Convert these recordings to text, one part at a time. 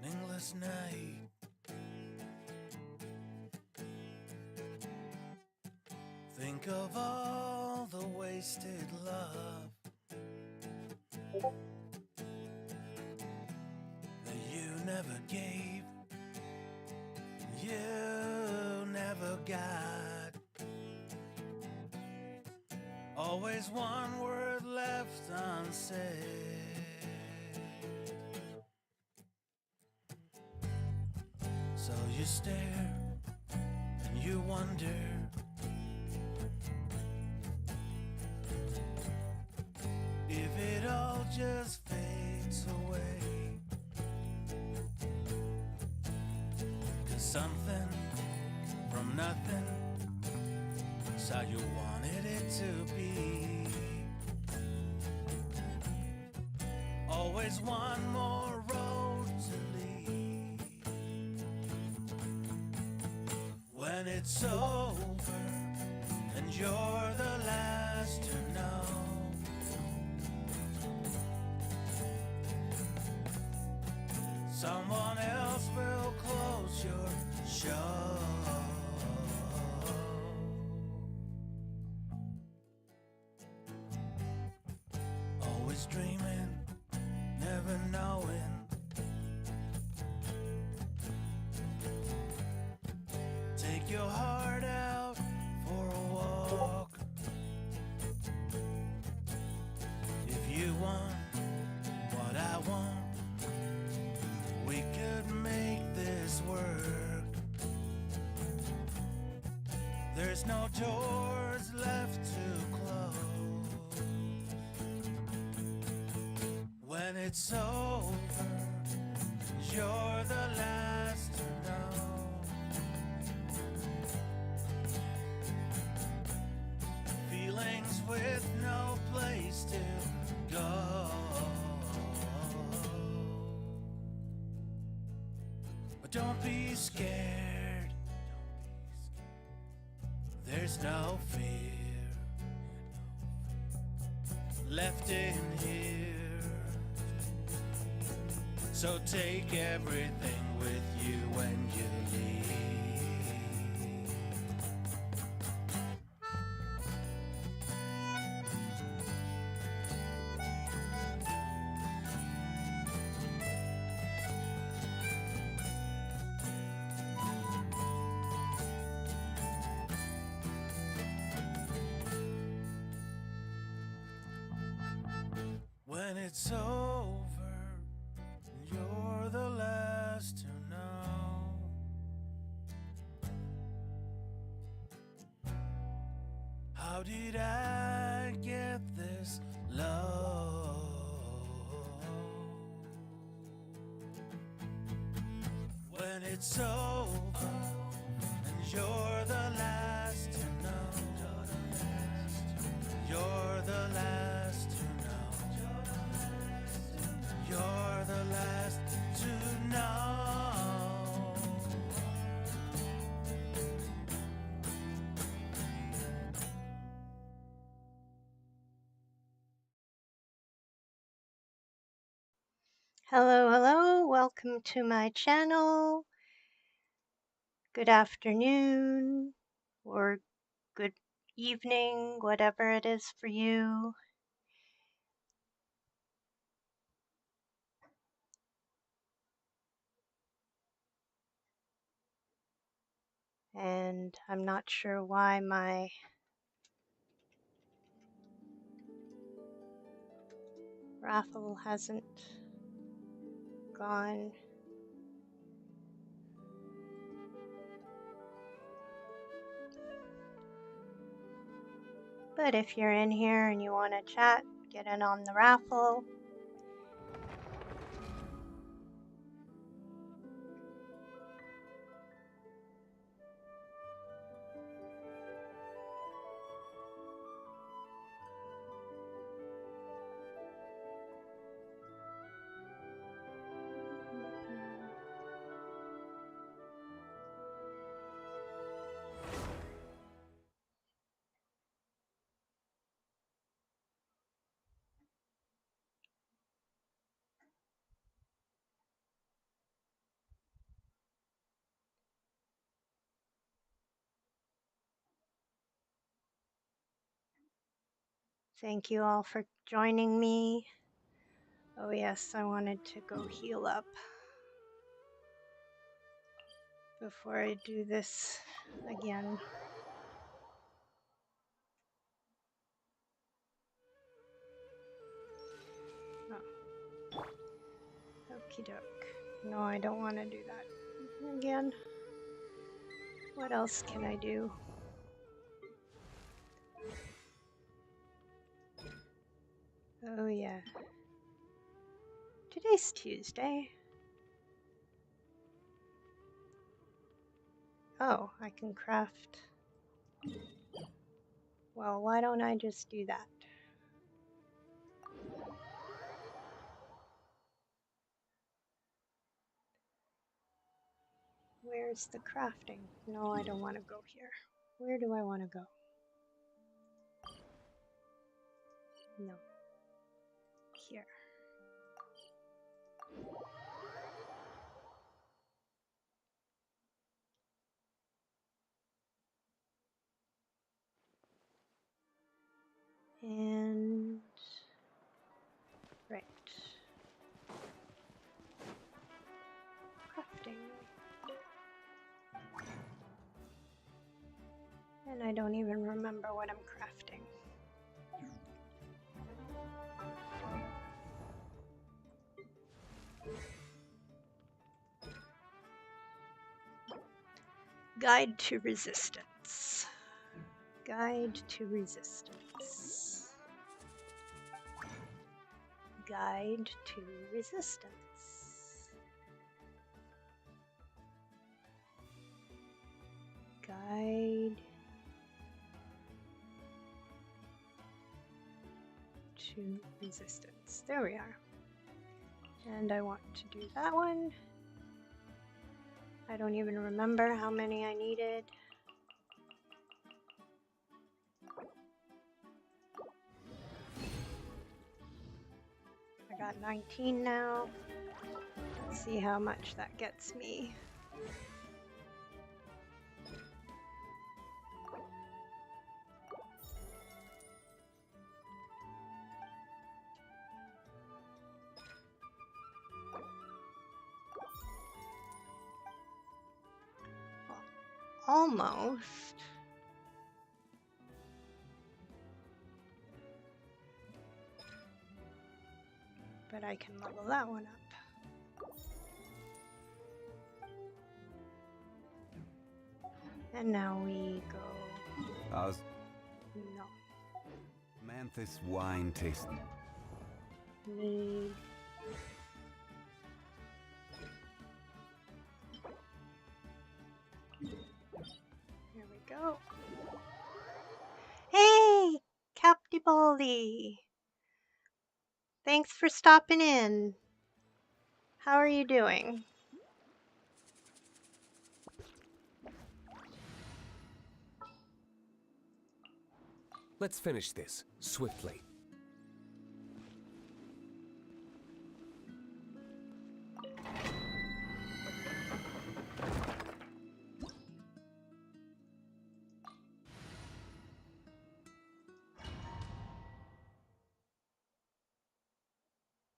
meaningless night. Think of all the wasted love that you never gave, you never got. Always one word left unsaid. So you stare and you wonder, if it all just fades away. 'Cause something from nothing is how you wanted it to be. Always one more road to leave. When it's over and you're the last to know, someone else will close your show. Always dreaming, never knowing. Take your heart out for a walk. If you want what I want, we could make this work. There's no doors left to close. When it's over, you're the last to know. Feelings with no place to go. But don't be scared, there's no fear left in here. So take everything with you when you leave. When it's over, you're the last to know. How did I get this low? When it's over and you're the last to know. You're the last to know. You're the last to know. Hello, welcome to my channel. Good afternoon or good evening, whatever it is for you. And I'm not sure why my raffle hasn't gone. But if you're in here and you want to chat, get in on the raffle. Thank you all for joining me. Oh yes, I wanted to go heal up before I do this again. Oh. Okie doke. No, I don't want to do that again. What else can I do? Oh yeah. Today's Tuesday. Oh, I can craft. Well, why don't I just do that? Where's the crafting? No, I don't want to go here. Where do I want to go? No. Here. And right. Crafting. And I don't even remember what I'm crafting. Guide to Resistance. Guide to Resistance. Guide to Resistance. Guide to Resistance. There we are. And I want to do that one. I don't even remember how many I needed. I got 19 now. Let's see how much that gets me. Almost. But I can level that one up. And now we go. How's No. Manthus wine tasting? Need. Here we go. Hey, Captibaldi. Thanks for stopping in. How are you doing? Let's finish this swiftly.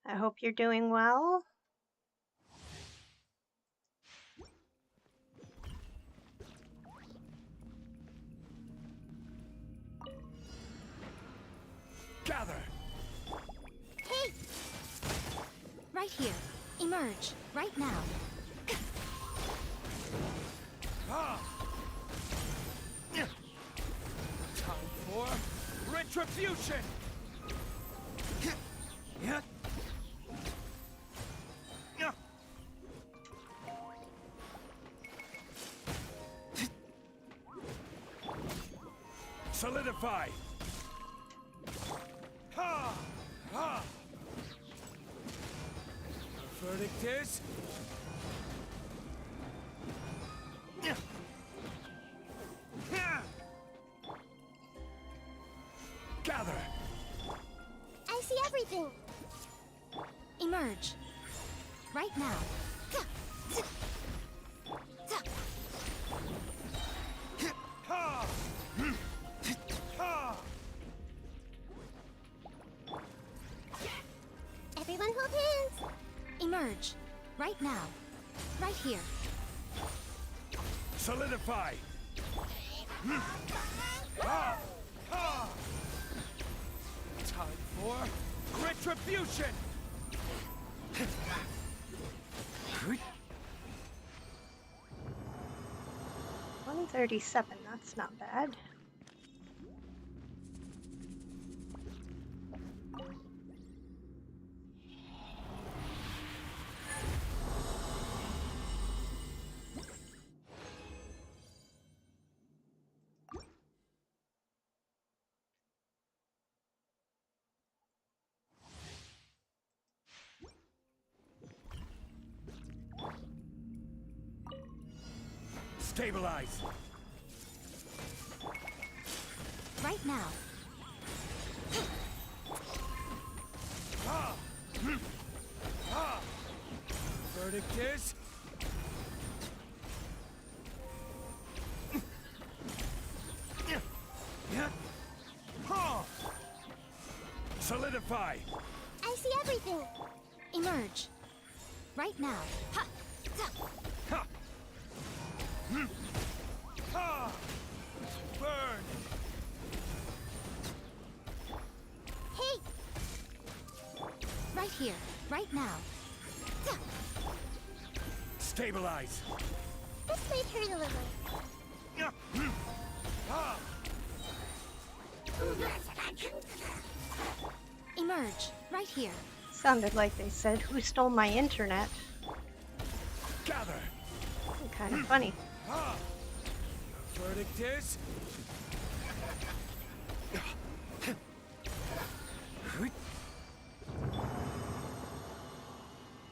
I hope you're doing well. Gather! Hey! Right here. Emerge. Right now. Time for retribution! Solidify! Ha! Ha! The verdict is... Gather! I see everything. Emerge. Right now. Ha! Ha! Emerge. Right now. Right here. Solidify! Ah! Ah! Time for retribution! 137, that's not bad. Stabilize! Right now. Ah! Ah! Verdict is... Solidify! I see everything. Emerge. Right now. Ha! Ta! Ha! Ha! Burn! Hey! Right here. Right now. Ta! Stabilize! This might hurt a little. Ah! Emerge. Right here. Sounded like they said, "Who stole my internet?" Gather! Kind of funny. Ah! Your verdict is...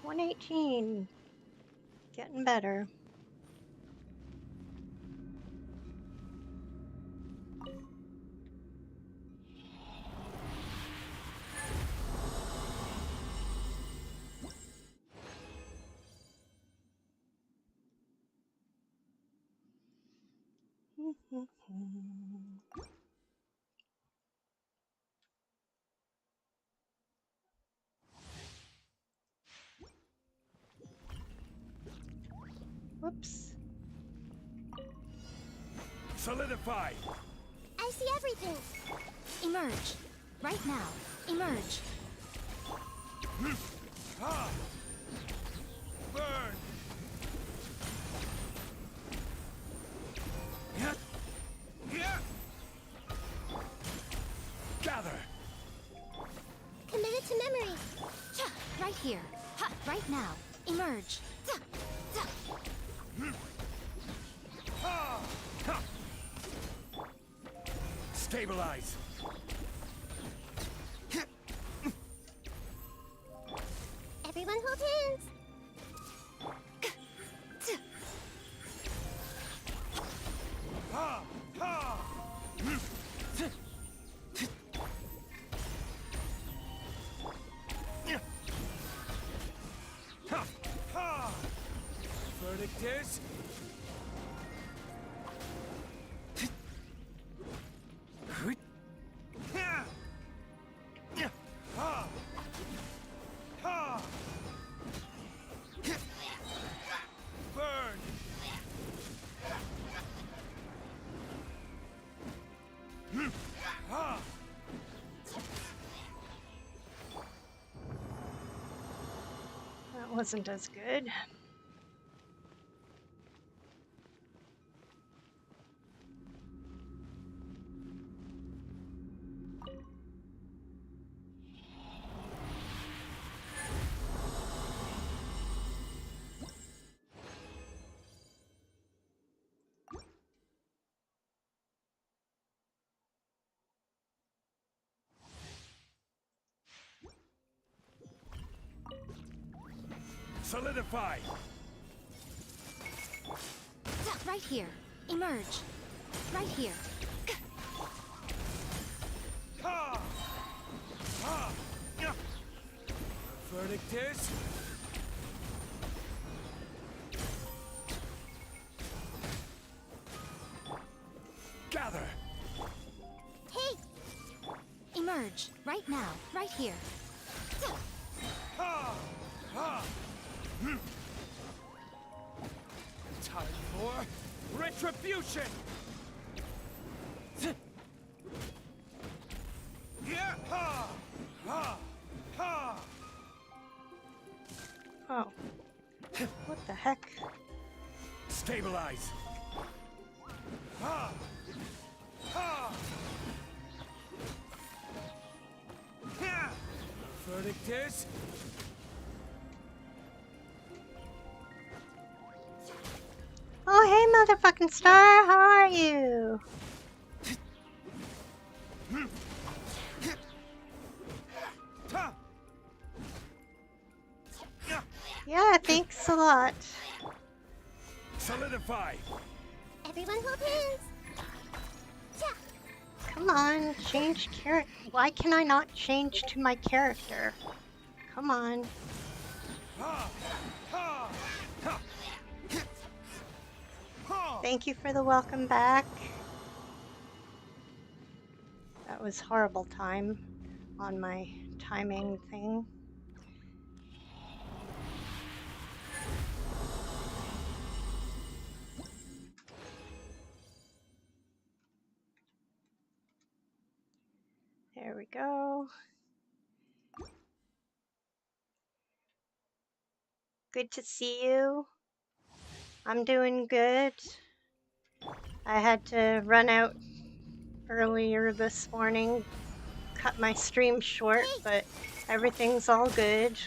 118. Getting better. Whoops. Solidify! I see everything. Emerge. Right now. Emerge. Ah! Burn! Yeah! Yeah! Gather! Committed to memory. Cha! Right here. Ha! Right now. Emerge. Ta! Ta! Ah! Ha! Stabilize! Everyone hold hands. Ha! Ha! Ha! Ha! Verdict is... Ha! Ha! Burn! Ha! That wasn't as good. Solidify! Ta! Right here. Emerge. Right here. Ha! Ha! Verdict is... Gather! Hey! Emerge. Right now. Right here. Ta! Ha! Ha! Retribution! Yeah! Ha! Ha! Ha! Oh. What the heck? Stabilize! Ha! Ha! Yeah! Verdict is... Oh, hey, motherfucking star. How are you? Ha! Yeah! Yeah, thanks a lot. Solidify! Everyone hold hands. Yeah. Come on, change character. Why can I not change to my character? Come on. Ha! Ha! Ha! Ha! Thank you for the welcome back. That was horrible time on my timing thing. There we go. Good to see you. I'm doing good. I had to run out earlier this morning, cut my stream short, but everything's all good.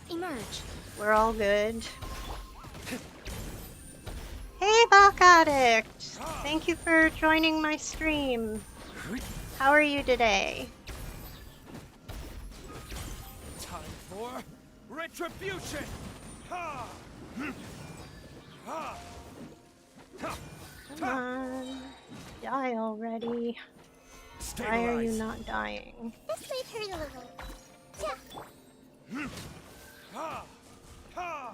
Emerge. We're all good. Hey, Balk Addict! Thank you for joining my stream. How are you today? Time for retribution! Ha! Ha! Ha! Come on. Die already. Why are you not dying? This might hurt a little. Yeah. Ha! Ha!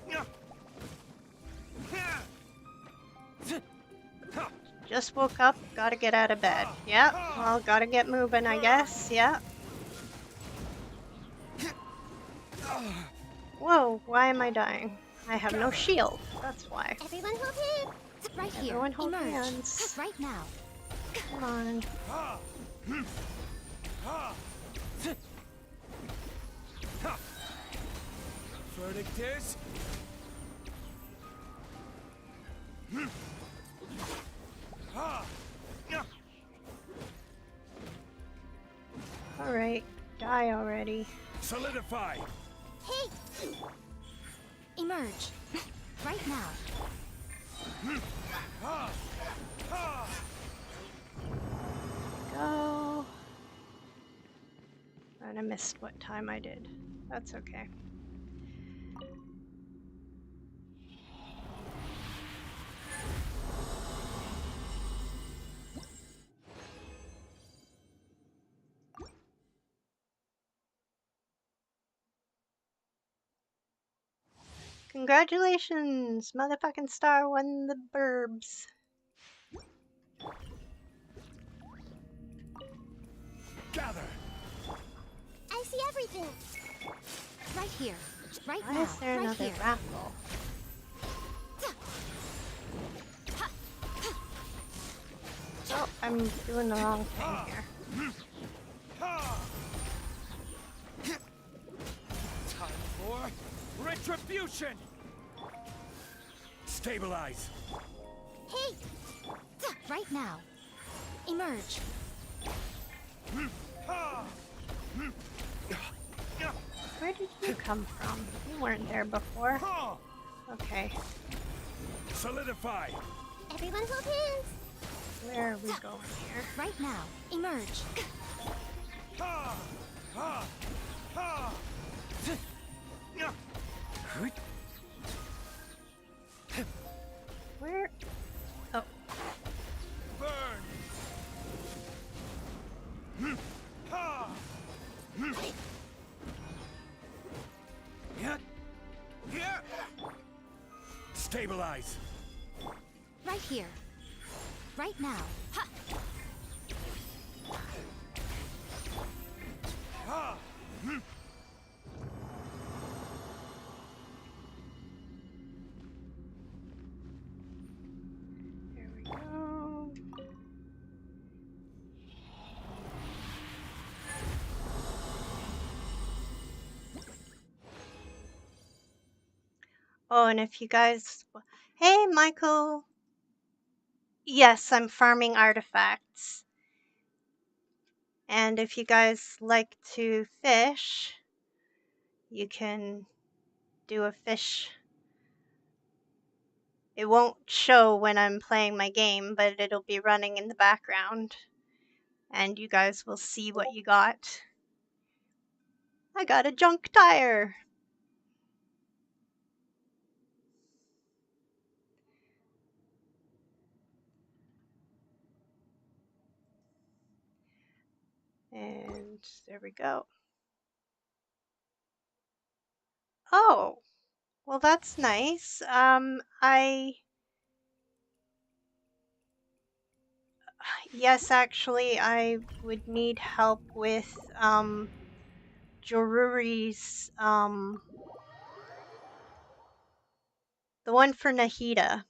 Yeah! Yeah! Ha! Just woke up, gotta get out of bed. Yep, well, gotta get moving, I guess. Yep. Whoa, why am I dying? I have no shield, that's why. Everyone hold hands. Right here. Everyone hold Emerge. hands. Right now. Come on. Ha! Ha! Ha! Verdict is... Ha! Yeah! Alright, die already. Solidify! Hey. Emerge. Right now. Ha! Ha! Go. And I missed what time I did. That's okay. Congratulations! Motherfucking Star won the burbs. Gather! I see everything. Right here. Right Why now. is there right another here. raffle? Oh, I'm doing the wrong thing here. Ha! Time for retribution! Stabilize! Hey. Right now. Emerge. Ha! Where did you come from? You weren't there before. Ha! Okay, Solidify! Everyone hold hands. where are we going here? Right now. Emerge. Ha! Ha! Ha! Yeah! Where? Oh, Burn! Ha! Yeah! Yeah! Stabilize! Right here. Right now. Ha. Ha! Oh, and if you guys... Hey, Michael! Yes, I'm farming artifacts. And if you guys like to fish, you can do a fish. It won't show when I'm playing my game, but it'll be running in the background. And you guys will see what you got. I got a junk tire! And there we go. Oh, well that's nice. Yes, actually, I would need help with, Joruri's, the one for Nahida.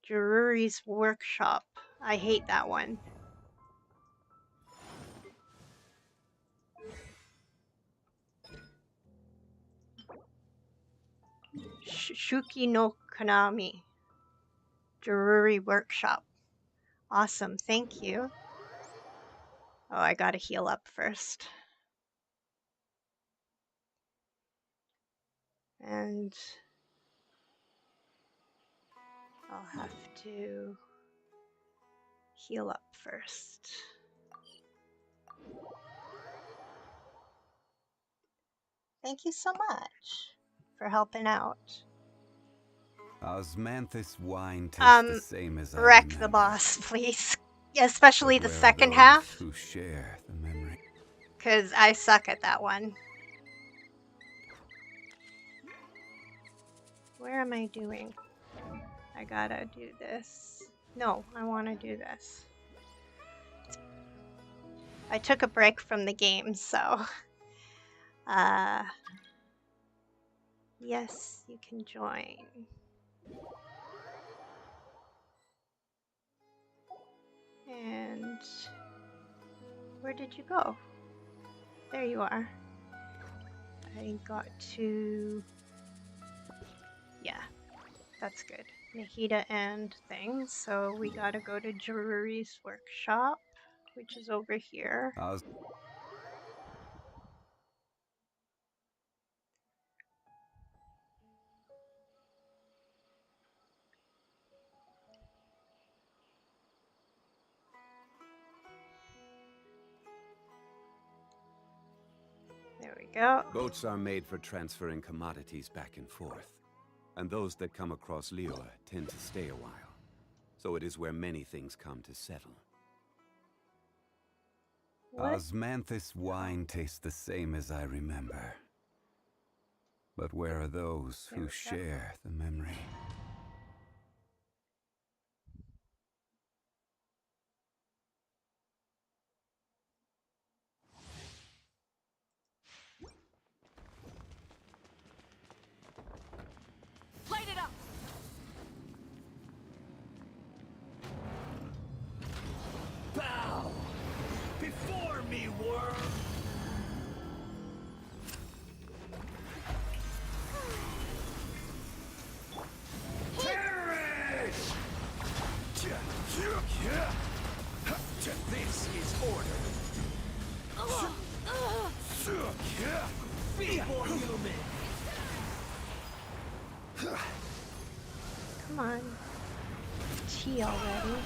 Joruri's workshop. I hate that one. Shuki no Konami. Joruri workshop. Awesome, thank you. Oh, I gotta heal up first. And I'll have to heal up first. Thank you so much for helping out. Osmanthus wine tastes the same as I Wreck remember. the boss, please. Especially But the where are second those half, who share the memory? because I suck at that one. Where am I doing? I gotta do this. No, I want to do this. I took a break from the game, so... Yes, you can join. And... Where did you go? There you are. I got to... Yeah, that's good. Nahida and things, so we gotta go to Joruri's workshop, which is over here. There we go. Boats are made for transferring commodities back and forth, and those that come across Lior tend to stay a while. So it is where many things come to settle. What? Osmanthus wine tastes the same as I remember. But where are those who share the memory? Light it up! Bow before me, worm. Perish! This is order. Feeble human. Come on. Tea already.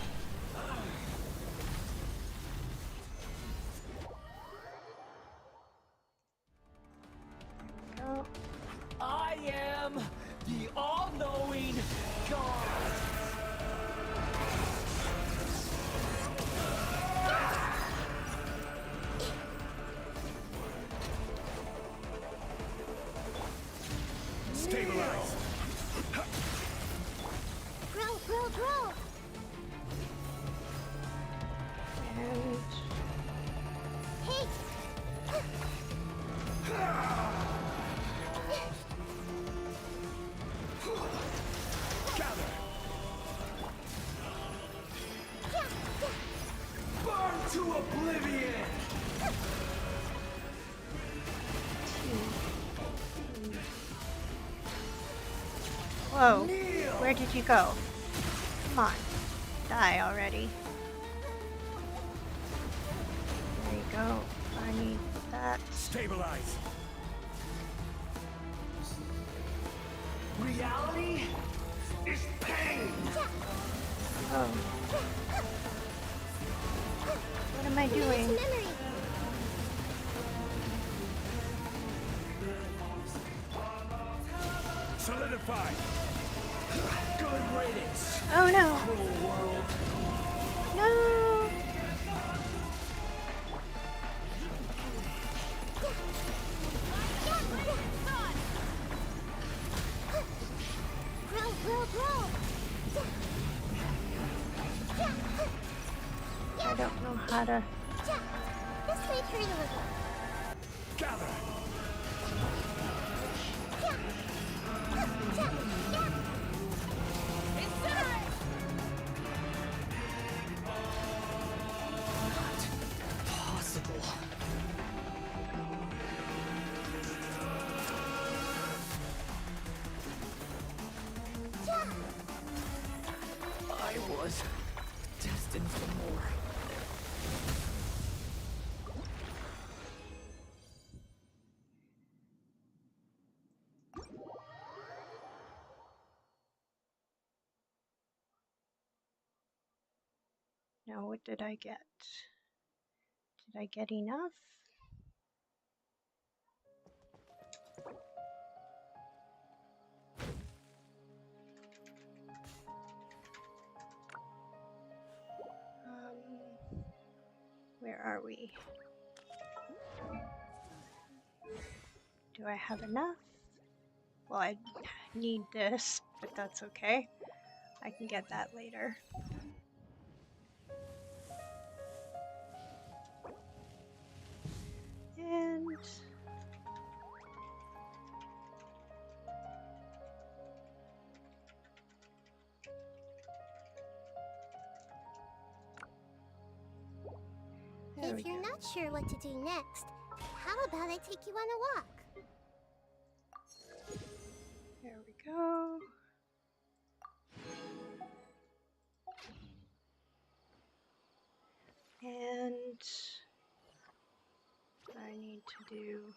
Go. I am the all-knowing God. Stabilize. Grill, grill, grill! And... Hey! Gather. Burn to oblivion. tea. Whoa. Kneel! Where did you go? Come on. Die already. There you go. I need that. Stabilize. Reality is pain. Oh. What am I doing? Memory. Solidify. Good riddance. Oh no. Cruel world. No. Grow. I don't know how to. This might hurt a little. Gather. Possible. I was destined for more. Now, what did I get? Did I get enough? Where are we? Do I have enough? Well, I need this, but that's okay. I can get that later. And there we If you're go. not sure what to do next, how about I take you on a walk? There we go. And I need to do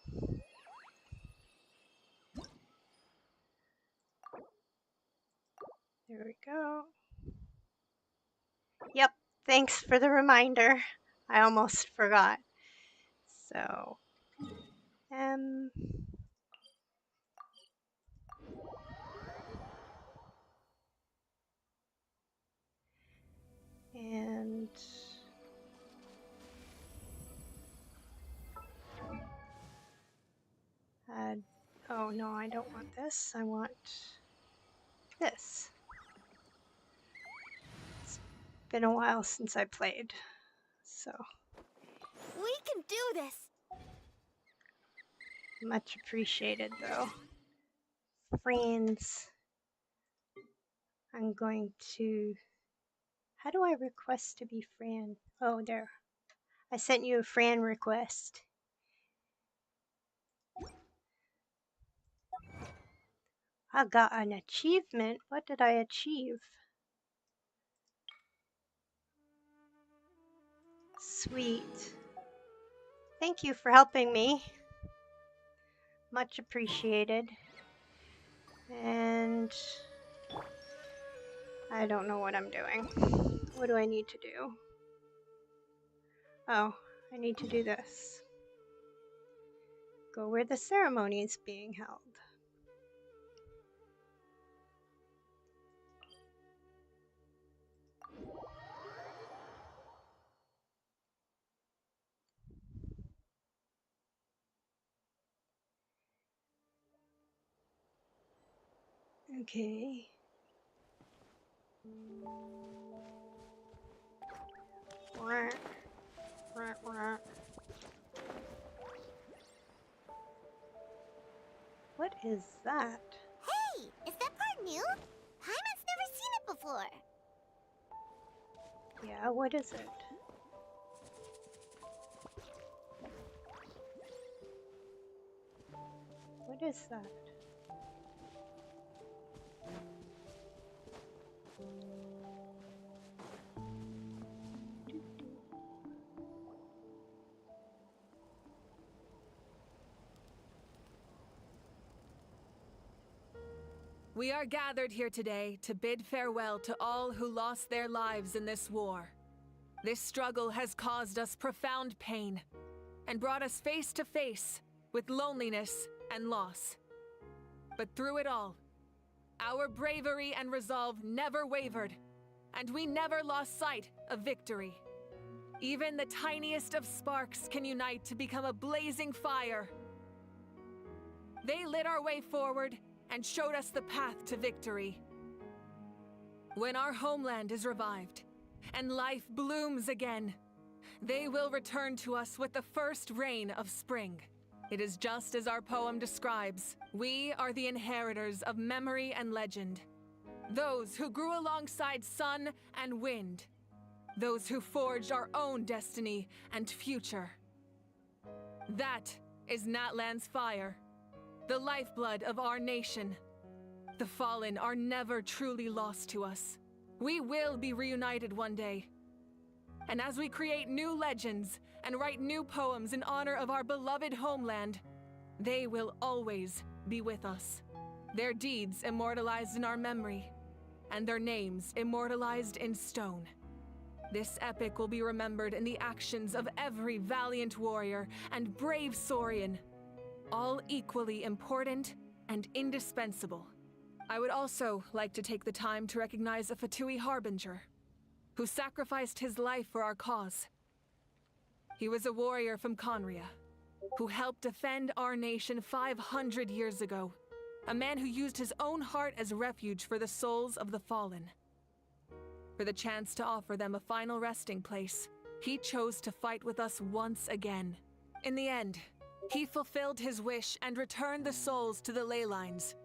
there we go. Yep, thanks for the reminder. I almost forgot. So, and oh no, I don't want this. I want this. It's been a while since I played, so We can do this! much appreciated though. Friends, I'm going to. How do I request to be Fran? Oh, there. I sent you a Fran request. I got an achievement. What did I achieve? Sweet. Thank you for helping me. Much appreciated. And I don't know what I'm doing. What do I need to do? Oh, I need to do this. Go where the ceremony is being held. Okay. Rah, rah, rah. What is that? Hey, is that part new? Paimon's never seen it before. Yeah, what is it? What is that? We are gathered here today to bid farewell to all who lost their lives in this war. This struggle has caused us profound pain and brought us face to face with loneliness and loss. But through it all, our bravery and resolve never wavered, and we never lost sight of victory. Even the tiniest of sparks can unite to become a blazing fire. They lit our way forward and showed us the path to victory. When our homeland is revived and life blooms again, they will return to us with the first rain of spring. It is just as our poem describes. We are the inheritors of memory and legend. Those who grew alongside sun and wind. Those who forged our own destiny and future. That is Natlan's fire, the lifeblood of our nation. The fallen are never truly lost to us. We will be reunited one day. And as we create new legends and write new poems in honor of our beloved homeland, they will always be with us. Their deeds immortalized in our memory, and their names immortalized in stone. This epic will be remembered in the actions of every valiant warrior and brave Saurian, all equally important and indispensable. I would also like to take the time to recognize a Fatui Harbinger, who sacrificed his life for our cause. He was a warrior from Conria, who helped defend our nation 500 years ago. A man who used his own heart as refuge for the souls of the fallen. For the chance to offer them a final resting place, he chose to fight with us once again. In the end, he fulfilled his wish and returned the souls to the ley lines.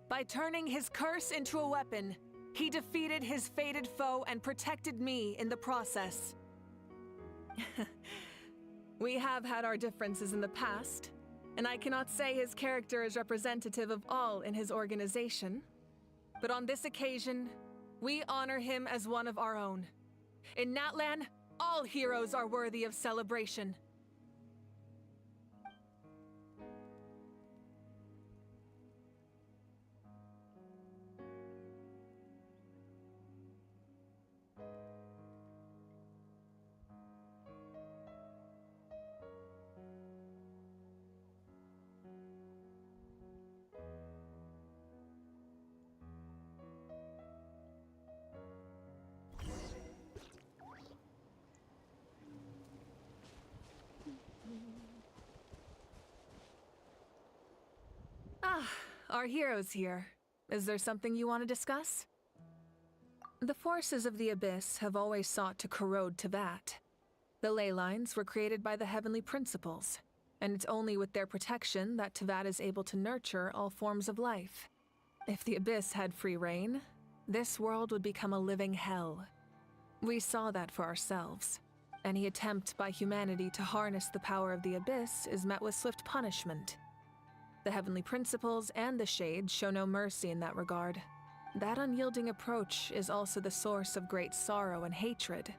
By turning his curse into a weapon, he defeated his fated foe and protected me in the process. We have had our differences in the past, and I cannot say his character is representative of all in his organization. But on this occasion, we honor him as one of our own. In Natlan, all heroes are worthy of celebration. Our heroes here. Is there something you want to discuss? The forces of the Abyss have always sought to corrode Tevat. The ley lines were created by the heavenly principles, and it's only with their protection that Tevat is able to nurture all forms of life. If the Abyss had free reign, this world would become a living hell. We saw that for ourselves. Any attempt by humanity to harness the power of the Abyss is met with swift punishment. The heavenly principles and the Shades show no mercy in that regard. That unyielding approach is also the source of great sorrow and hatred.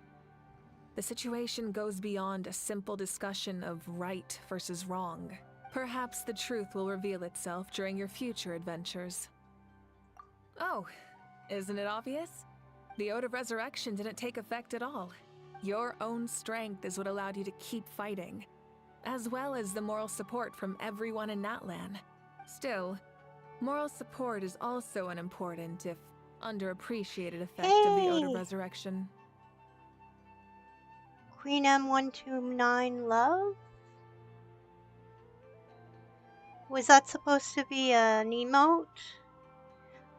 The situation goes beyond a simple discussion of right versus wrong. Perhaps the truth will reveal itself during your future adventures. Oh, isn't it obvious? The Ode of Resurrection didn't take effect at all. Your own strength is what allowed you to keep fighting, as well as the moral support from everyone in Natlan. Still, moral support is also an important, if underappreciated, effect of the Ode of Resurrection. Queen M129 Love? Was that supposed to be an emote?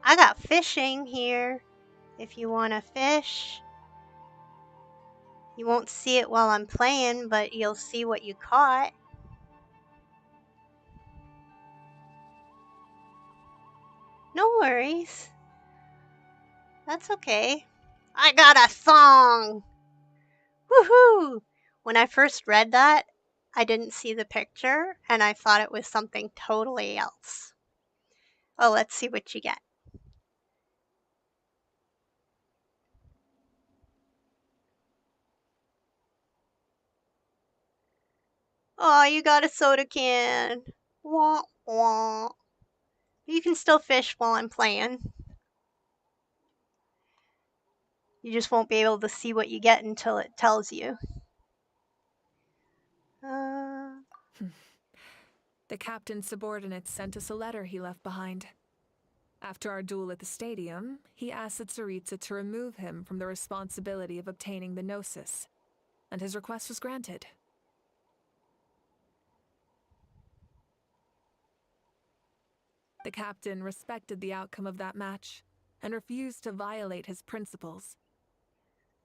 I got fishing here, if you want to fish. You won't see it while I'm playing, but you'll see what you caught. No worries. That's okay. I got a song! Woohoo! When I first read that, I didn't see the picture, and I thought it was something totally else. Oh, let's see what you get. Oh, you got a soda can. Wah, wah. You can still fish while I'm playing. You just won't be able to see what you get until it tells you. The captain's subordinates sent us a letter he left behind. After our duel at the stadium, he asked Tsaritsa to remove him from the responsibility of obtaining the Gnosis, and his request was granted. The captain respected the outcome of that match and refused to violate his principles.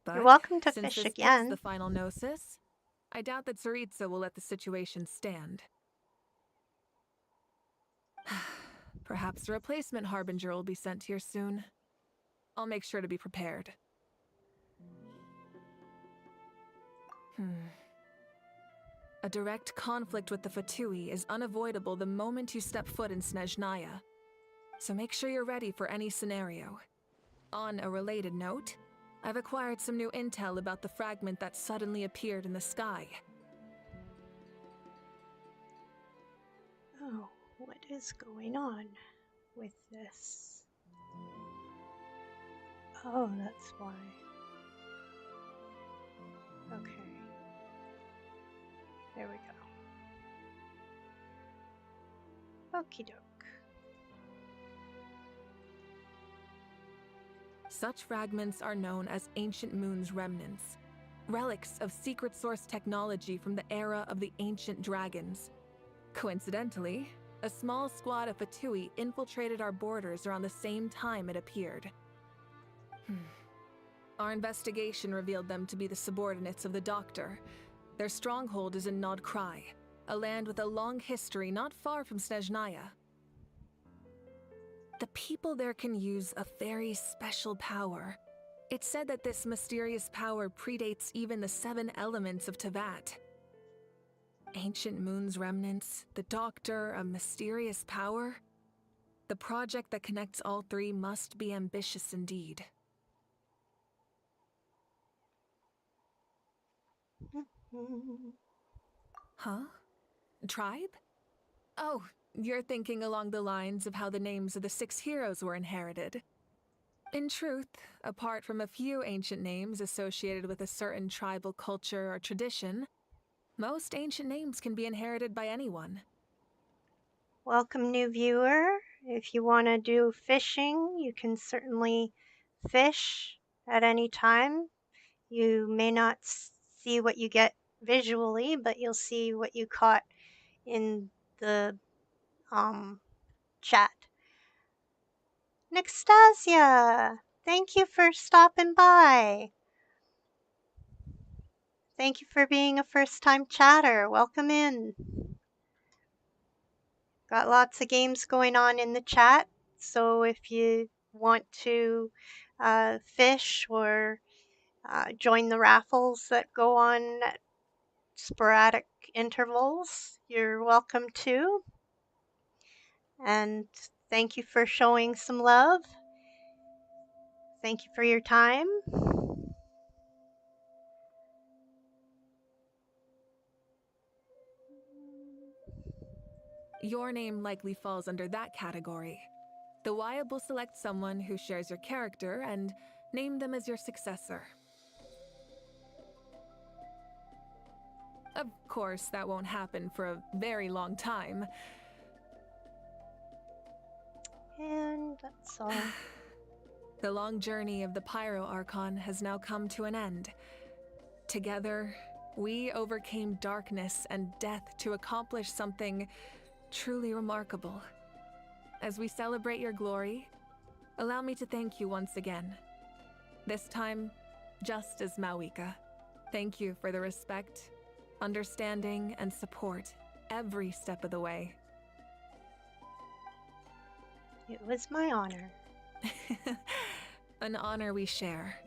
But You're welcome to since fish this again. is the final Gnosis, I doubt that Tsaritsa will let the situation stand. Perhaps a replacement Harbinger will be sent here soon. I'll make sure to be prepared. A direct conflict with the Fatui is unavoidable the moment you step foot in Snezhnaya, so make sure you're ready for any scenario. On a related note, I've acquired some new intel about the fragment that suddenly appeared in the sky. Oh, what is going on with this? Oh, that's why. Okay. There we go. Okie doke. Such fragments are known as Ancient Moon's remnants, relics of secret source technology from the era of the ancient dragons. Coincidentally, a small squad of Fatui infiltrated our borders around the same time it appeared. Our investigation revealed them to be the subordinates of the Doctor. Their stronghold is in Nod Krai, a land with a long history not far from Snezhnaya. The people there can use a very special power. It's said that this mysterious power predates even the 7 elements of Tevat. Ancient Moon's remnants, the Doctor, a mysterious power? The project that connects all 3 must be ambitious indeed. Huh? Tribe? Oh, you're thinking along the lines of how the names of the 6 heroes were inherited. In truth, apart from a few ancient names associated with a certain tribal culture or tradition, most ancient names can be inherited by anyone. Welcome, new viewer. If you want to do fishing, you can certainly fish at any time. You may not see what you get visually, but you'll see what you caught in the chat. Nextasia, thank you for stopping by. Thank you for being a first-time chatter. Welcome in. Got lots of games going on in the chat, so if you want to fish or join the raffles that go on at sporadic intervals, you're welcome to. And thank you for showing some love. Thank you for your time. Your name likely falls under that category. The Wyab will select someone who shares your character and name them as your successor. Of course, that won't happen for a very long time. And that's all. The long journey of the Pyro Archon has now come to an end. Together, we overcame darkness and death to accomplish something truly remarkable. As we celebrate your glory, allow me to thank you once again. This time, just as Mawika. Thank you for the respect, understanding, and support every step of the way. It was my honor. An honor we share.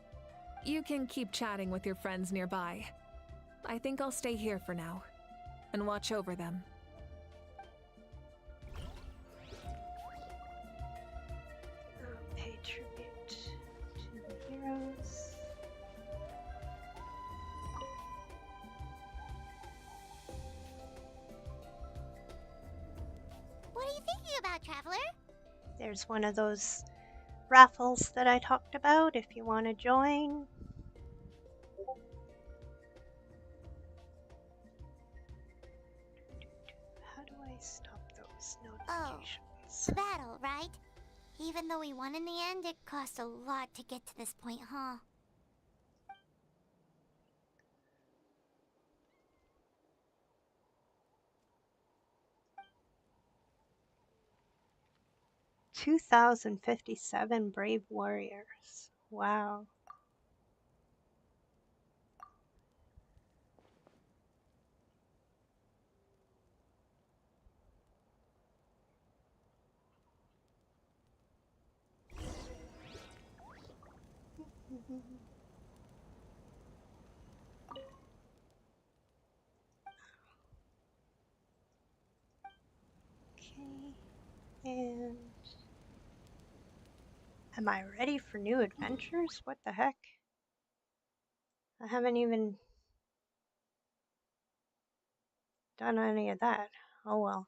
You can keep chatting with your friends nearby. I think I'll stay here for now and watch over them. Pay tribute to the heroes. What are you thinking about, Traveler? There's one of those raffles that I talked about if you want to join. How do I stop those notifications? The battle, right? Even though we won in the end, it cost a lot to get to this point, huh? $2,057 brave warriors. Wow. Okay, and am I ready for new adventures? What the heck? I haven't even done any of that. Oh well.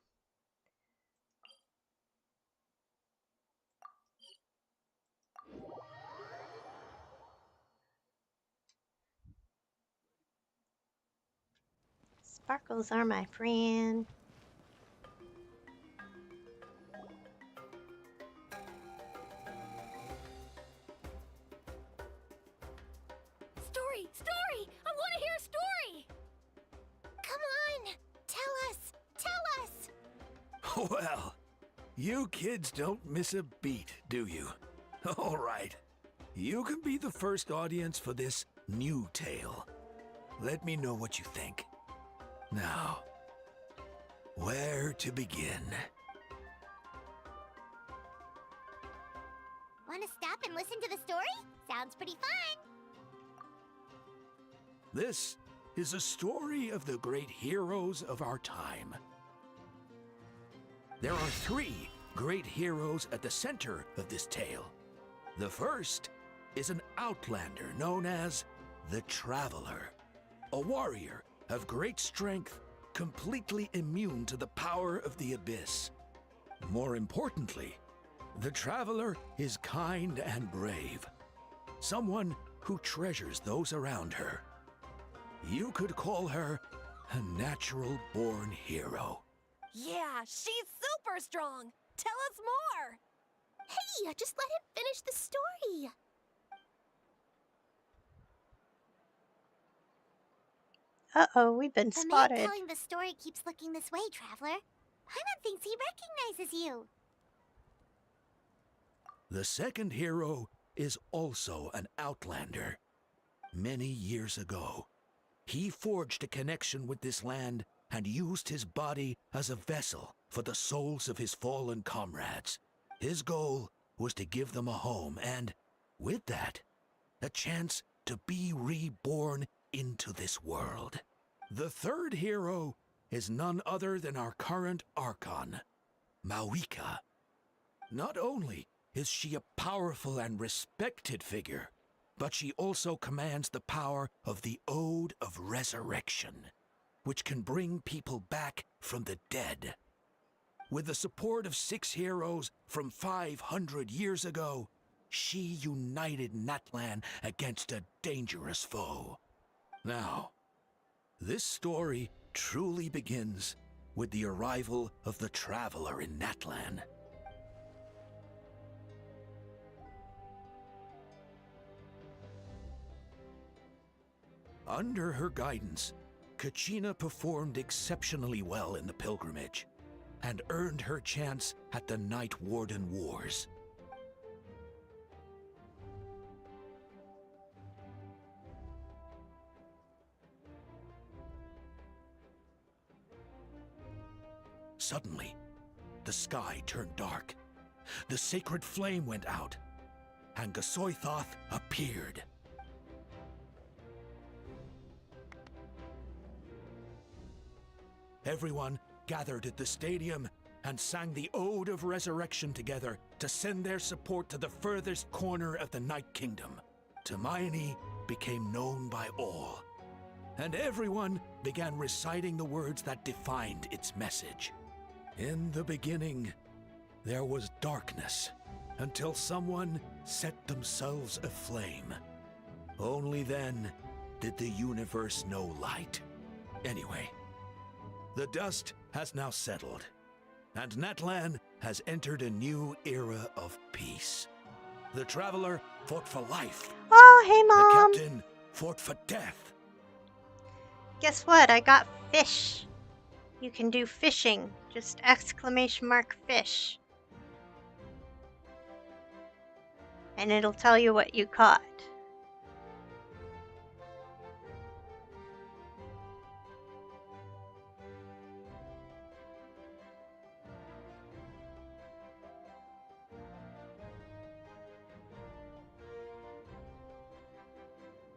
Sparkles are my friend. Story! Story! I want to hear a story! Come on! Tell us! Tell us! Well, you kids don't miss a beat, do you? All right. You can be the first audience for this new tale. Let me know what you think. Now, where to begin? Want to stop and listen to the story? Sounds pretty fun! This is a story of the great heroes of our time. There are 3 great heroes at the center of this tale. The first is an outlander known as the Traveler, a warrior of great strength, completely immune to the power of the abyss. More importantly, the Traveler is kind and brave, someone who treasures those around her. You could call her a natural-born hero. Yeah, she's super strong. Tell us more. Hey, just let him finish the story! Uh-oh, we've been The man spotted. telling the story keeps looking this way, Traveler. Paimon thinks he recognizes you. The second hero is also an outlander. Many years ago, he forged a connection with this land and used his body as a vessel for the souls of his fallen comrades. His goal was to give them a home and, with that, a chance to be reborn into this world. The third hero is none other than our current Archon, Mawika. Not only is she a powerful and respected figure, but she also commands the power of the Ode of Resurrection, which can bring people back from the dead. With the support of 6 heroes from 500 years ago, she united Natlan against a dangerous foe. Now, this story truly begins with the arrival of the Traveler in Natlan. Under her guidance, Kachina performed exceptionally well in the pilgrimage and earned her chance at the Night Warden Wars. Suddenly, the sky turned dark. The sacred flame went out, and Gasoithoth appeared. Everyone gathered at the stadium and sang the Ode of Resurrection together to send their support to the furthest corner of the Night Kingdom. Hermione became known by all, and everyone began reciting the words that defined its message. In the beginning, there was darkness until someone set themselves aflame. Only then did the universe know light. Anyway, the dust has now settled, and Natlan has entered a new era of peace. The Traveler fought for life. Oh, hey, The Mom. Captain fought for death. Guess what? I got fish. You can do fishing. Just exclamation mark fish. And it'll tell you what you caught.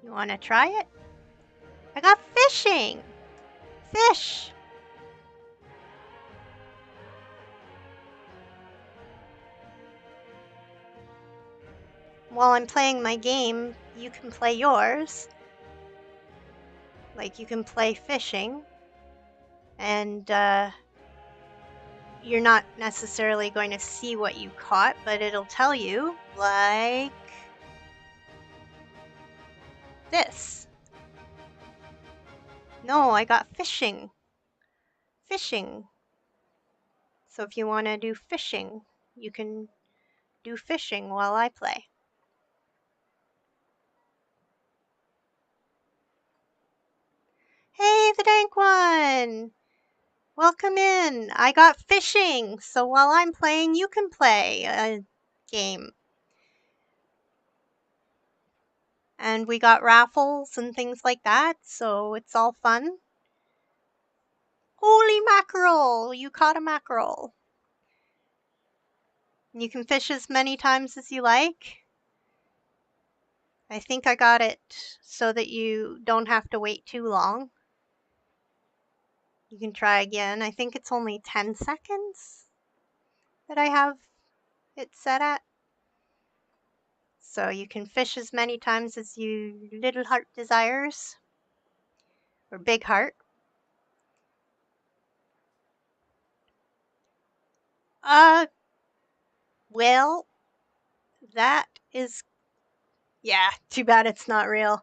You want to try it? I got fishing! Fish! While I'm playing my game, you can play yours. Like, you can play fishing. And, you're not necessarily going to see what you caught, but it'll tell you, like this. No, I got fishing. Fishing. So if you want to do fishing, you can do fishing while I play. Hey, the dank one! Welcome in. I got fishing, so while I'm playing, you can play a game. And we got raffles and things like that, so it's all fun. Holy mackerel! You caught a mackerel. You can fish as many times as you like. I think I got it so that you don't have to wait too long. You can try again. I think it's only 10 seconds that I have it set at. So you can fish as many times as you little heart desires. Or big heart. Well, that is, yeah, too bad it's not real.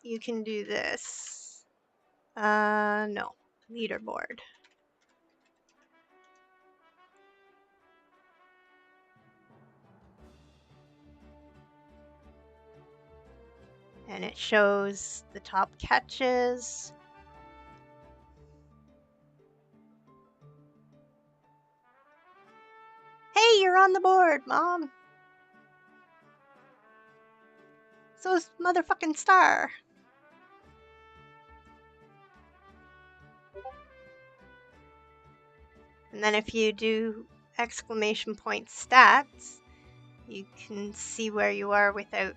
You can do this. No, leaderboard. And it shows the top catches. Hey, you're on the board, Mom. So's motherfucking Star. And then if you do exclamation point stats, you can see where you are without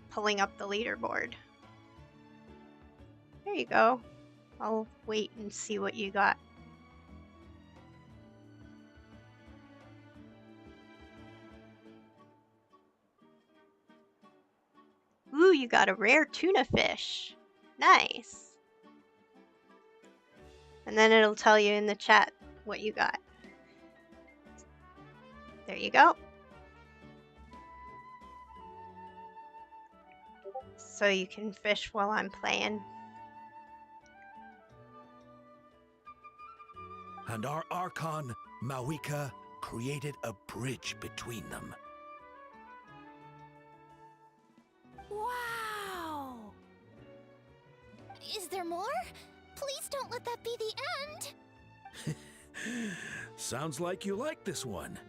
pulling up the leaderboard. There you go. I'll wait and see what you got. Ooh, you got a rare tuna fish. Nice. And then it'll tell you in the chat what you got. There you go. So you can fish while I'm playing. And our Archon, Mawika, created a bridge between them. Wow! Is there more? Please don't let that be the end! Sounds like you like this one.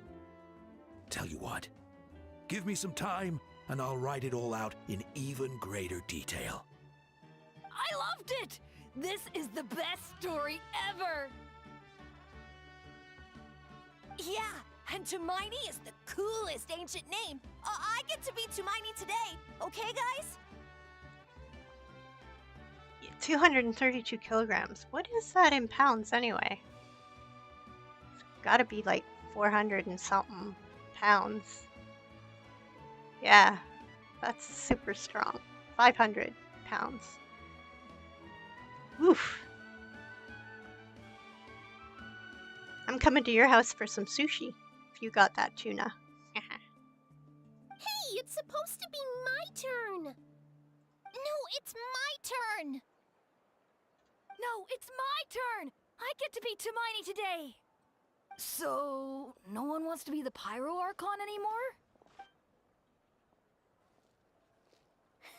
Tell you what, give me some time and I'll write it all out in even greater detail. I loved it! This is the best story ever! Yeah, and Tumaini is the coolest ancient name. I get to be Tumaini today, okay, guys? 232 kilograms. What is that in pounds anyway? It's gotta be like 400 and something pounds. Yeah, that's super strong. 500 pounds. Oof. I'm coming to your house for some sushi, if you got that tuna. Hey, it's supposed to be my turn. No, it's my turn. No, it's my turn! I get to be Hermione today! So, no one wants to be the Pyro Archon anymore?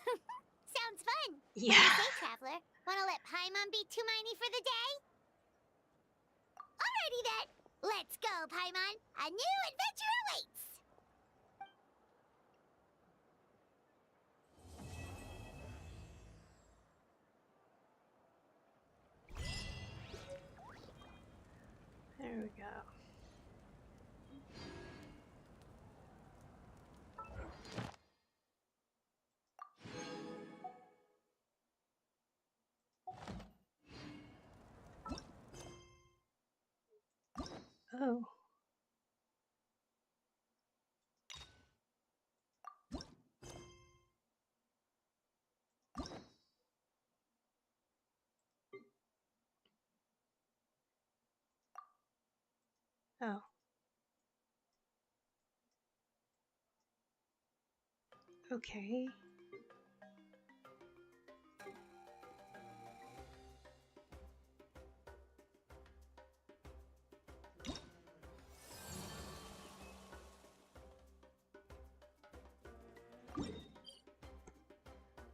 Sounds fun. What do Yeah. you say, Traveler? Wanna let Paimon be Hermione for the day? Alrighty then. Let's go, Paimon. A new adventure awaits. There we go. Oh. Oh. Okay.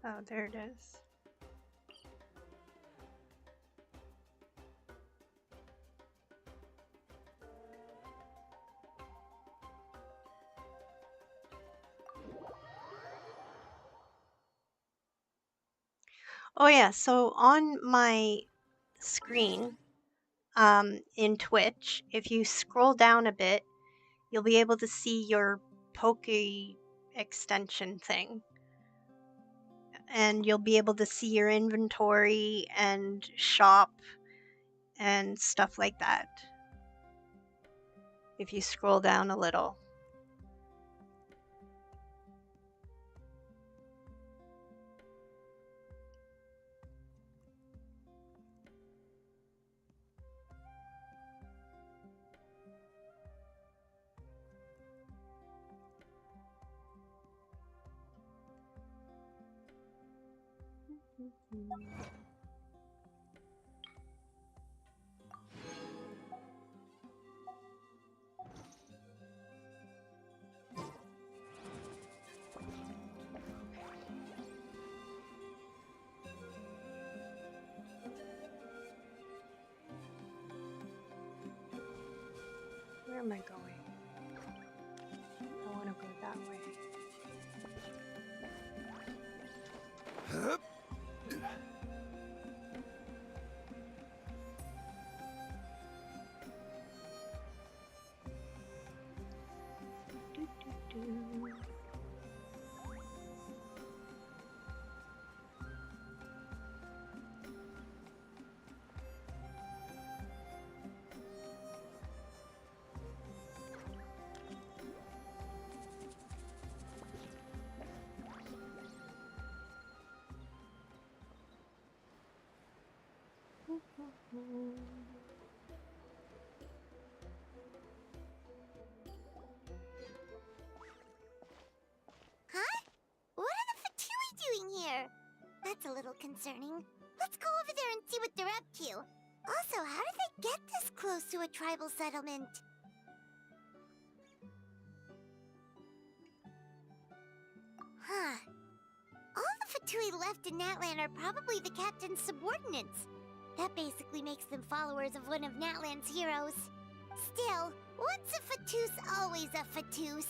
Oh, there it is. Oh yeah, so on my screen in Twitch, if you scroll down a bit, you'll be able to see your Poke extension thing. And you'll be able to see your inventory and shop and stuff like that. If you scroll down a little. Where am I going? I want to go that way. Do. Huh? What are the Fatui doing here? That's a little concerning. Let's go over there and see what they're up to. Also, how did they get this close to a tribal settlement? Huh. All the Fatui left in Natlan are probably the captain's subordinates. That basically makes them followers of one of Natlan's heroes. Still, once a Fatus, always a Fatus.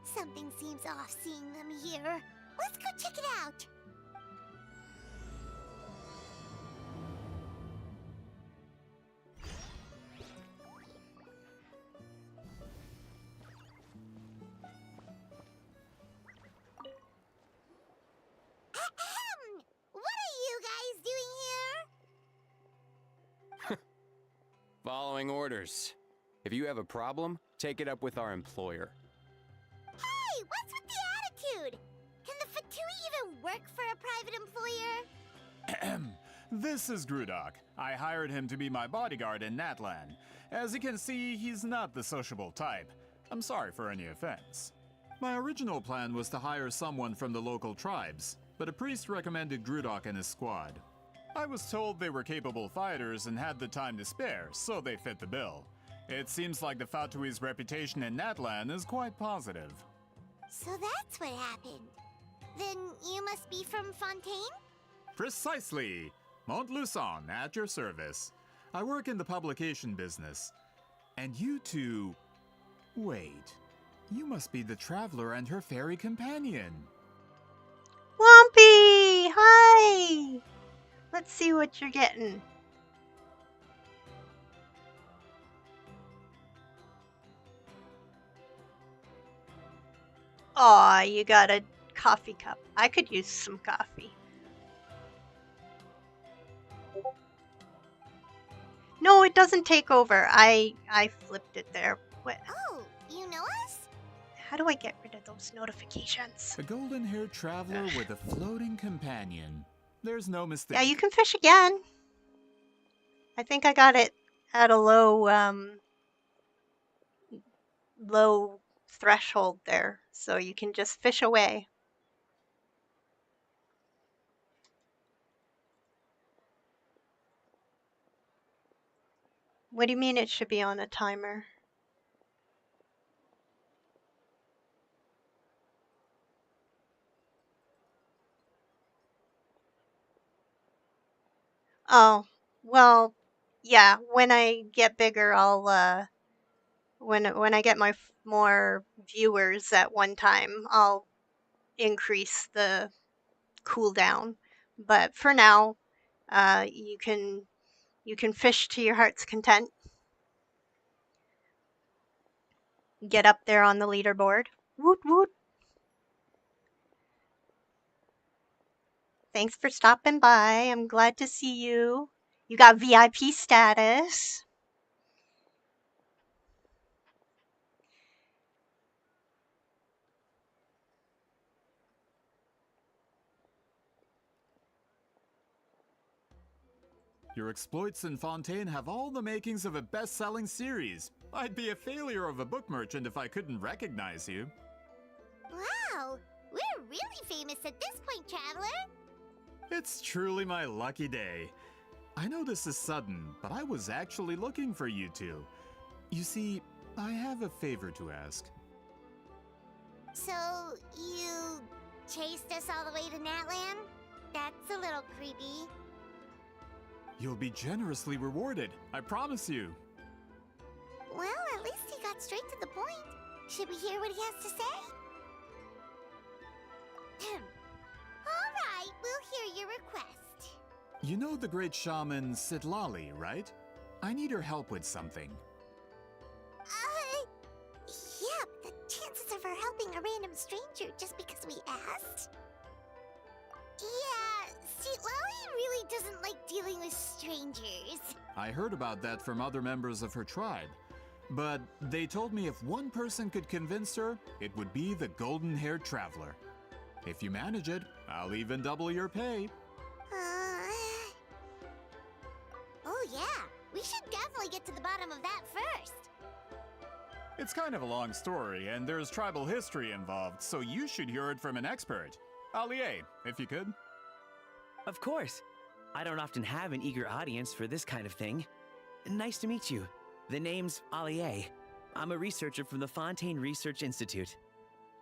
Something seems off seeing them here. Let's go check it out. Ahem! What are you guys doing here? Following orders. If you have a problem, take it up with our employer. Hey, what's with the attitude? Can the Fatui even work for a private employer? This is Grudok. I hired him to be my bodyguard in Natlan. As you can see, he's not the sociable type. I'm sorry for any offense. My original plan was to hire someone from the local tribes, but a priest recommended Grudok and his squad. I was told they were capable fighters and had the time to spare, so they fit the bill. It seems like the Fatui's reputation in Natlan is quite positive. So that's what happened. Then you must be from Fontaine? Precisely! Montluçon, at your service. I work in the publication business. And you two... Wait. You must be the traveler and her fairy companion. Whompy! Hi! Let's see what you're getting. Aw, you got a coffee cup. I could use some coffee. No, it doesn't take over. I flipped it there. What? Oh, you know us? How do I get rid of those notifications? A golden-haired traveler with a floating companion. There's no mistake. Yeah, you can fish again. I think I got it at a low threshold there, so you can just fish away. What do you mean it should be on a timer? Oh, well, yeah, when I get bigger, I'll when I get my more viewers at one time, I'll increase the cooldown. But for now, you can fish to your heart's content. Get up there on the leaderboard. Woot woot. Thanks for stopping by. I'm glad to see you. You got VIP status. Your exploits in Fontaine have all the makings of a best-selling series. I'd be a failure of a book merchant if I couldn't recognize you. Wow, we're really famous at this point, Traveler. It's truly my lucky day. I know this is sudden, but I was actually looking for you two. You see, I have a favor to ask. So, you chased us all the way to Natlan? That's a little creepy. You'll be generously rewarded, I promise you. Well, at least he got straight to the point. Should we hear what he has to say? Alright, we'll hear your request. You know the great shaman Sitlali, right? I need her help with something. Yeah, the chances of her helping a random stranger just because we asked? Yeah, see, Lolly really doesn't like dealing with strangers. I heard about that from other members of her tribe. But they told me if one person could convince her, it would be the golden-haired traveler. If you manage it, I'll even double your pay. Oh yeah, we should definitely get to the bottom of that first. It's kind of a long story, and there's tribal history involved, so you should hear it from an expert. Allier, if you could. Of course. I don't often have an eager audience for this kind of thing. Nice to meet you. The name's Allier. I'm a researcher from the Fontaine Research Institute.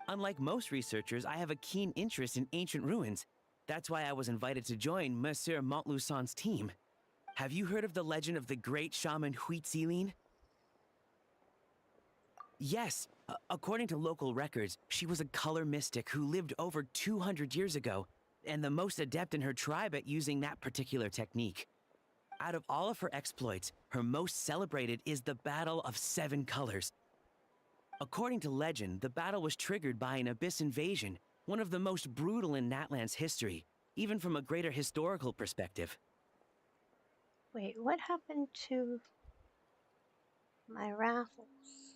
Unlike most researchers, I have a keen interest in ancient ruins. That's why I was invited to join Monsieur Montluçon's team. Have you heard of the legend of the great shaman Huitzilin? Yes, according to local records, she was a color mystic who lived over 200 years ago, and the most adept in her tribe at using that particular technique. Out of all of her exploits, her most celebrated is the Battle of Seven Colors. According to legend, the battle was triggered by an abyss invasion, one of the most brutal in Natlan's history, even from a greater historical perspective. Wait, what happened to my raffles?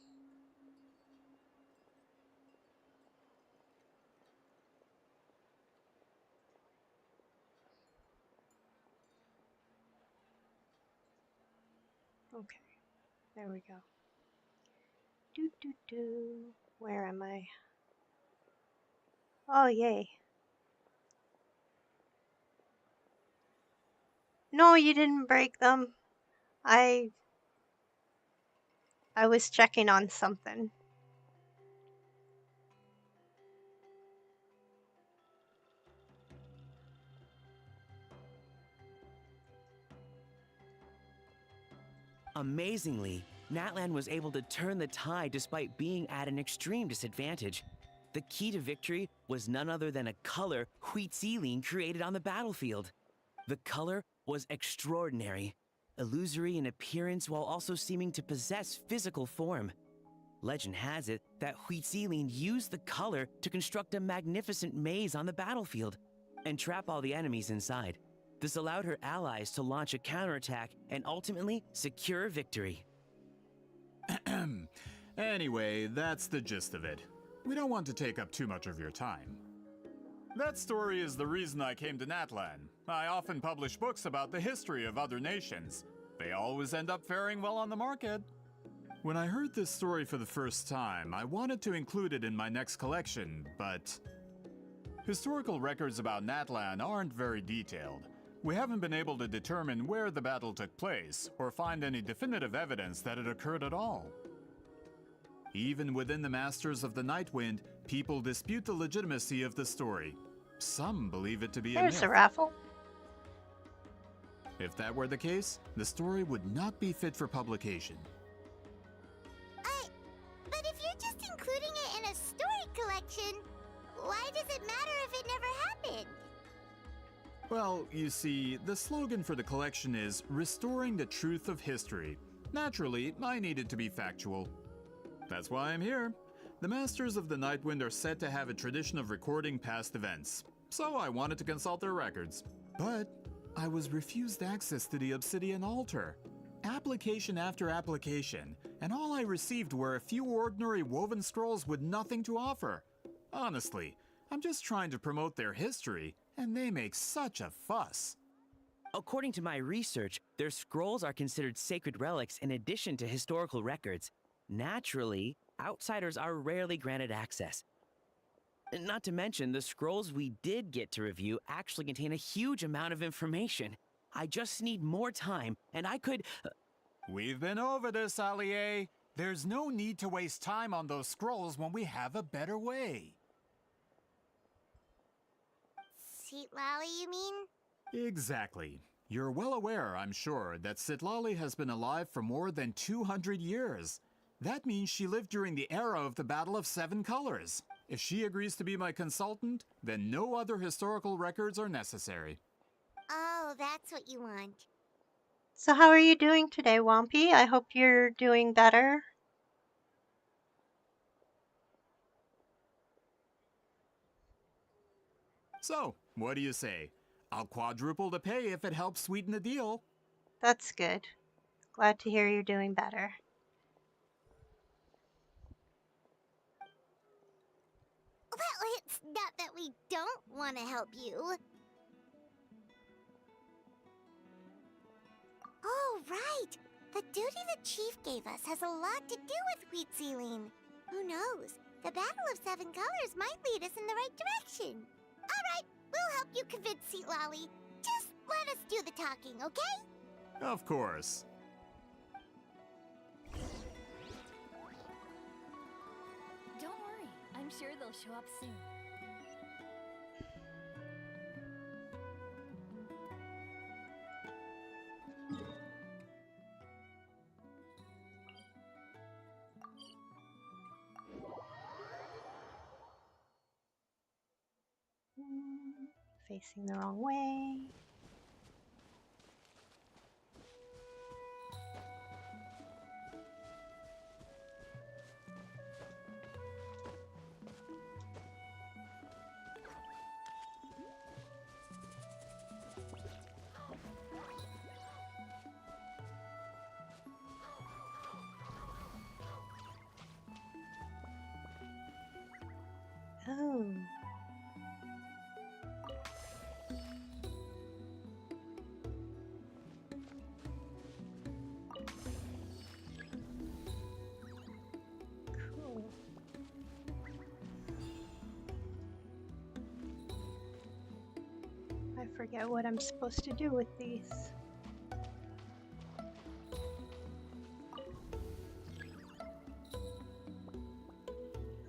Okay, there we go. Do do do. Where am I? Oh, yay. No, you didn't break them. I was checking on something. Amazingly, Natlan was able to turn the tide despite being at an extreme disadvantage. The key to victory was none other than a color Huitziline created on the battlefield. The color was extraordinary, illusory in appearance while also seeming to possess physical form. Legend has it that Huitziline used the color to construct a magnificent maze on the battlefield and trap all the enemies inside. This allowed her allies to launch a counterattack and ultimately secure victory. Anyway, that's the gist of it. We don't want to take up too much of your time. That story is the reason I came to Natlan. I often publish books about the history of other nations. They always end up faring well on the market. When I heard this story for the first time, I wanted to include it in my next collection, but historical records about Natlan aren't very detailed. We haven't been able to determine where the battle took place, or find any definitive evidence that it occurred at all. Even within the Masters of the Nightwind, people dispute the legitimacy of the story. Some believe it to be a myth. There's a raffle. If that were the case, the story would not be fit for publication. But if you're just including it in a story collection, why does it matter if it never happened? Well, you see, the slogan for the collection is Restoring the Truth of History. Naturally, I needed to be factual. That's why I'm here. The Masters of the Nightwind are said to have a tradition of recording past events, so I wanted to consult their records. But I was refused access to the Obsidian Altar. Application after application, and all I received were a few ordinary woven scrolls with nothing to offer. Honestly, I'm just trying to promote their history, and they make such a fuss. According to my research, their scrolls are considered sacred relics in addition to historical records. Naturally, outsiders are rarely granted access. Not to mention, the scrolls we did get to review actually contain a huge amount of information. I just need more time, and I could... We've been over this, Allier. There's no need to waste time on those scrolls when we have a better way. Citlali, you mean? Exactly. You're well aware, I'm sure, that Citlali has been alive for more than 200 years. That means she lived during the era of the Battle of Seven Colors. If she agrees to be my consultant, then no other historical records are necessary. Oh, that's what you want. So how are you doing today, Wampy? I hope you're doing better. So, what do you say? I'll quadruple the pay if it helps sweeten the deal. That's good. Glad to hear you're doing better. Well, it's not that we don't want to help you. Oh, right! The duty the chief gave us has a lot to do with Huitziline. Who knows? The Battle of Seven Colors might lead us in the right direction. Alright, we'll help you convince Citlali. Just let us do the talking, okay? Of course. Don't worry, I'm sure they'll show up soon. Facing the wrong way. Oh. forget what I'm supposed to do with these.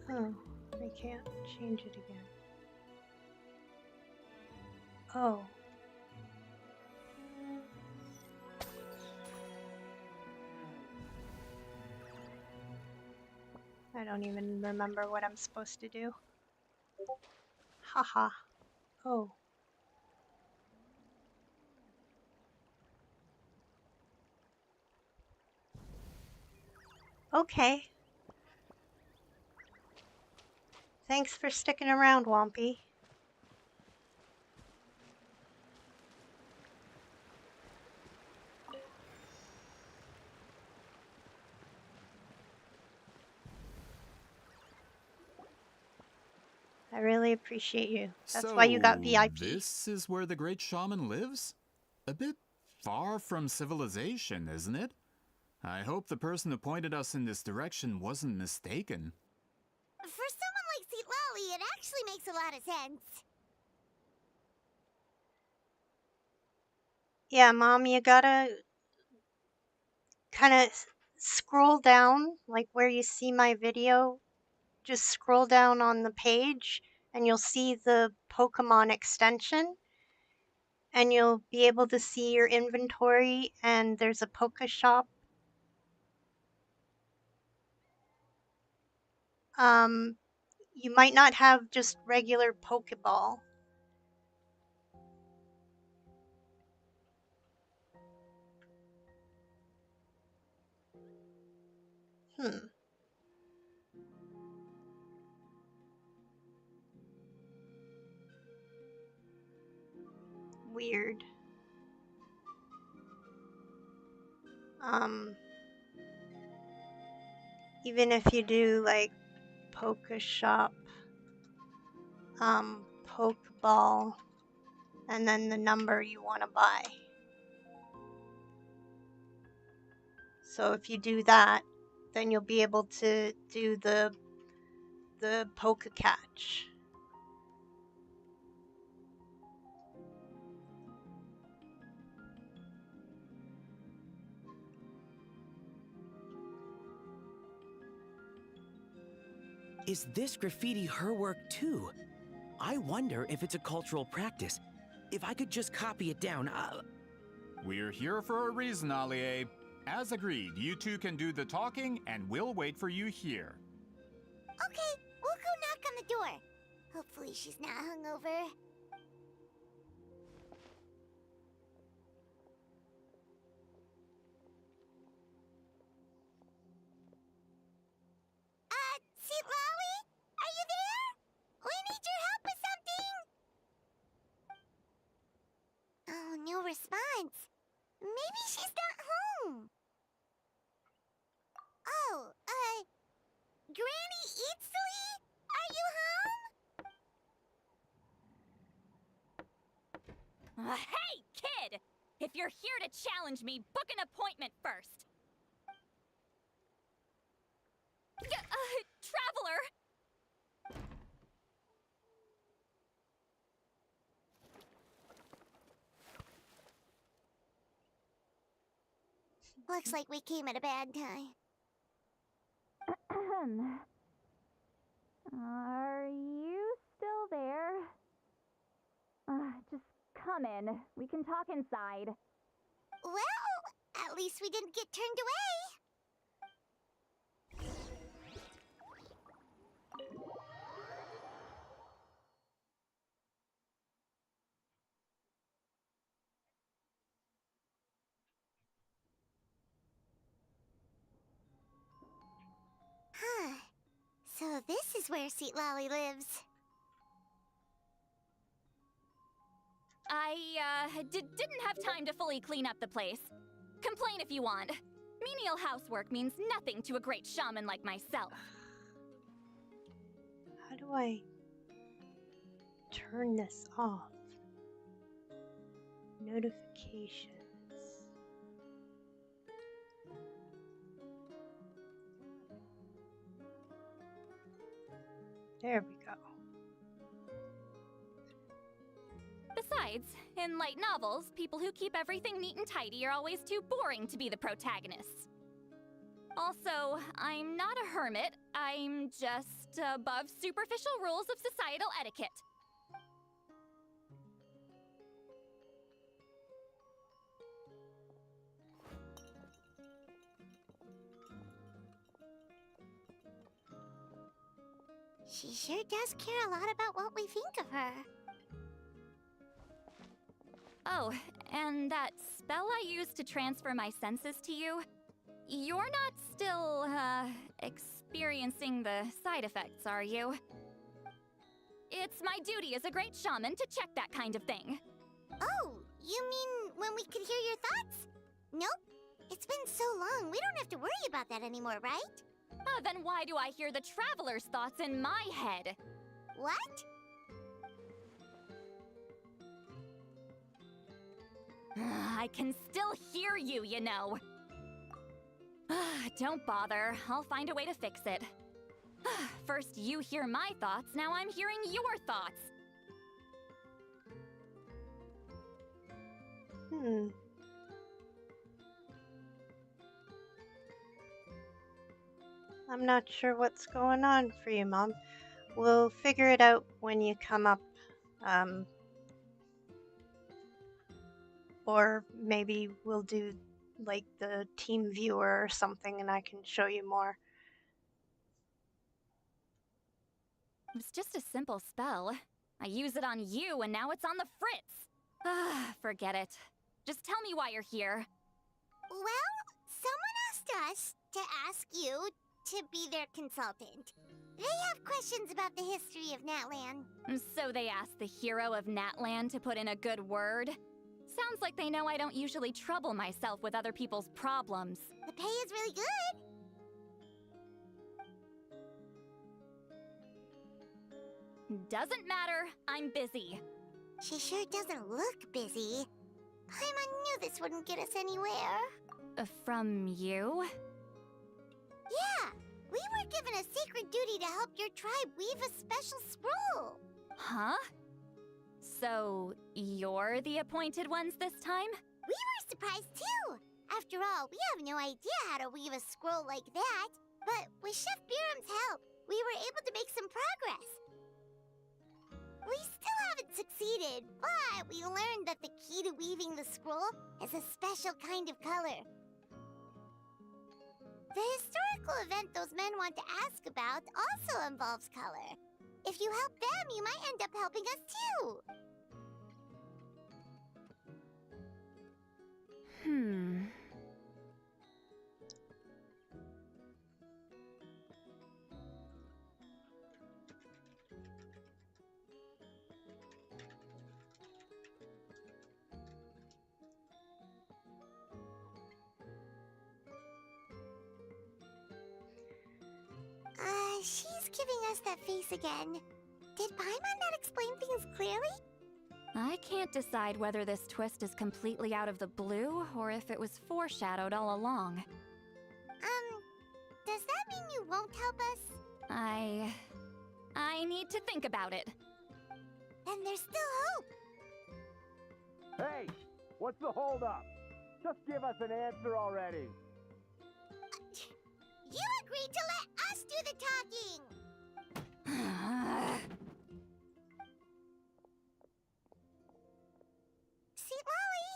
Oh, I can't change it again. Oh. I don't even remember what I'm supposed to do. Haha. Oh. Okay. Thanks for sticking around, Wompy. I really appreciate you. That's why you got VIP. This is where the great shaman lives? A bit far from civilization, isn't it? I hope the person who pointed us in this direction wasn't mistaken. For someone like Seat Lolly, it actually makes a lot of sense. Yeah, Mom, you gotta kind of scroll down, like where you see my video. Just scroll down on the page and you'll see the Pokemon extension. And you'll be able to see your inventory, and there's a Poke Shop. You might not have just regular Pokeball. Weird. Even if you do like Poke Shop, Pokeball, and then the number you want to buy. So if you do that, then you'll be able to do the Poke Catch. Is this graffiti her work too? I wonder if it's a cultural practice. If I could just copy it down, We're here for a reason, Allie. As agreed, you two can do the talking, and we'll wait for you here. Okay, we'll go knock on the door. Hopefully she's not hungover. Seat Lolly? Are you there? We need your help with something! Oh, no response. Maybe she's not home. Oh, Granny Eatsley? Are you home? Hey, kid! If you're here to challenge me, book an appointment first. Traveler! Looks like we came at a bad time. Are you still there? Just come in. We can talk inside. Well, at least we didn't get turned away. Huh. So this is where Seat Lolly lives. I didn't have time to fully clean up the place. Complain if you want. Menial housework means nothing to a great shaman like myself. How do I turn this off? Notifications. There we go. Besides, in light novels, people who keep everything neat and tidy are always too boring to be the protagonists. Also, I'm not a hermit. I'm just above superficial rules of societal etiquette. She sure does care a lot about what we think of her. Oh, and that spell I used to transfer my senses to you, you're not still, experiencing the side effects, are you? It's my duty as a great shaman to check that kind of thing. Oh, you mean when we could hear your thoughts? Nope. It's been so long, we don't have to worry about that anymore, right? Then why do I hear the traveler's thoughts in my head? What? I can still hear you, you know. Don't bother. I'll find a way to fix it. First you hear my thoughts, now I'm hearing your thoughts. I'm not sure what's going on for you, Mom. We'll figure it out when you come up. Or maybe we'll do like the team viewer or something and I can show you more. It was just a simple spell. I use it on you and now it's on the Fritz. Forget it. Just tell me why you're here. Well, someone asked us to ask you to be their consultant. They have questions about the history of Natlan. So they asked the hero of Natlan to put in a good word? Sounds like they know I don't usually trouble myself with other people's problems. The pay is really good. Doesn't matter, I'm busy. She sure doesn't look busy. Paimon knew this wouldn't get us anywhere. From you? Yeah, we were given a sacred duty to help your tribe weave a special scroll. Huh? So, you're the appointed ones this time? We were surprised too. After all, we have no idea how to weave a scroll like that. But with Chef Biram's help, we were able to make some progress. We still haven't succeeded, but we learned that the key to weaving the scroll is a special kind of color. The historical event those men want to ask about also involves color. If you help them, you might end up helping us too. She's giving us that face again. Did Paimon not explain things clearly? I can't decide whether this twist is completely out of the blue or if it was foreshadowed all along. Does that mean you won't help us? I need to think about it. Then there's still hope. Hey, what's the holdup? Just give us an answer already. You agreed to let us do the talking! Sweet Lolly!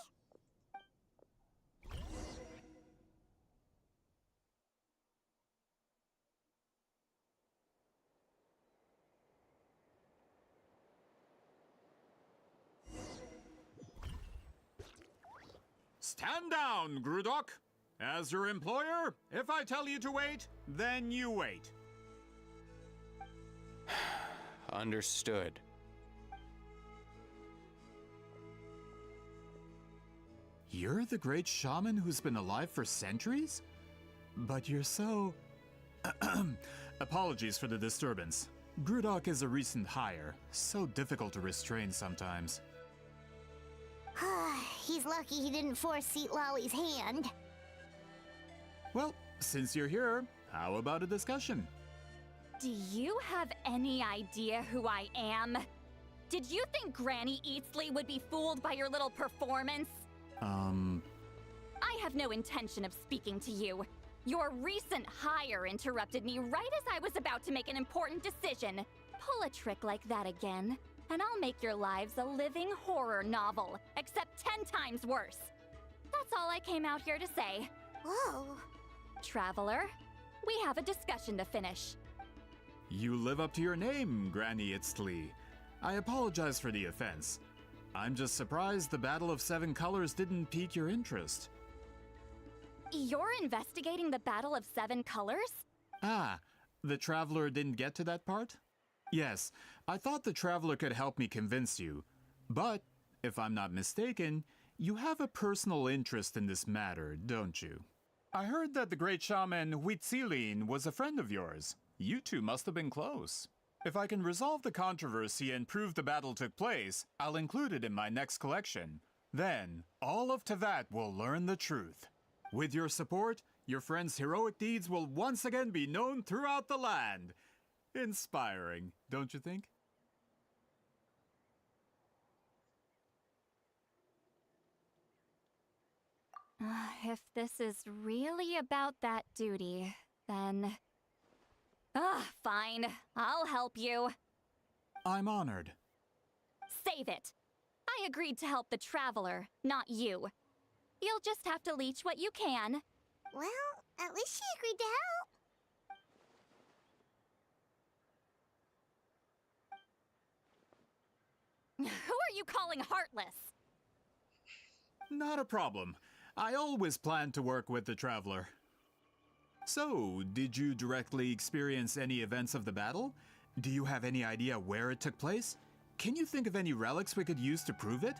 Stand down, Grudok. As your employer, if I tell you to wait, then you wait. Understood. You're the great shaman who's been alive for centuries? But you're so... Apologies for the disturbance. Grudok is a recent hire, so difficult to restrain sometimes. He's lucky he didn't force Sweet Lolly's hand. Well, since you're here, how about a discussion? Do you have any idea who I am? Did you think Granny Eatsley would be fooled by your little performance? I have no intention of speaking to you. Your recent hire interrupted me right as I was about to make an important decision. Pull a trick like that again, and I'll make your lives a living horror novel, except 10 times worse. That's all I came out here to say. Whoa. Traveler, we have a discussion to finish. You live up to your name, Granny Itztli. I apologize for the offense. I'm just surprised the Battle of Seven Colors didn't pique your interest. You're investigating the Battle of Seven Colors? Ah, the Traveler didn't get to that part? Yes, I thought the Traveler could help me convince you. But, if I'm not mistaken, you have a personal interest in this matter, don't you? I heard that the great shaman Huitzilin was a friend of yours. You two must have been close. If I can resolve the controversy and prove the battle took place, I'll include it in my next collection. Then, all of Tevat will learn the truth. With your support, your friend's heroic deeds will once again be known throughout the land. Inspiring, don't you think? If this is really about that duty, then... fine. I'll help you. I'm honored. Save it. I agreed to help the Traveler, not you. You'll just have to leech what you can. Well, at least she agreed to help. Who are you calling heartless? Not a problem. I always plan to work with the Traveler. So, did you directly experience any events of the battle? Do you have any idea where it took place? Can you think of any relics we could use to prove it?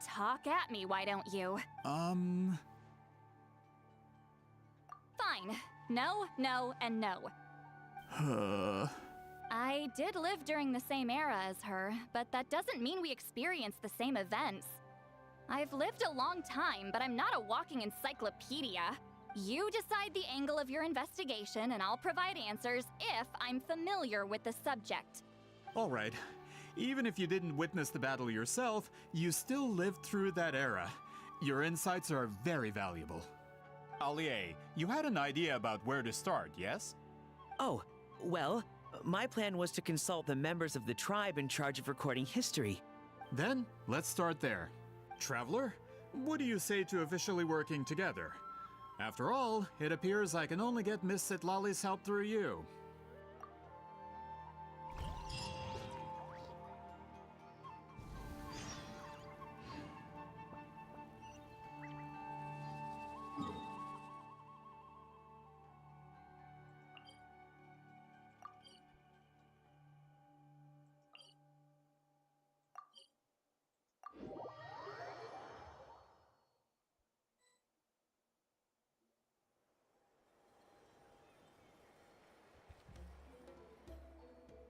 Talk at me, why don't you? Fine. No, no, and no. I did live during the same era as her, but that doesn't mean we experienced the same events. I've lived a long time, but I'm not a walking encyclopedia. You decide the angle of your investigation, and I'll provide answers if I'm familiar with the subject. All right. Even if you didn't witness the battle yourself, you still lived through that era. Your insights are very valuable. Alie, you had an idea about where to start, yes? Oh, well, my plan was to consult the members of the tribe in charge of recording history. Then, let's start there. Traveler, what do you say to officially working together? After all, it appears I can only get Miss Sitlali's help through you.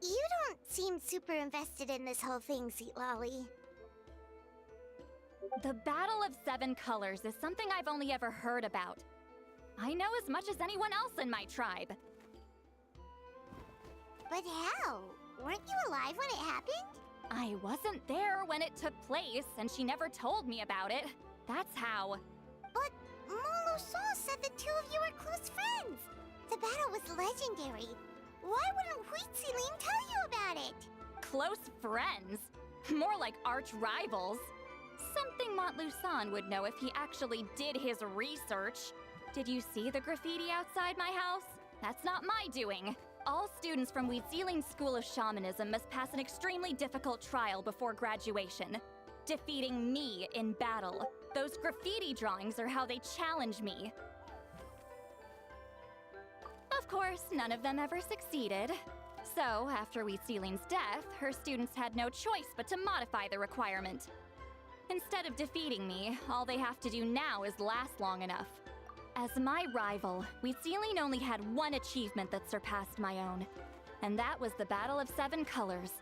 You don't seem super invested in this whole thing, Sitlali. The Battle of Seven Colors is something I've only ever heard about. I know as much as anyone else in my tribe. But how? Weren't you alive when it happened? I wasn't there when it took place, and she never told me about it. That's how. But Molo Saw said the two of you were close friends. The battle was legendary. Why wouldn't Huitzilin tell you about it? Close friends? More like arch rivals. Something Montluçon would know if he actually did his research. Did you see the graffiti outside my house? That's not my doing. All students from Huitzilin's School of Shamanism must pass an extremely difficult trial before graduation. Defeating me in battle. Those graffiti drawings are how they challenge me. Of course, none of them ever succeeded. So, after Huitzilin's death, her students had no choice but to modify the requirement. Instead of defeating me, all they have to do now is last long enough. As my rival, Huitzilin only had one achievement that surpassed my own, and that was the Battle of Seven Colors.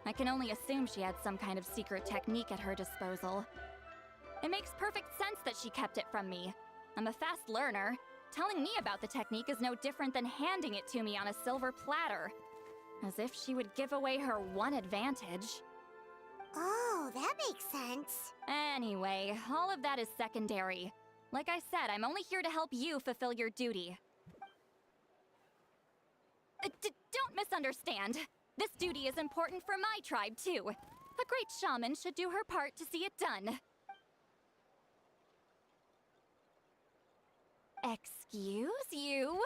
I can only assume she had some kind of secret technique at her disposal. It makes perfect sense that she kept it from me. I'm a fast learner. Telling me about the technique is no different than handing it to me on a silver platter. As if she would give away her one advantage. Oh, that makes sense. Anyway, all of that is secondary. Like I said, I'm only here to help you fulfill your duty. Don't misunderstand. This duty is important for my tribe, too. A great shaman should do her part to see it done. Excuse you?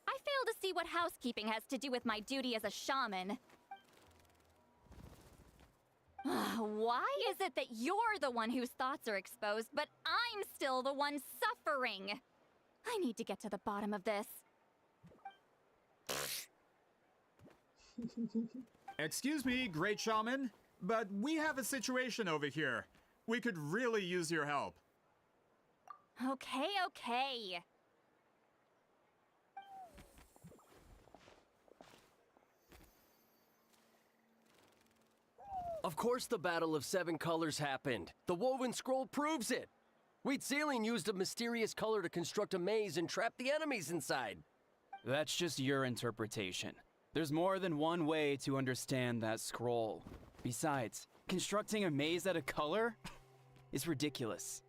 I fail to see what housekeeping has to do with my duty as a shaman. Why is it that you're the one whose thoughts are exposed, but I'm still the one suffering? I need to get to the bottom of this. Excuse me, great shaman, but we have a situation over here. We could really use your help. Okay. Of course the Battle of Seven Colors happened. The woven scroll proves it. Wheat Ceiling used a mysterious color to construct a maze and trap the enemies inside. That's just your interpretation. There's more than one way to understand that scroll. Besides, constructing a maze out of color is ridiculous.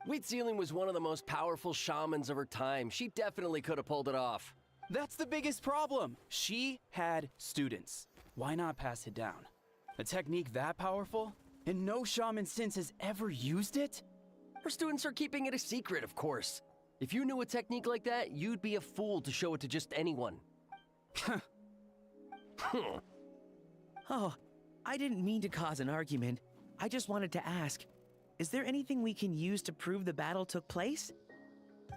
Wheat Ceiling was one of the most powerful shamans of her time. She definitely could have pulled it off. That's the biggest problem. She had students. Why not pass it down? A technique that powerful? And no shaman since has ever used it? Her students are keeping it a secret, of course. If you knew a technique like that, you'd be a fool to show it to just anyone. Oh, I didn't mean to cause an argument. I just wanted to ask, is there anything we can use to prove the battle took place?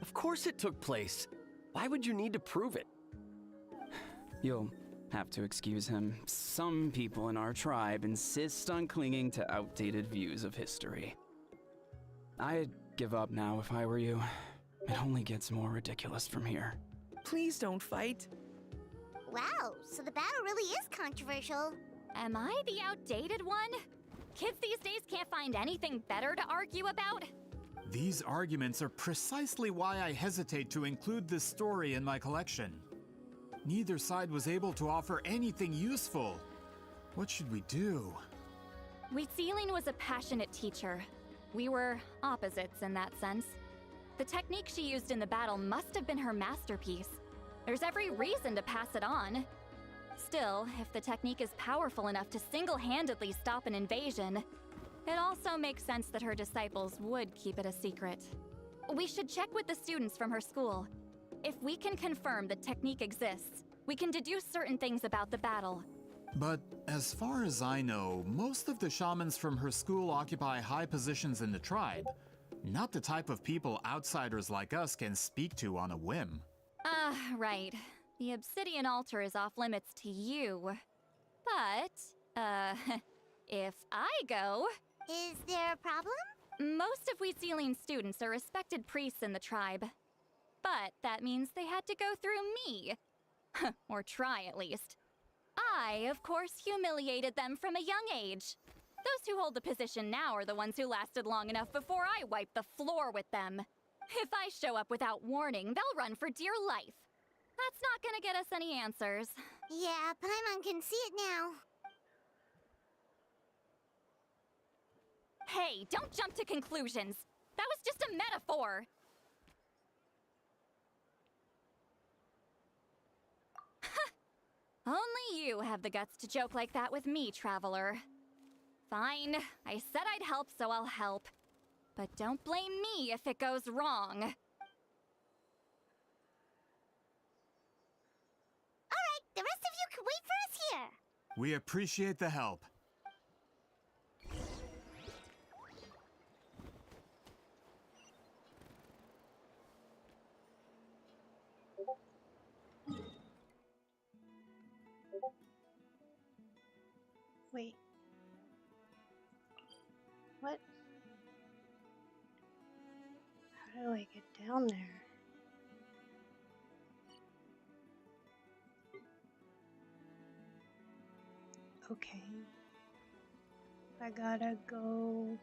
Of course it took place. Why would you need to prove it? You'll have to excuse him. Some people in our tribe insist on clinging to outdated views of history. I'd give up now if I were you. It only gets more ridiculous from here. Please don't fight. Wow, so the battle really is controversial. Am I the outdated one? Kids these days can't find anything better to argue about? These arguments are precisely why I hesitate to include this story in my collection. Neither side was able to offer anything useful. What should we do? Wheat Ceiling was a passionate teacher. We were opposites in that sense. The technique she used in the battle must have been her masterpiece. There's every reason to pass it on. Still, if the technique is powerful enough to single-handedly stop an invasion, it also makes sense that her disciples would keep it a secret. We should check with the students from her school. If we can confirm the technique exists, we can deduce certain things about the battle. But as far as I know, most of the shamans from her school occupy high positions in the tribe. Not the type of people outsiders like us can speak to on a whim. Right. The obsidian altar is off limits to you. But, if I go... Is there a problem? Most of Wheat Ceiling students are respected priests in the tribe. But that means they had to go through me. Or try, at least. I, of course, humiliated them from a young age. Those who hold the position now are the ones who lasted long enough before I wiped the floor with them. If I show up without warning, they'll run for dear life. That's not gonna get us any answers. Yeah, Paimon can see it now. Hey, don't jump to conclusions. That was just a metaphor. Only you have the guts to joke like that with me, Traveler. Fine, I said I'd help, so I'll help. But don't blame me if it goes wrong. Alright, the rest of you can wait for us here. We appreciate the help. Wait. What? How do I get down there? Okay. I gotta go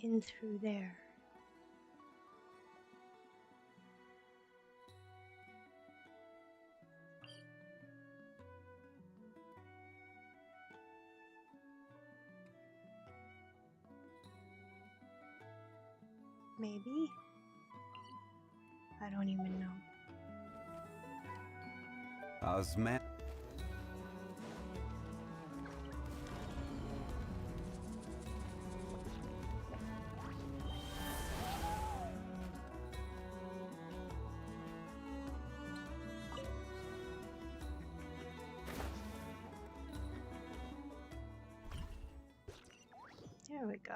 in through there. Maybe? I don't even know. Osman. There we go.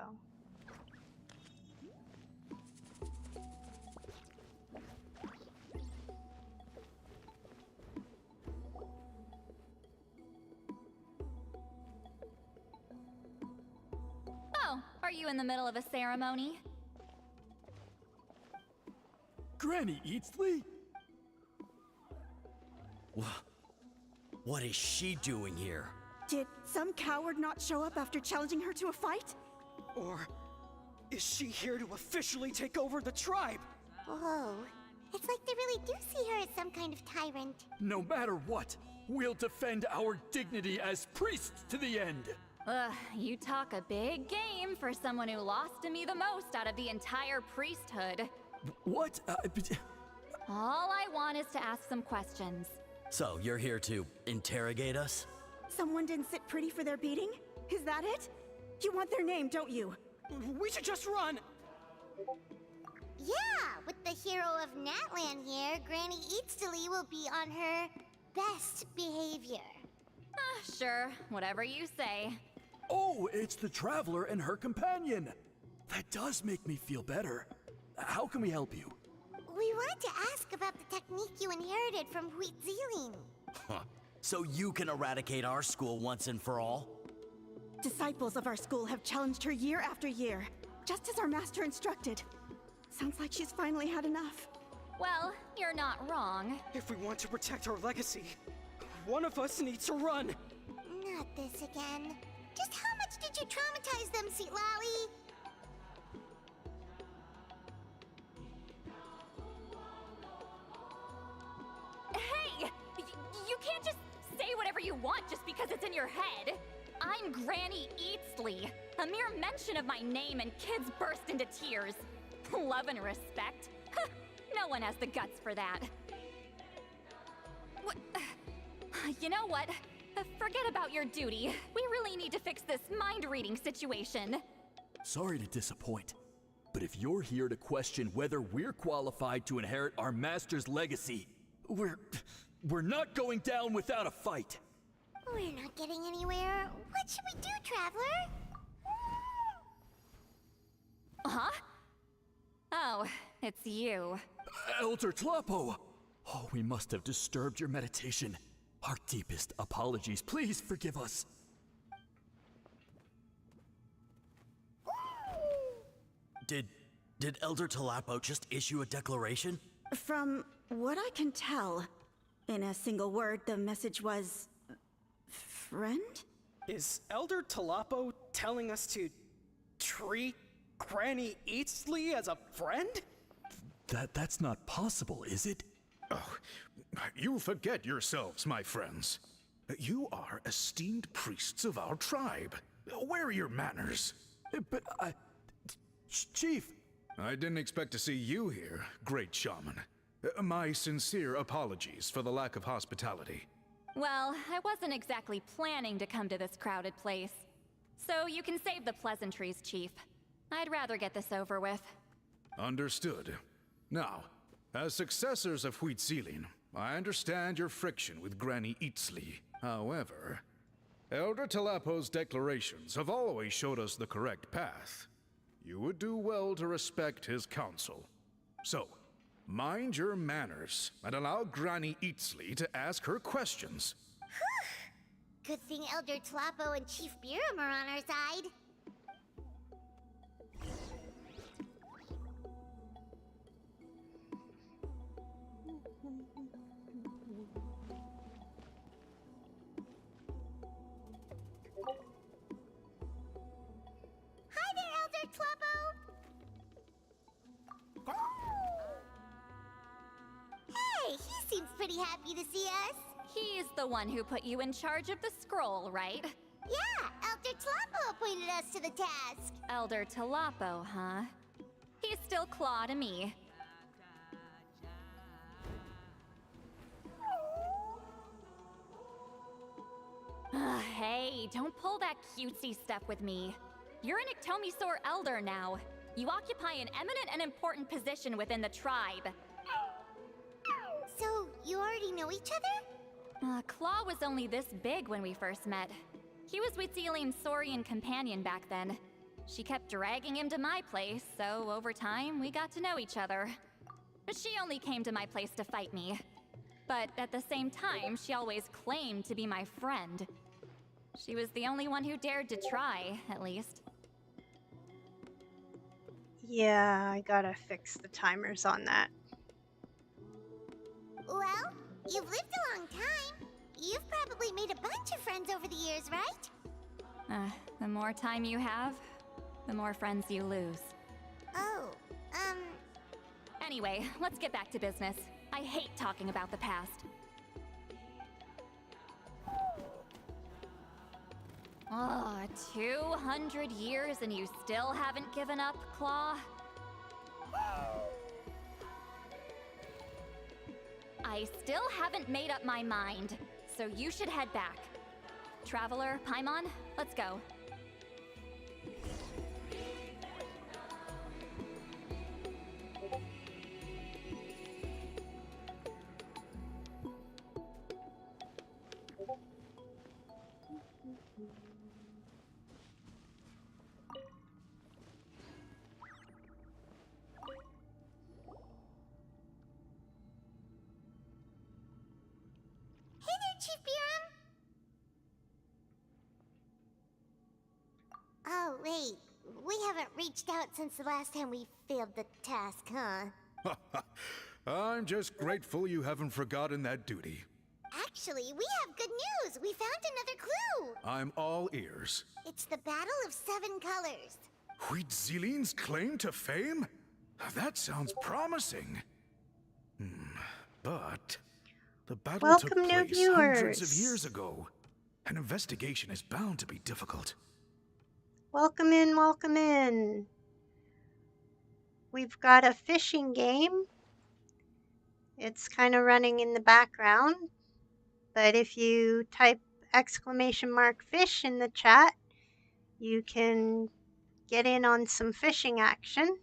Oh, are you in the middle of a ceremony? Granny Eatsley? What is she doing here? Did some coward not show up after challenging her to a fight? Or is she here to officially take over the tribe? Whoa. It's like they really do see her as some kind of tyrant. No matter what, we'll defend our dignity as priests to the end. Ugh, you talk a big game for someone who lost to me the most out of the entire priesthood. What? All I want is to ask some questions. So, you're here to interrogate us? Someone didn't sit pretty for their beating? Is that it? You want their name, don't you? We should just run! Yeah, with the hero of Natlan here, Granny Eatsley will be on her best behavior. Sure, whatever you say. Oh, it's the traveler and her companion. That does make me feel better. How can we help you? We wanted to ask about the technique you inherited from Huitziling. So you can eradicate our school once and for all? Disciples of our school have challenged her year after year, just as our master instructed. Sounds like she's finally had enough. Well, you're not wrong. If we want to protect our legacy, one of us needs to run. Not this again. Just how much did you traumatize them, Seatlally? Hey! You can't just say whatever you want just because it's in your head. I'm Granny Eatsley. A mere mention of my name and kids burst into tears. Love and respect? No one has the guts for that. What? You know what? Forget about your duty. We really need to fix this mind-reading situation. Sorry to disappoint, but if you're here to question whether we're qualified to inherit our master's legacy, we're not going down without a fight. We're not getting anywhere. What should we do, Traveler? Huh? Oh, it's you. Elder Tlapo! Oh, we must have disturbed your meditation. Our deepest apologies. Please forgive us. Did Elder Tlapo just issue a declaration? From what I can tell, in a single word, the message was... friend? Is Elder Tlapo telling us to treat Granny Eatsley as a friend? That's not possible, is it? Oh, you forget yourselves, my friends. You are esteemed priests of our tribe. Where are your manners? But Chief... I didn't expect to see you here, great shaman. My sincere apologies for the lack of hospitality. Well, I wasn't exactly planning to come to this crowded place. So you can save the pleasantries, Chief. I'd rather get this over with. Understood. Now, as successors of Huitziling, I understand your friction with Granny Eatsley. However, Elder Tlapo's declarations have always showed us the correct path. You would do well to respect his counsel. So, mind your manners and allow Granny Eatsley to ask her questions. Good thing Elder Tlapo and Chief Biram are on our side. Hi there, Elder Tlapo! Hey, he seems pretty happy to see us. He's the one who put you in charge of the scroll, right? Yeah, Elder Tlapo appointed us to the task. Elder Tlapo, huh? He's still Claw to me. Hey, don't pull that cutesy stuff with me. You're an Iktomi-Sor elder now. You occupy an eminent and important position within the tribe. So, you already know each other? Claw was only this big when we first met. He was Wheatsealim's Saurian companion back then. She kept dragging him to my place, so over time, we got to know each other. But she only came to my place to fight me. But at the same time, she always claimed to be my friend. She was the only one who dared to try, at least. Yeah, I gotta fix the timers on that. Well, you've lived a long time. You've probably made a bunch of friends over the years, right? The more time you have, the more friends you lose. Oh, Anyway, let's get back to business. I hate talking about the past. Oh, 200 years and you still haven't given up, Claw? I still haven't made up my mind, so you should head back. Traveler, Paimon, let's go. Hey there, Chief Biram. Oh, wait. We haven't reached out since the last time we failed the task, huh? I'm just grateful you haven't forgotten that duty. Actually, we have good news. We found another clue. I'm all ears. It's the Battle of Seven Colors. Wheatsealin's claim to fame? That sounds promising. But the battle took Welcome, new place hundreds of viewers. years ago. An investigation is bound to be difficult. Welcome in, welcome in. We've got a fishing game. It's kind of running in the background, but if you type !fish in the chat, you can get in on some fishing action.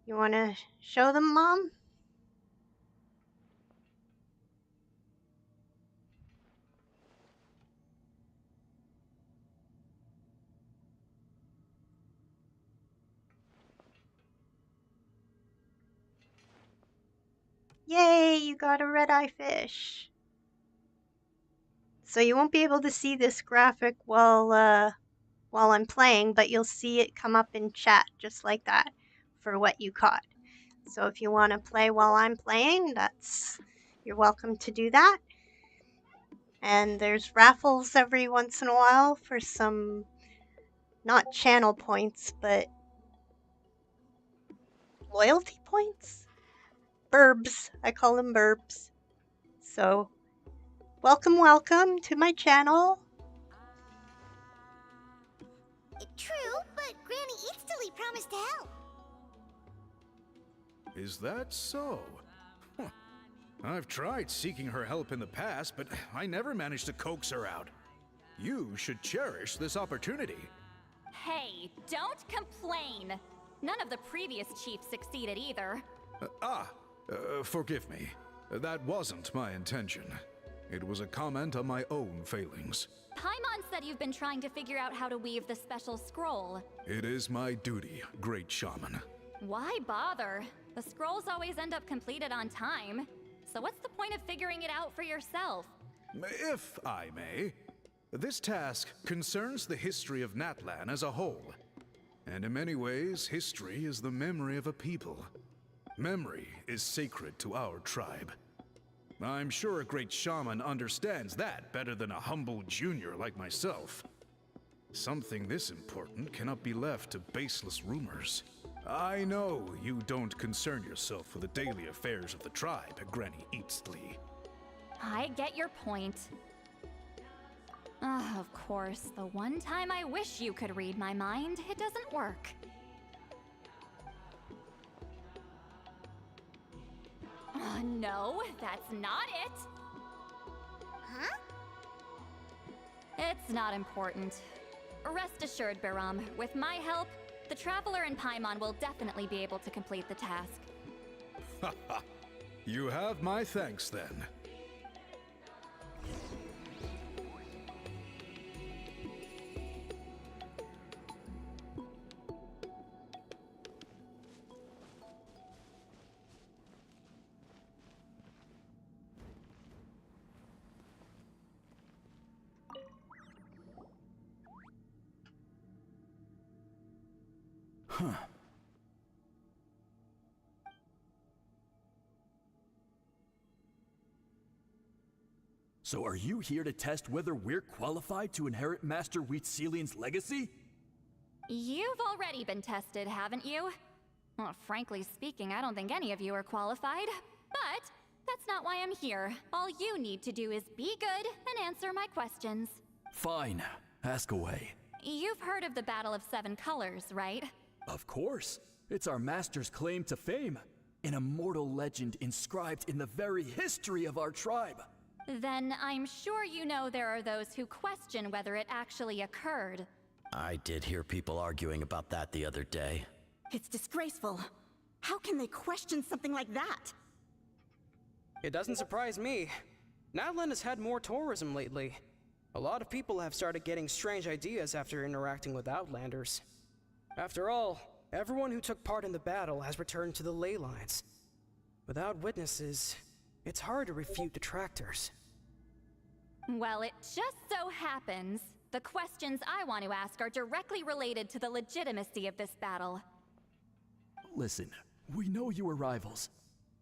You want to show them, Mom? Yay, you got a red-eye fish. So you won't be able to see this graphic while I'm playing, but you'll see it come up in chat just like that for what you caught. So if you want to play while I'm playing, you're welcome to do that. And there's raffles every once in a while for some, not channel points, but loyalty points? Burbs. I call them burbs. So, welcome to my channel. True, but Granny Eatstily promised to help. Is that so? Huh. I've tried seeking her help in the past, but I never managed to coax her out. You should cherish this opportunity. Hey, don't complain. None of the previous chiefs succeeded either. Forgive me. That wasn't my intention. It was a comment on my own failings. Paimon said you've been trying to figure out how to weave the special scroll. It is my duty, great shaman. Why bother? The scrolls always end up completed on time. So what's the point of figuring it out for yourself? If I may, this task concerns the history of Natlan as a whole. And in many ways, history is the memory of a people. Memory is sacred to our tribe. I'm sure a great shaman understands that better than a humble junior like myself. Something this important cannot be left to baseless rumors. I know you don't concern yourself with the daily affairs of the tribe, Granny Eatstily. I get your point. Of course, the one time I wish you could read my mind, it doesn't work. No, that's not it. Huh? It's not important. Rest assured, Baram, with my help, the Traveler and Paimon will definitely be able to complete the task. You have my thanks then. Huh. So are you here to test whether we're qualified to inherit Master Wheatselian's legacy? You've already been tested, haven't you? Well, frankly speaking, I don't think any of you are qualified. But that's not why I'm here. All you need to do is be good and answer my questions. Fine. Ask away. You've heard of the Battle of Seven Colors, right? Of course. It's our master's claim to fame. An immortal legend inscribed in the very history of our tribe. Then I'm sure you know there are those who question whether it actually occurred. I did hear people arguing about that the other day. It's disgraceful. How can they question something like that? It doesn't surprise me. Natlan has had more tourism lately. A lot of people have started getting strange ideas after interacting with Outlanders. After all, everyone who took part in the battle has returned to the ley lines. Without witnesses, it's hard to refute detractors. Well, it just so happens the questions I want to ask are directly related to the legitimacy of this battle. Listen, we know you were rivals,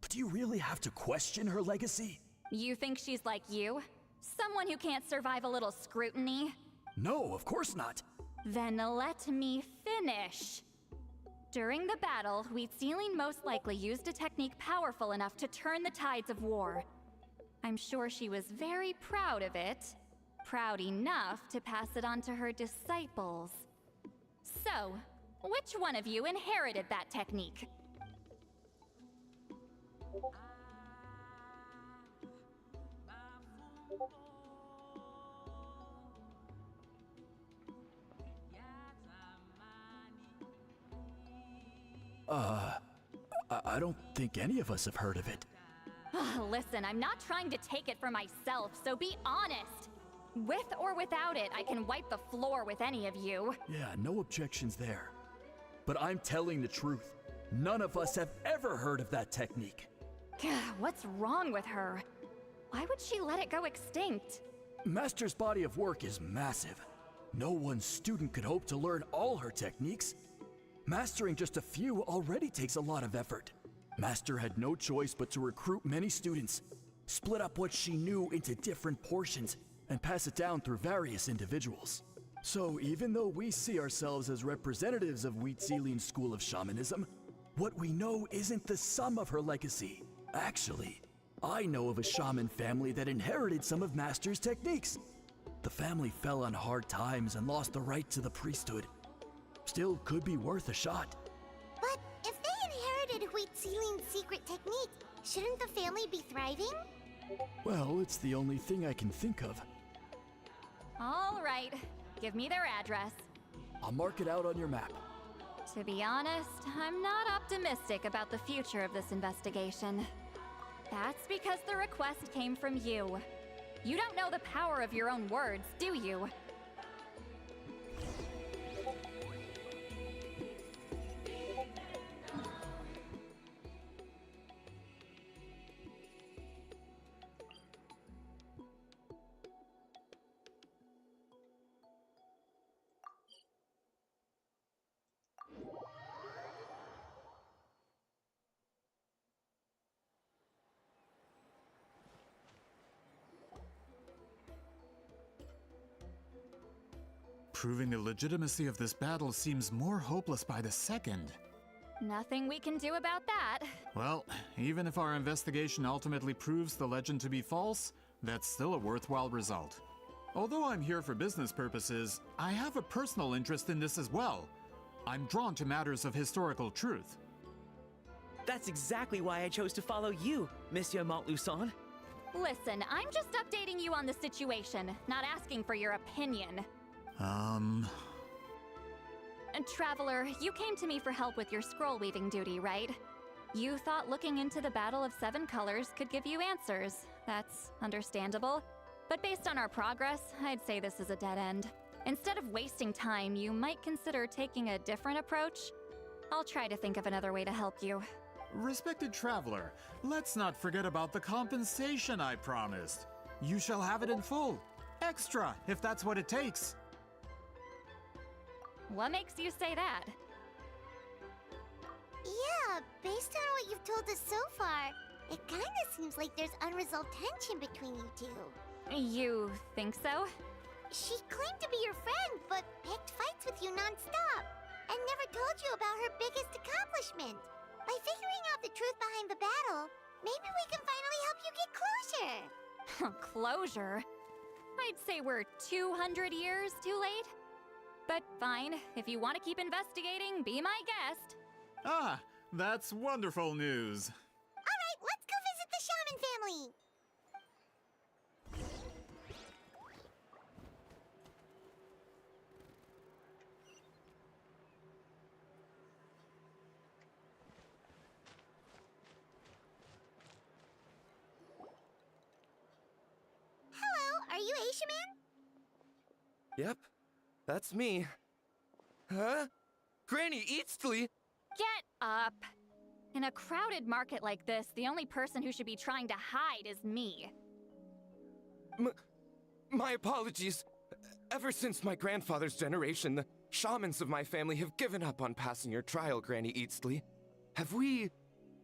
but do you really have to question her legacy? You think she's like you? Someone who can't survive a little scrutiny? No, of course not. Then let me finish. During the battle, Wheatselian most likely used a technique powerful enough to turn the tides of war. I'm sure she was very proud of it. Proud enough to pass it on to her disciples. So, which one of you inherited that technique? I don't think any of us have heard of it. Listen, I'm not trying to take it for myself, so be honest. With or without it, I can wipe the floor with any of you. Yeah, no objections there. But I'm telling the truth. None of us have ever heard of that technique. What's wrong with her? Why would she let it go extinct? Master's body of work is massive. No one student could hope to learn all her techniques. Mastering just a few already takes a lot of effort. Master had no choice but to recruit many students, split up what she knew into different portions, and pass it down through various individuals. So even though we see ourselves as representatives of Wheatselian's school of shamanism, what we know isn't the sum of her legacy. Actually, I know of a shaman family that inherited some of Master's techniques. The family fell on hard times and lost the right to the priesthood. Still could be worth a shot. But if they inherited Wheatselian's secret technique, shouldn't the family be thriving? Well, it's the only thing I can think of. All right, give me their address. I'll mark it out on your map. To be honest, I'm not optimistic about the future of this investigation. That's because the request came from you. You don't know the power of your own words, do you? Proving the legitimacy of this battle seems more hopeless by the second. Nothing we can do about that. Well, even if our investigation ultimately proves the legend to be false, that's still a worthwhile result. Although I'm here for business purposes, I have a personal interest in this as well. I'm drawn to matters of historical truth. That's exactly why I chose to follow you, Monsieur Montluçon. Listen, I'm just updating you on the situation, not asking for your opinion. And Traveler, you came to me for help with your scroll weaving duty, right? You thought looking into the Battle of Seven Colors could give you answers. That's understandable. But based on our progress, I'd say this is a dead end. Instead of wasting time, you might consider taking a different approach. I'll try to think of another way to help you. Respected Traveler, let's not forget about the compensation I promised. You shall have it in full. Extra, if that's what it takes. What makes you say that? Yeah, based on what you've told us so far, it kinda seems like there's unresolved tension between you two. You think so? She claimed to be your friend, but picked fights with you non-stop, and never told you about her biggest accomplishment. By figuring out the truth behind the battle, maybe we can finally help you get closure. Closure? I'd say we're 200 years too late. But fine, if you want to keep investigating, be my guest. Ah, that's wonderful news. Alright, let's go visit the Shaman family! Hello, are you Asia Man? Yep, that's me. Huh? Granny Eatsley? Get up! In a crowded market like this, the only person who should be trying to hide is me. My apologies. Ever since my grandfather's generation, the shamans of my family have given up on passing your trial, Granny Eatsley. Have we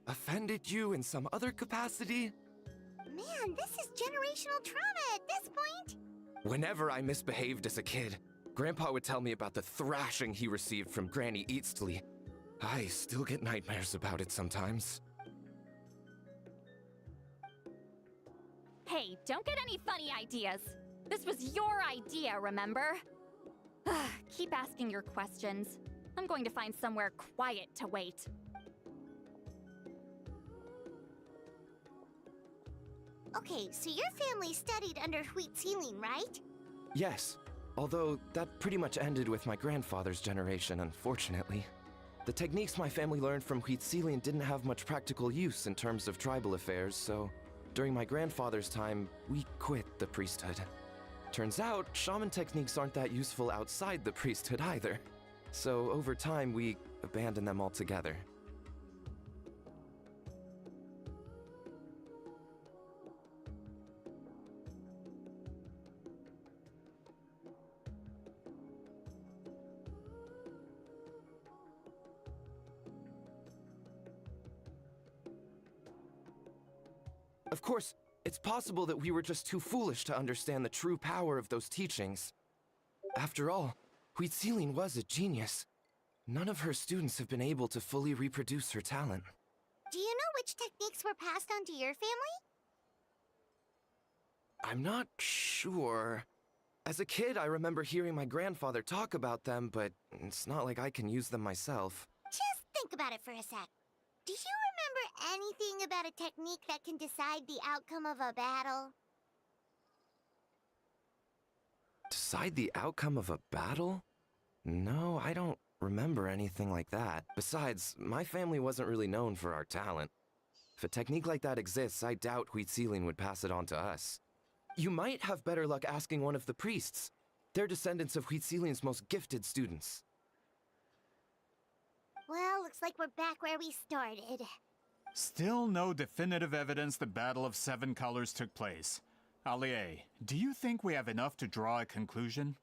offended you in some other capacity? Man, this is generational trauma at this point! Whenever I misbehaved as a kid, Grandpa would tell me about the thrashing he received from Granny Eatsley. I still get nightmares about it sometimes. Hey, don't get any funny ideas. This was your idea, remember? Keep asking your questions. I'm going to find somewhere quiet to wait. Okay, so your family studied under Huitzilin, right? Yes, although that pretty much ended with my grandfather's generation, unfortunately. The techniques my family learned from Huitzilin didn't have much practical use in terms of tribal affairs, so during my grandfather's time, we quit the priesthood. Turns out, shaman techniques aren't that useful outside the priesthood either. So over time, we abandoned them altogether. Of course, it's possible that we were just too foolish to understand the true power of those teachings. After all, Huitzilin was a genius. None of her students have been able to fully reproduce her talent. Do you know which techniques were passed on to your family? I'm not sure. As a kid, I remember hearing my grandfather talk about them, but it's not like I can use them myself. Just think about it for a sec. Do you remember anything about a technique that can decide the outcome of a battle? Decide the outcome of a battle? No, I don't remember anything like that. Besides, my family wasn't really known for our talent. If a technique like that exists, I doubt Huitzilin would pass it on to us. You might have better luck asking one of the priests. They're descendants of Huitzilin's most gifted students. Well, looks like we're back where we started. Still no definitive evidence the Battle of Seven Colors took place. Allie, do you think we have enough to draw a conclusion?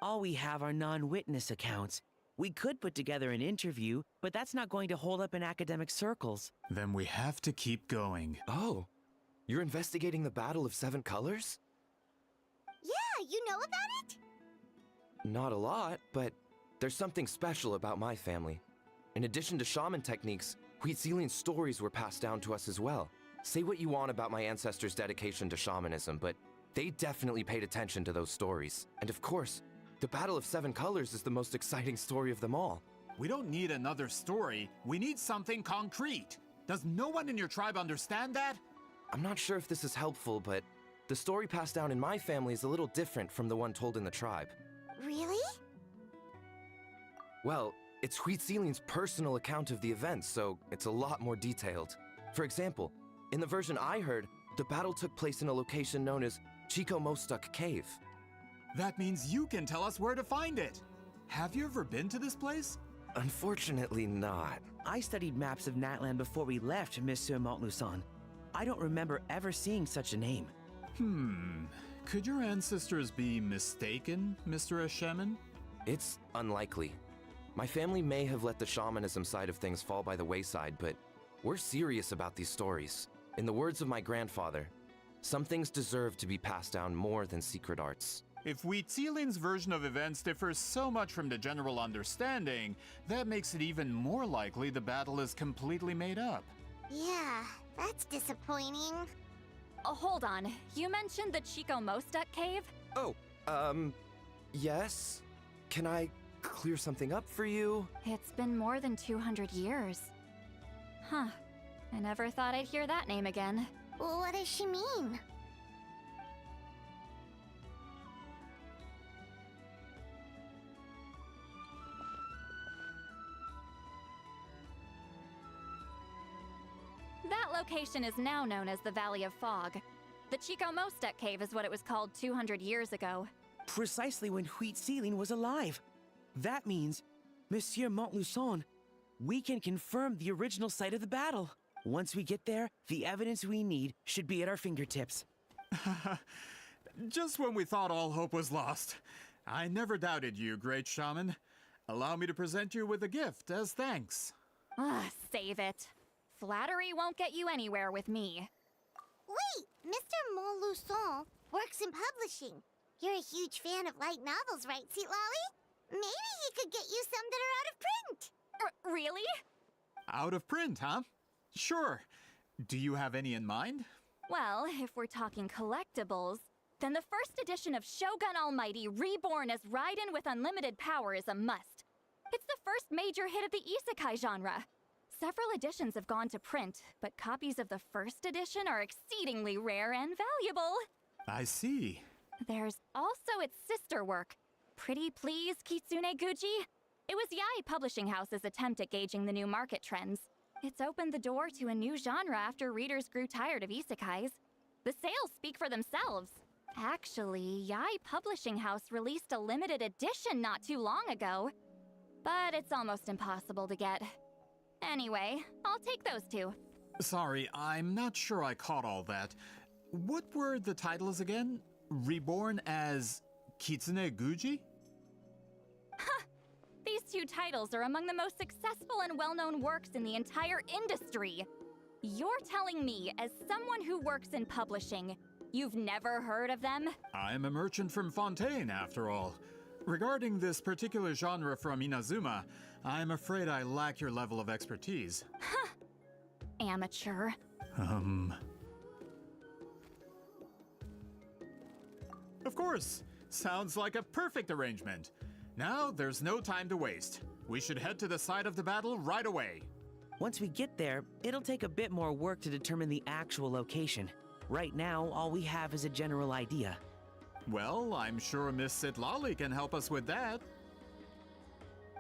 All we have are non-witness accounts. We could put together an interview, but that's not going to hold up in academic circles. Then we have to keep going. Oh, you're investigating the Battle of Seven Colors? Yeah, you know about it? Not a lot, but there's something special about my family. In addition to shaman techniques, Huitzilin's stories were passed down to us as well. Say what you want about my ancestors' dedication to shamanism, but they definitely paid attention to those stories. And of course, the Battle of Seven Colors is the most exciting story of them all. We don't need another story. We need something concrete. Does no one in your tribe understand that? I'm not sure if this is helpful, but the story passed down in my family is a little different from the one told in the tribe. Really? Well, it's Huitzilin's personal account of the events, so it's a lot more detailed. For example, in the version I heard, the battle took place in a location known as Chico Mostuk Cave. That means you can tell us where to find it. Have you ever been to this place? Unfortunately not. I studied maps of Natland before we left, Monsieur Montluçon. I don't remember ever seeing such a name. Could your ancestors be mistaken, Mr. Eshemin? It's unlikely. My family may have let the shamanism side of things fall by the wayside, but we're serious about these stories. In the words of my grandfather, some things deserve to be passed down more than secret arts. If Huitzilin's version of events differs so much from the general understanding, that makes it even more likely the battle is completely made up. Yeah, that's disappointing. Hold on. You mentioned the Chico Mostuk cave? Oh, yes? Can I clear something up for you? It's been more than 200 years. Huh. I never thought I'd hear that name again. What does she mean? That location is now known as the Valley of Fog. The Chico Mostuk cave is what it was called 200 years ago. Precisely when Huitzilin was alive. That means, Monsieur Montluçon, we can confirm the original site of the battle. Once we get there, the evidence we need should be at our fingertips. Just when we thought all hope was lost. I never doubted you, great shaman. Allow me to present you with a gift as thanks. Save it. Flattery won't get you anywhere with me. Wait, Mr. Montluçon works in publishing. You're a huge fan of light novels, right, Lolly? Maybe he could get you some that are out of print. Really? Out of print, huh? Sure. Do you have any in mind? Well, if we're talking collectibles, then the first edition of Shogun Almighty Reborn as Raiden with unlimited power is a must. It's the first major hit of the isekai genre. Several editions have gone to print, but copies of the first edition are exceedingly rare and valuable. I see. There's also its sister work, Pretty Please Kitsune Guji. It was Yai Publishing House's attempt at gauging the new market trends. It's opened the door to a new genre after readers grew tired of isekais. The sales speak for themselves. Actually, Yai Publishing House released a limited edition not too long ago, but it's almost impossible to get. Anyway, I'll take those two. Sorry, I'm not sure I caught all that. What were the titles again? Reborn as Kitsune Guji? These two titles are among the most successful and well-known works in the entire industry. You're telling me, as someone who works in publishing, you've never heard of them? I'm a merchant from Fontaine, after all. Regarding this particular genre from Inazuma, I'm afraid I lack your level of expertise. Amateur. Of course. Sounds like a perfect arrangement. Now, there's no time to waste. We should head to the site of the battle right away. Once we get there, it'll take a bit more work to determine the actual location. Right now, all we have is a general idea. Well, I'm sure Miss Sitlali can help us with that.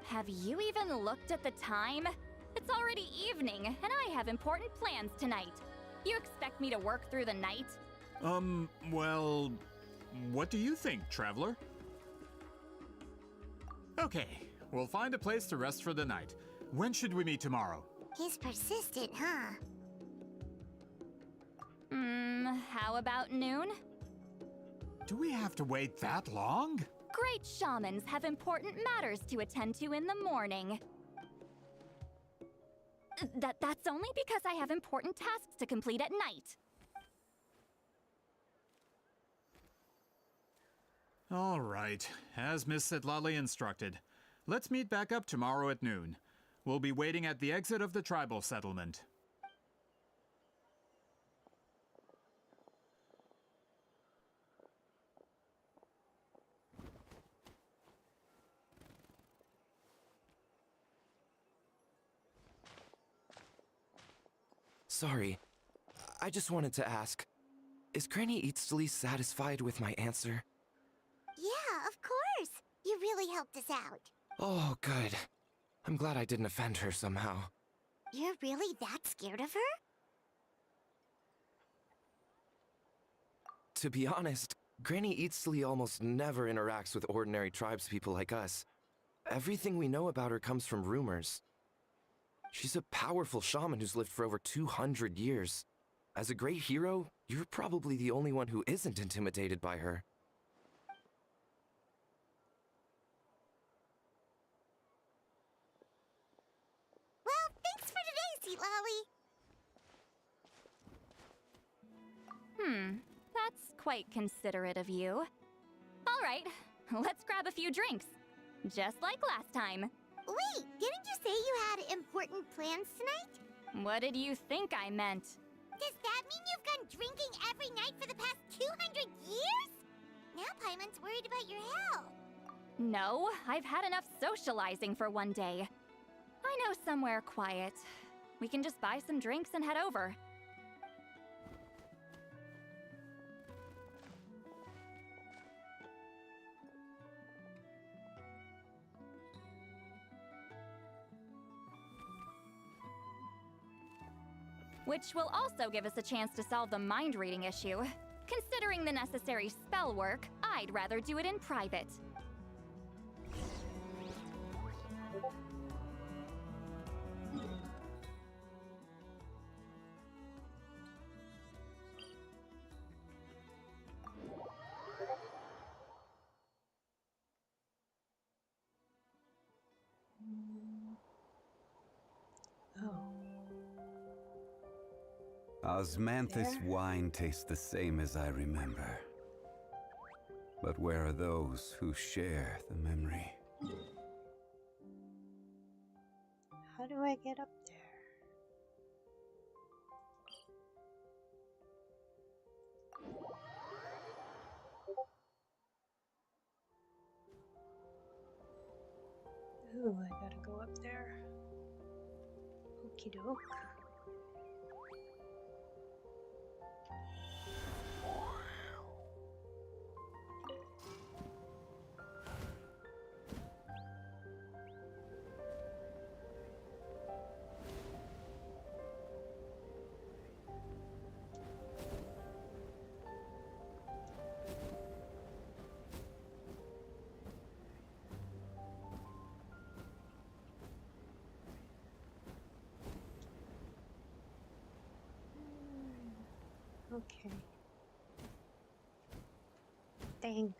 Have you even looked at the time? It's already evening, and I have important plans tonight. You expect me to work through the night? Well, what do you think, traveler? Okay, we'll find a place to rest for the night. When should we meet tomorrow? He's persistent, huh? How about noon? Do we have to wait that long? Great shamans have important matters to attend to in the morning. That's only because I have important tasks to complete at night. All right, as Miss Sitlali instructed. Let's meet back up tomorrow at noon. We'll be waiting at the exit of the tribal settlement. sorry. I just wanted to ask, is Granny Eatsley satisfied with my answer? Yeah, of course. You really helped us out. Oh, good. I'm glad I didn't offend her somehow. You're really that scared of her? To be honest, Granny Eatsley almost never interacts with ordinary tribespeople like us. Everything we know about her comes from rumors. She's a powerful shaman who's lived for over 200 years. As a great hero, you're probably the only one who isn't intimidated by her. Well, thanks for today, Sweet Lolly. That's quite considerate of you. All right, let's grab a few drinks. Just like last time. Wait, didn't you say you had important plans tonight? What did you think I meant? Does that mean you've gone drinking every night for the past 200 years? Now Paimon's worried about your health. No, I've had enough socializing for one day. I know somewhere quiet. We can just buy some drinks and head over. Which will also give us a chance to solve the mind reading issue. Considering the necessary spell work, I'd rather do it in private. Osmanthus wine tastes the same as I remember. But where are those who share the memory? How do I get up there? Ooh, I gotta go up there. Okie doke. Okay. Dang.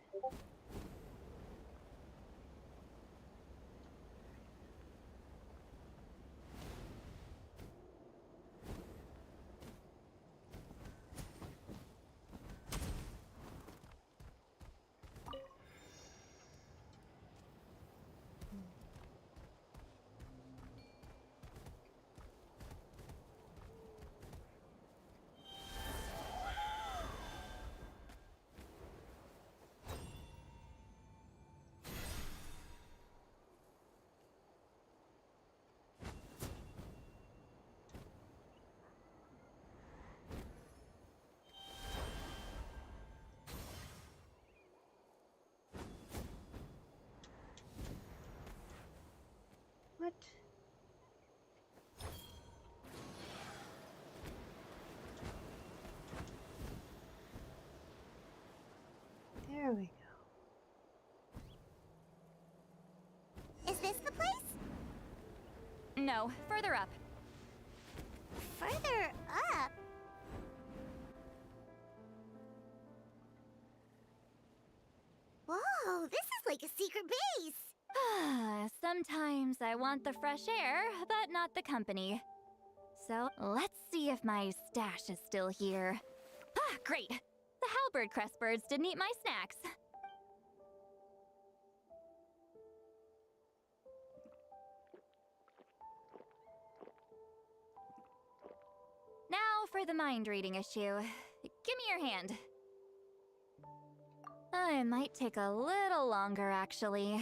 What? There we go. Is this the place? No, further up. Further up? Whoa, this is like a secret base. Sometimes I want the fresh air, but not the company. So let's see if my stash is still here. Ah, great! The halberd crest birds didn't eat my snacks. Now for the mind reading issue. Give me your hand. It might take a little longer, actually.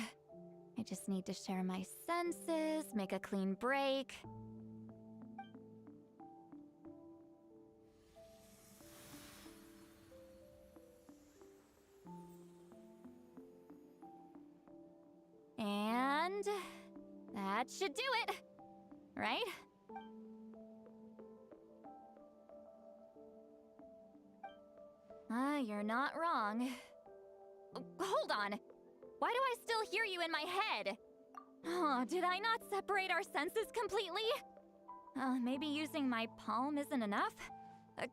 I just need to share my senses, make a clean break. That should do it. Right? You're not wrong. Hold on. Why do I still hear you in my head? Oh, did I not separate our senses completely? Maybe using my palm isn't enough?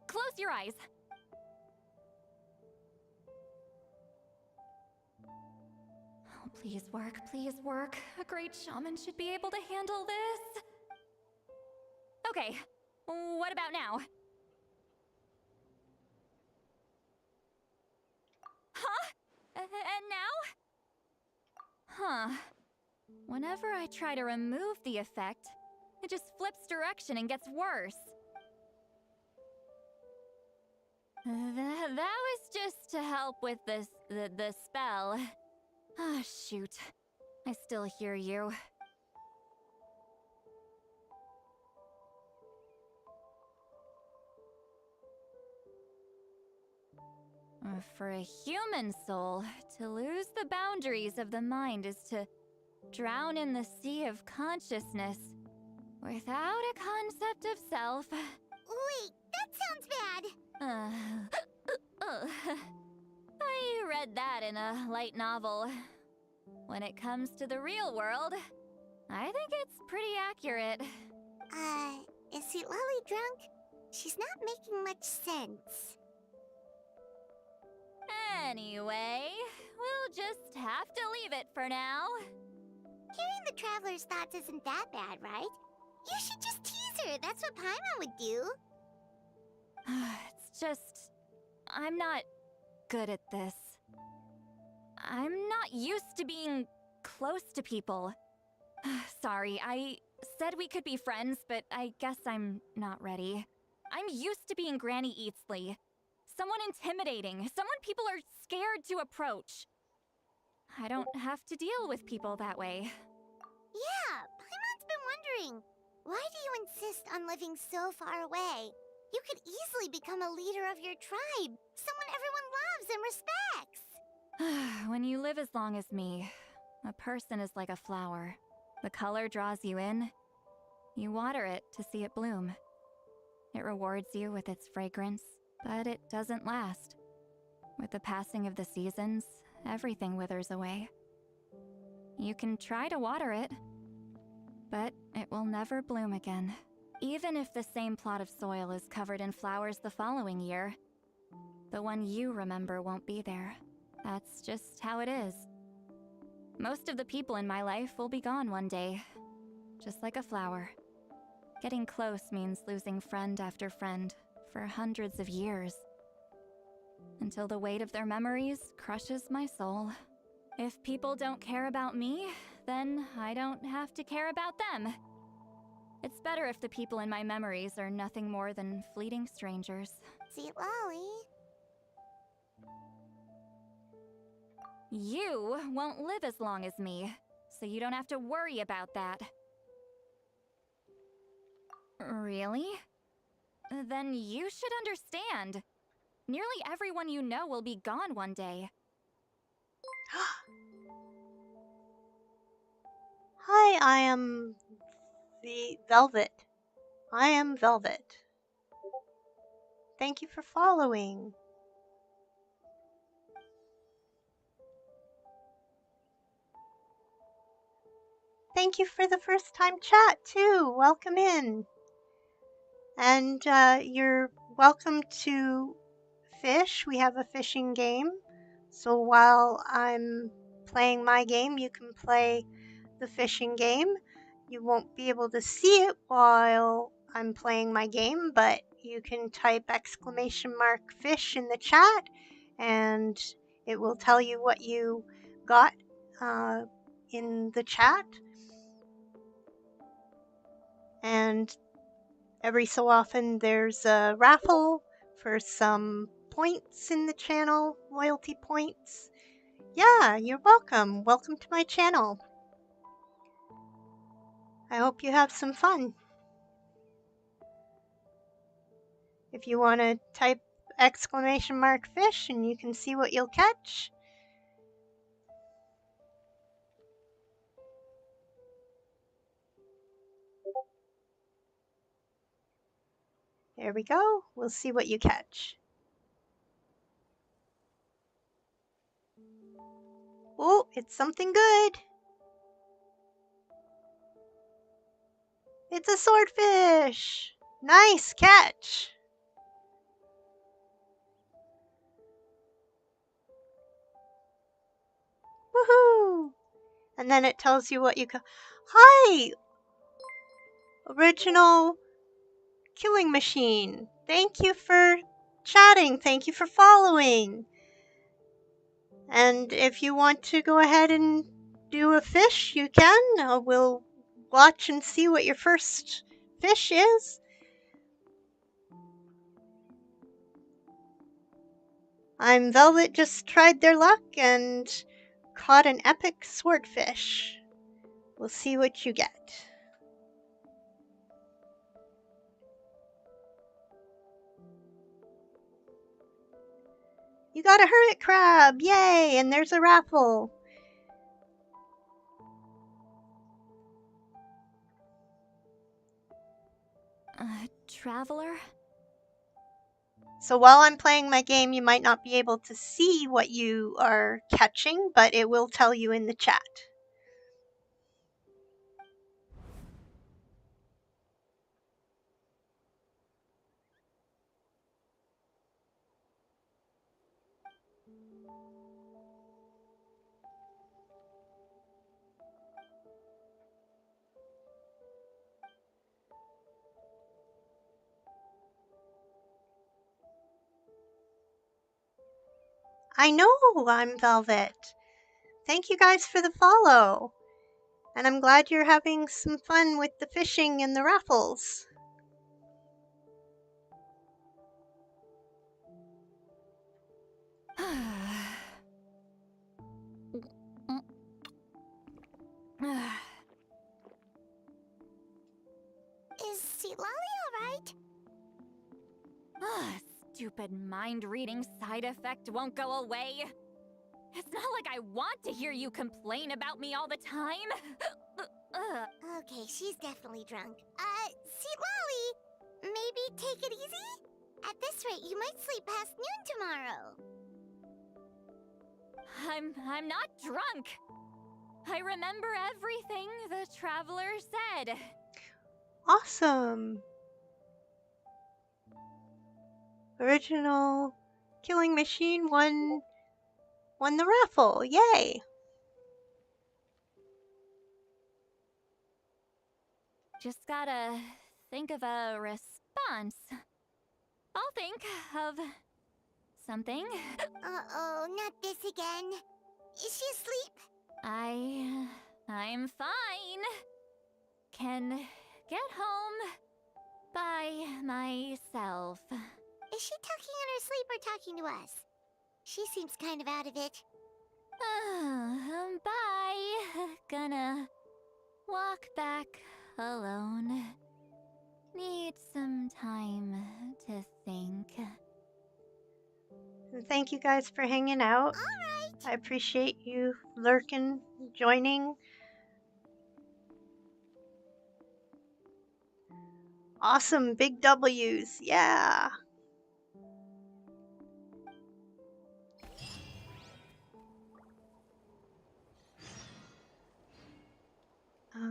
Close your eyes. Oh, please work, please work. A great shaman should be able to handle this. Okay, what about now? Huh? And now? Huh. Whenever I try to remove the effect, it just flips direction and gets worse. That was just to help with the spell. Ah, shoot. I still hear you. For a human soul, to lose the boundaries of the mind is to drown in the sea of consciousness without a concept of self. Wait, that sounds bad. I read that in a light novel. When it comes to the real world, I think it's pretty accurate. Is Sweet Lolly drunk? She's not making much sense. Anyway, we'll just have to leave it for now. Hearing the Traveler's thoughts isn't that bad, right? You should just tease her. That's what Paimon would do. It's just... I'm not good at this. I'm not used to being close to people. Sorry, I said we could be friends, but I guess I'm not ready. I'm used to being Granny Eatsley. Someone intimidating, someone people are scared to approach. I don't have to deal with people that way. Yeah, Paimon's been wondering. Why do you insist on living so far away? You could easily become a leader of your tribe, someone everyone loves and respects. When you live as long as me, a person is like a flower. The color draws you in. You water it to see it bloom. It rewards you with its fragrance, but it doesn't last. With the passing of the seasons, everything withers away. You can try to water it, but it will never bloom again. Even if the same plot of soil is covered in flowers the following year, the one you remember won't be there. That's just how it is. Most of the people in my life will be gone one day, just like a flower. Getting close means losing friend after friend for hundreds of years, until the weight of their memories crushes my soul. If people don't care about me, then I don't have to care about them. It's better if the people in my memories are nothing more than fleeting strangers. Sweet Lolly. You won't live as long as me, so you don't have to worry about that. Really? Then you should understand. Nearly everyone you know will be gone one day. Hi, I am the Velvet. I am Velvet. Thank you for following. Thank you for the first time chat too. Welcome in. And you're welcome to fish. We have a fishing game. So while I'm playing my game, you can play the fishing game. You won't be able to see it while I'm playing my game, but you can type !fish in the chat and it will tell you what you got in the chat. And every so often there's a raffle for some points in the channel, loyalty points. Yeah, you're welcome. Welcome to my channel. I hope you have some fun. If you want to type !fish and you can see what you'll catch. There we go. We'll see what you catch. Oh, it's something good. It's a swordfish. Nice catch. Woohoo! And then it tells you what you got. Hi! Original Killing Machine. Thank you for chatting. Thank you for following. And if you want to go ahead and do a fish, you can. We'll watch and see what your first fish is. I'm Velvet just tried their luck and caught an epic swordfish. We'll see what you get. You got a hermit crab! Yay! And there's a raffle. Traveler? So while I'm playing my game, you might not be able to see what you are catching, but it will tell you in the chat. I know I'm Velvet. Thank you guys for the follow. And I'm glad you're having some fun with the fishing and the raffles. Is Seatlolly alright? Stupid mind-reading side effect won't go away. It's not like I want to hear you complain about me all the time. Okay, she's definitely drunk. Seatlolly, maybe take it easy? At this rate, you might sleep past noon tomorrow. I'm not drunk. I remember everything the traveler said. Awesome. Original Killing Machine won the raffle. Yay. Just gotta think of a response. I'll think of something. Uh-oh, not this again. Is she asleep? I'm fine. Can get home by myself. Is she talking in her sleep or talking to us? She seems kind of out of it. Bye. Gonna walk back alone. Need some time to think. Thank you guys for hanging out. Alright. I appreciate you lurking, joining. Awesome, big W's. Yeah. Okay.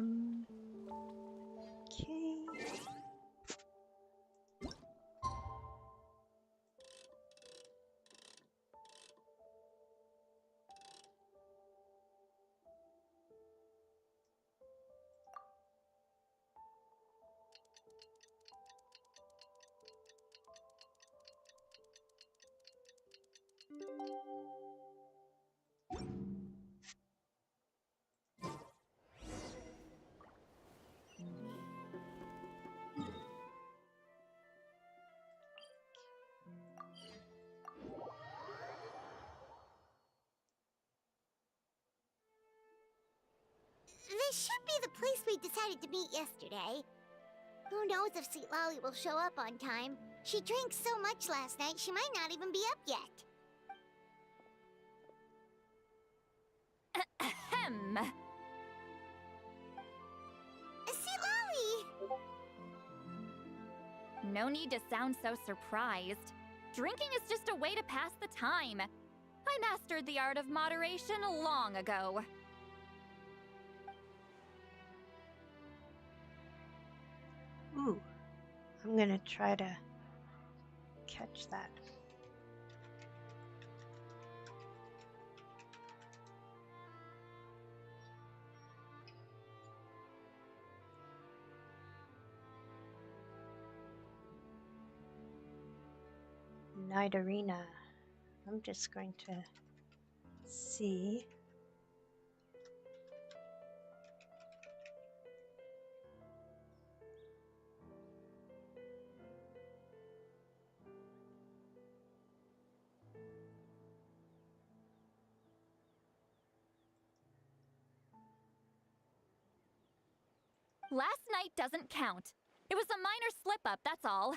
This should be the place we decided to meet yesterday. Who knows if Seatlolly will show up on time? She drank so much last night, she might not even be up yet. Ahem. Seatlolly! No need to sound so surprised. Drinking is just a way to pass the time. I mastered the art of moderation long ago. Ooh, I'm gonna try to catch that. Night Arena. I'm just going to see. Last night doesn't count. It was a minor slip-up, that's all.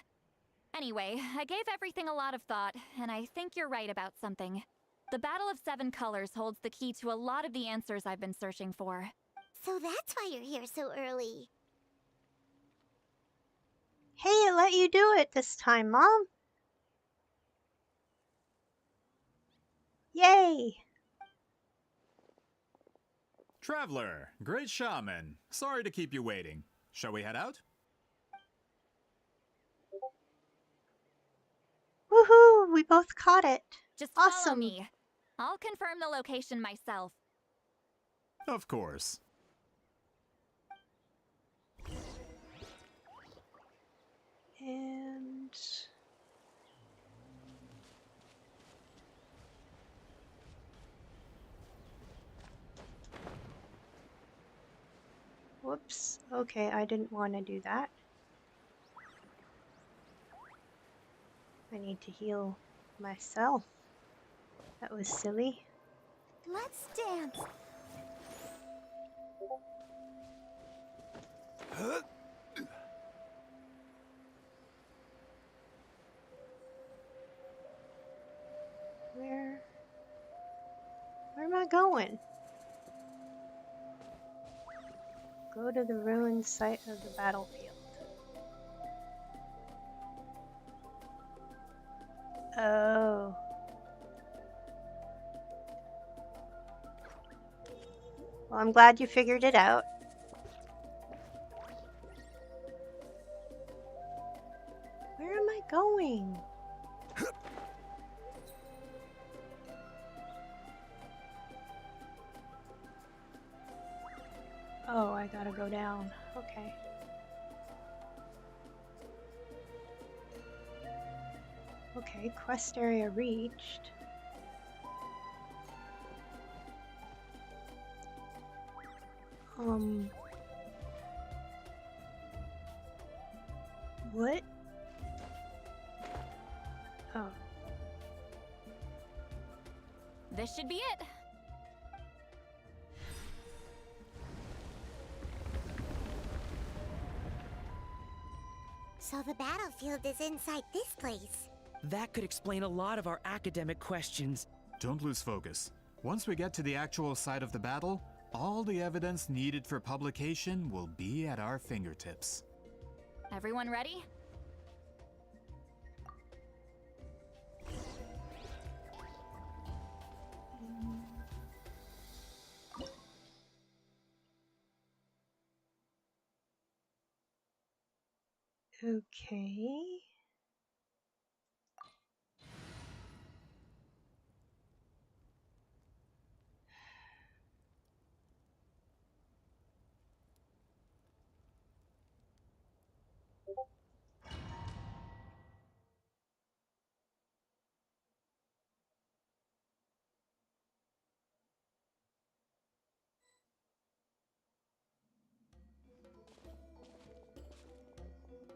Anyway, I gave everything a lot of thought, and I think you're right about something. The Battle of Seven Colors holds the key to a lot of the answers I've been searching for. So that's why you're here so early. Hey, it let you do it this time, Mom. Yay! Traveler, great shaman. Sorry to keep you waiting. Shall we head out? Woohoo! We both caught it. Just awesome. Follow me. I'll confirm the location myself. Of course. And whoops. Okay, I didn't want to do that. I need to heal myself. That was silly. Let's dance. Where am I going? Go to the ruined site of the battlefield. Oh. Well, I'm glad you figured it out. Where am I going? Oh, I gotta go down. Okay. Okay, quest area reached. What? Oh. This should be it. So the battlefield is inside this place. That could explain a lot of our academic questions. Don't lose focus. Once we get to the actual site of the battle, all the evidence needed for publication will be at our fingertips. Everyone ready? Okay.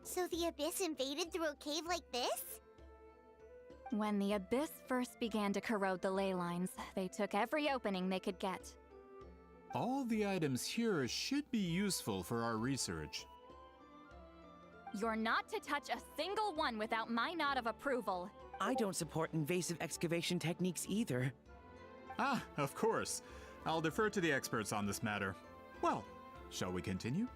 So the Abyss invaded through a cave like this? When the Abyss first began to corrode the ley lines, they took every opening they could get. All the items here should be useful for our research. You're not to touch a single one without my nod of approval. I don't support invasive excavation techniques either. Ah, of course. I'll defer to the experts on this matter. Well, shall we continue?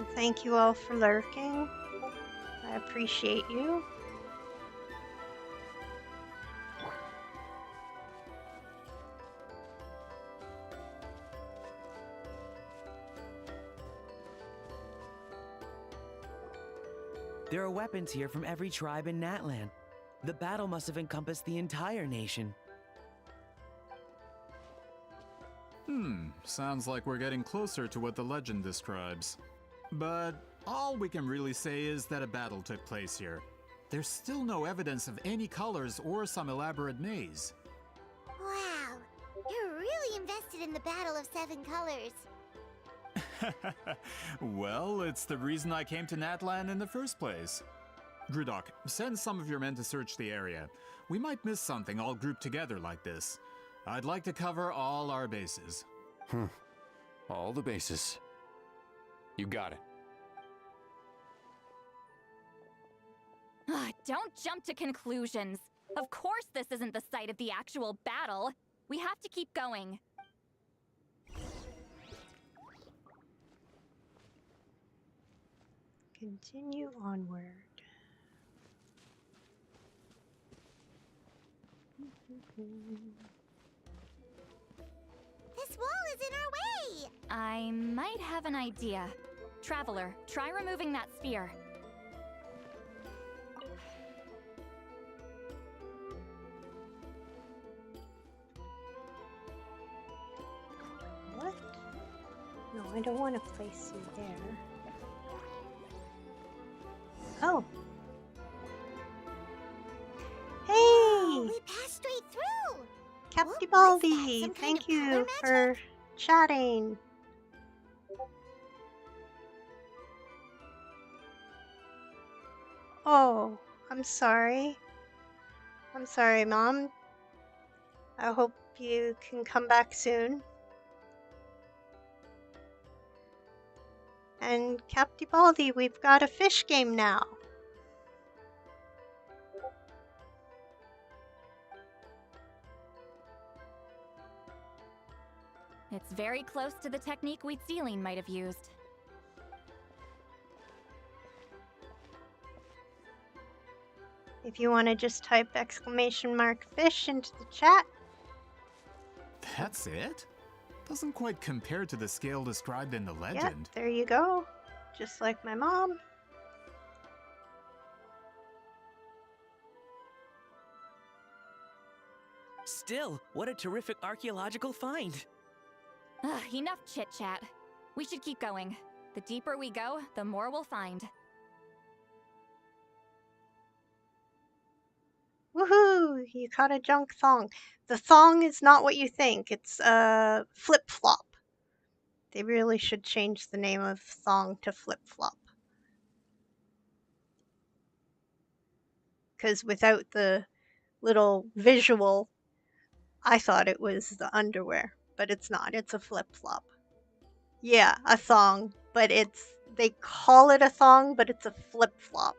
And thank you all for lurking. I appreciate you. There are weapons here from every tribe in Natland. The battle must have encompassed the entire nation. Sounds like we're getting closer to what the legend describes. But all we can really say is that a battle took place here. There's still no evidence of any colors or some elaborate maze. Wow, you're really invested in the Battle of Seven Colors. Well, it's the reason I came to Natlan in the first place. Grudok, send some of your men to search the area. We might miss something all grouped together like this. I'd like to cover all our bases. All the bases. You got it. Don't jump to conclusions. Of course this isn't the site of the actual battle. We have to keep going. Continue onward. This wall is in our way! I might have an idea. Traveler, try removing that sphere. What? No, I don't want to place you there. Oh. Hey! We passed straight through! Captain Baldy, thank you for chatting. Oh, I'm sorry. I'm sorry, Mom. I hope you can come back soon. And Captain Baldy, we've got a fish game now. It's very close to the technique Wheatsealing might have used. If you want to just type !fish into the chat. That's it? Doesn't quite compare to the scale described in the legend. Yep, there you go. Just like my mom. Still, what a terrific archaeological find. Enough chit-chat. We should keep going. The deeper we go, the more we'll find. Woohoo! You caught a junk thong. The thong is not what you think. It's a flip-flop. They really should change the name of thong to flip-flop. Because without the little visual, I thought it was the underwear. But it's not. It's a flip-flop. Yeah, a thong. But they call it a thong, but it's a flip-flop.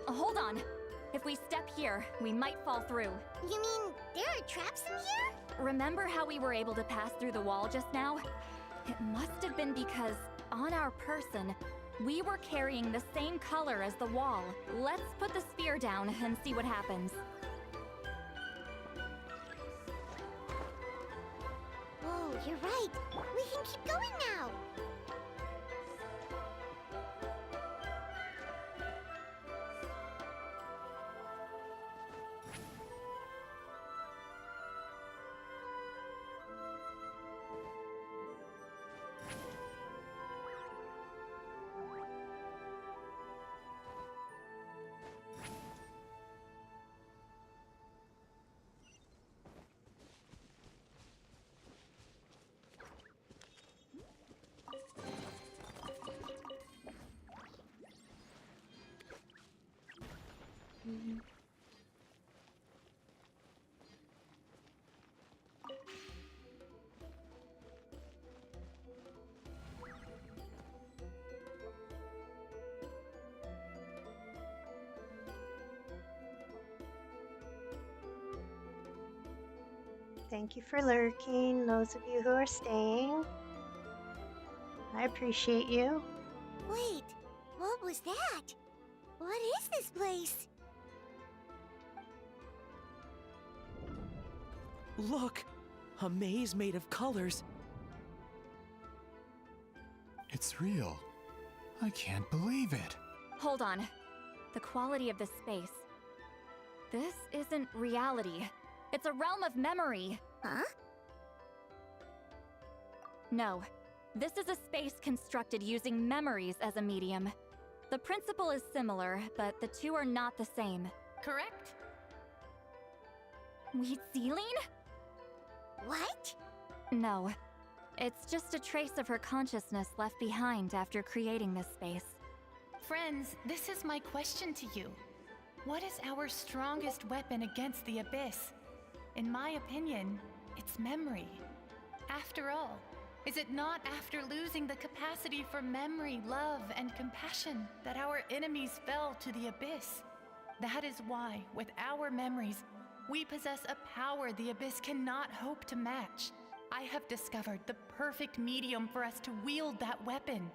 Hold on. If we step here, we might fall through. You mean there are traps in here? Remember how we were able to pass through the wall just now? It must have been because, on our person, we were carrying the same color as the wall. Let's put the sphere down and see what happens. Whoa, you're right. We can keep going now. Thank you for lurking, those of you who are staying. I appreciate you. Wait, what was that? What is this place? Look! A maze made of colors. It's real. I can't believe it. Hold on. The quality of this space. This isn't reality. It's a realm of memory. Huh? No. This is a space constructed using memories as a medium. The principle is similar, but the two are not the same. Correct? Wheat ceiling? What? No. It's just a trace of her consciousness left behind after creating this space. Friends, this is my question to you. What is our strongest weapon against the Abyss? In my opinion, it's memory. After all, is it not after losing the capacity for memory, love, and compassion that our enemies fell to the Abyss? That is why, with our memories, we possess a power the Abyss cannot hope to match. I have discovered the perfect medium for us to wield that weapon.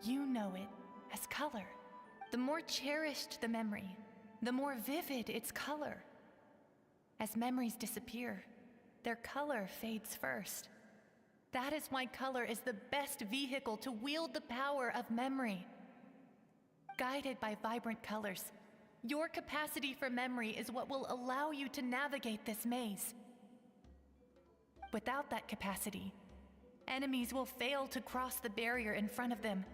You know it as color. The more cherished the memory, the more vivid its color. As memories disappear, their color fades first. That is why color is the best vehicle to wield the power of memory. Guided by vibrant colors, your capacity for memory is what will allow you to navigate this maze. Without that capacity, enemies will fail to cross the barrier in front of them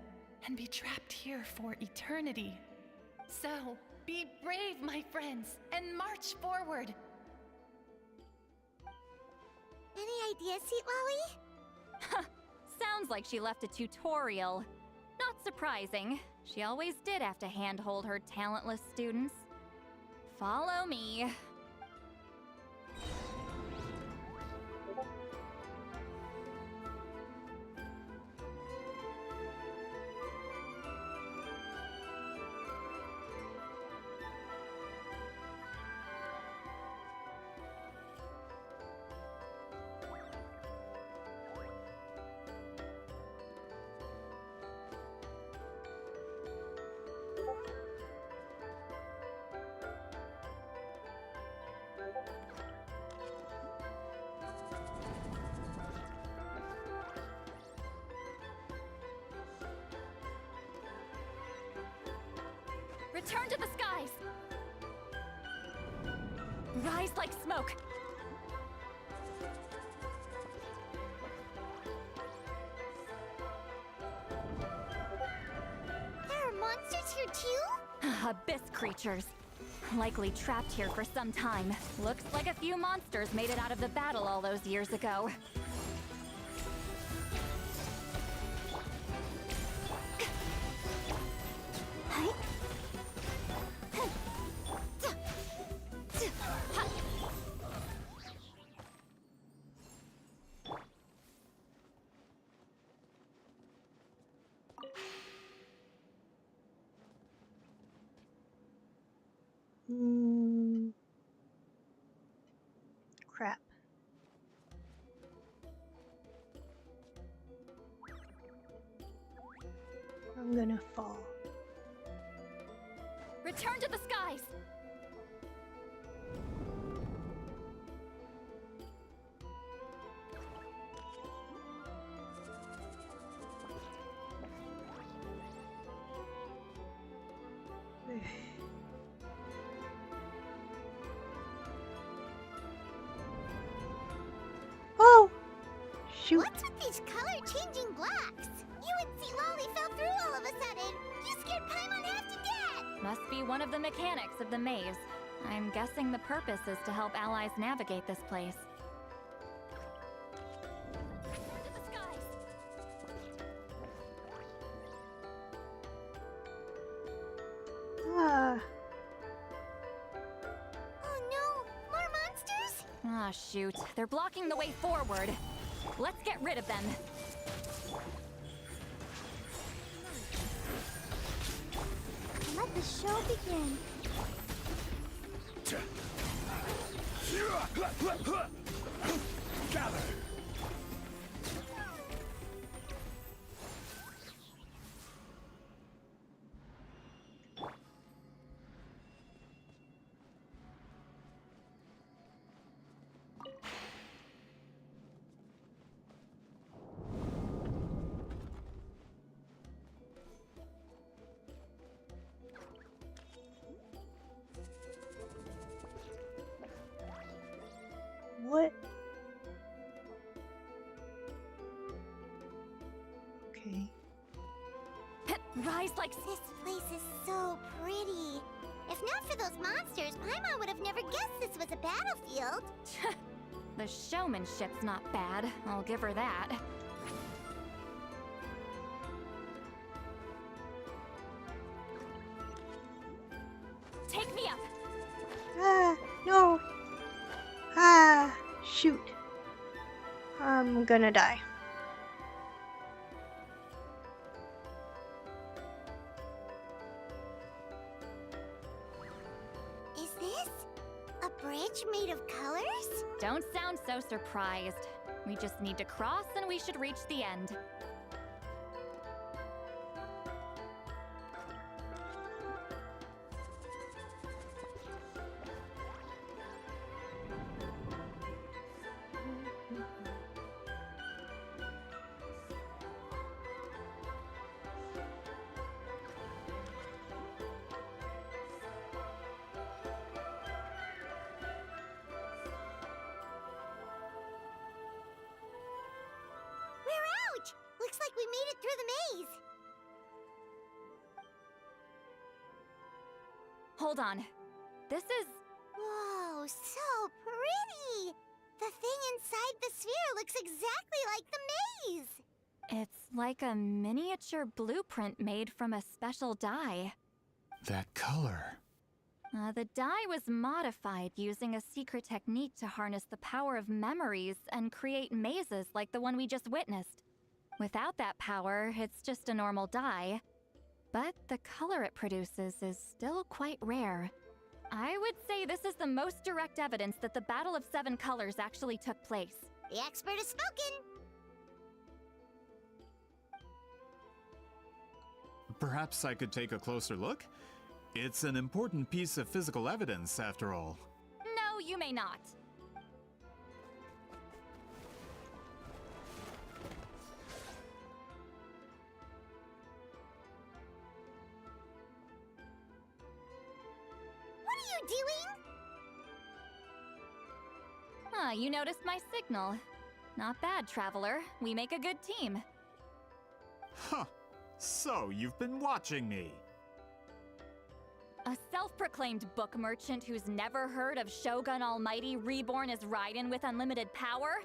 and be trapped here for eternity. So, be brave, my friends, and march forward. Any ideas, Sweet Lolly? Sounds like she left a tutorial. Not surprising. She always did have to handhold her talentless students. Follow me. Return to the skies! Rise like smoke! There are monsters here too? Abyss creatures. Likely trapped here for some time. Looks like a few monsters made it out of the battle all those years ago. Crap. I'm gonna fall. Return to the skies! Oh! Shoot. What's with these color-changing blocks? You and Sea Lolly fell through all of a sudden. You scared Paimon half to death. Must be one of the mechanics of the maze. I'm guessing the purpose is to help allies navigate this place. Return to the skies! Ah, shoot. They're blocking the way forward. Let's get rid of them. Let the show begin. Gather! What? Okay. Rise like... This place is so pretty. If not for those monsters, Paimon would have never guessed this was a battlefield. The showmanship's not bad, I'll give her that. Take me up! Ah, no. Ah, shoot. I'm gonna die. Is this a bridge made of colors? Don't sound so surprised. We just need to cross and we should reach the end. We're out! Looks like we made it through the maze. Hold on. This is... Whoa, so pretty! The thing inside the sphere looks exactly like the maze! It's like a miniature blueprint made from a special dye. That color. The dye was modified using a secret technique to harness the power of memories and create mazes like the one we just witnessed. Without that power, it's just a normal dye. But the color it produces is still quite rare. I would say this is the most direct evidence that the Battle of Seven Colors actually took place. The expert has spoken! Perhaps I could take a closer look? It's an important piece of physical evidence, after all. No, you may not. What are you doing? Ah, you noticed my signal. Not bad, Traveler. We make a good team. Huh. So, you've been watching me. A self-proclaimed book merchant who's never heard of Shogun Almighty reborn as Raiden with unlimited power?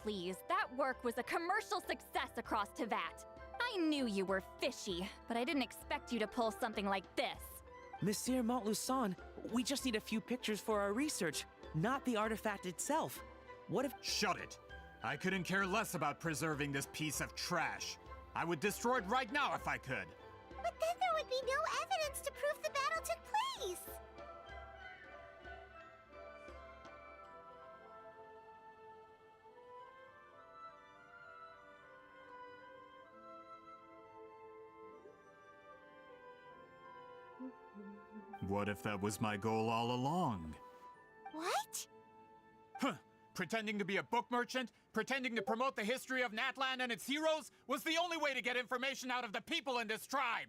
Please, that work was a commercial success across Teyvat. I knew you were fishy, but I didn't expect you to pull something like this. Monsieur Montluçon, we just need a few pictures for our research, not the artifact itself. What if— Shut it! I couldn't care less about preserving this piece of trash. I would destroy it right now if I could. But then there would be no evidence to prove the battle took place! What if that was my goal all along? What? Huh! Pretending to be a book merchant, pretending to promote the history of Natlan and its heroes, was the only way to get information out of the people in this tribe!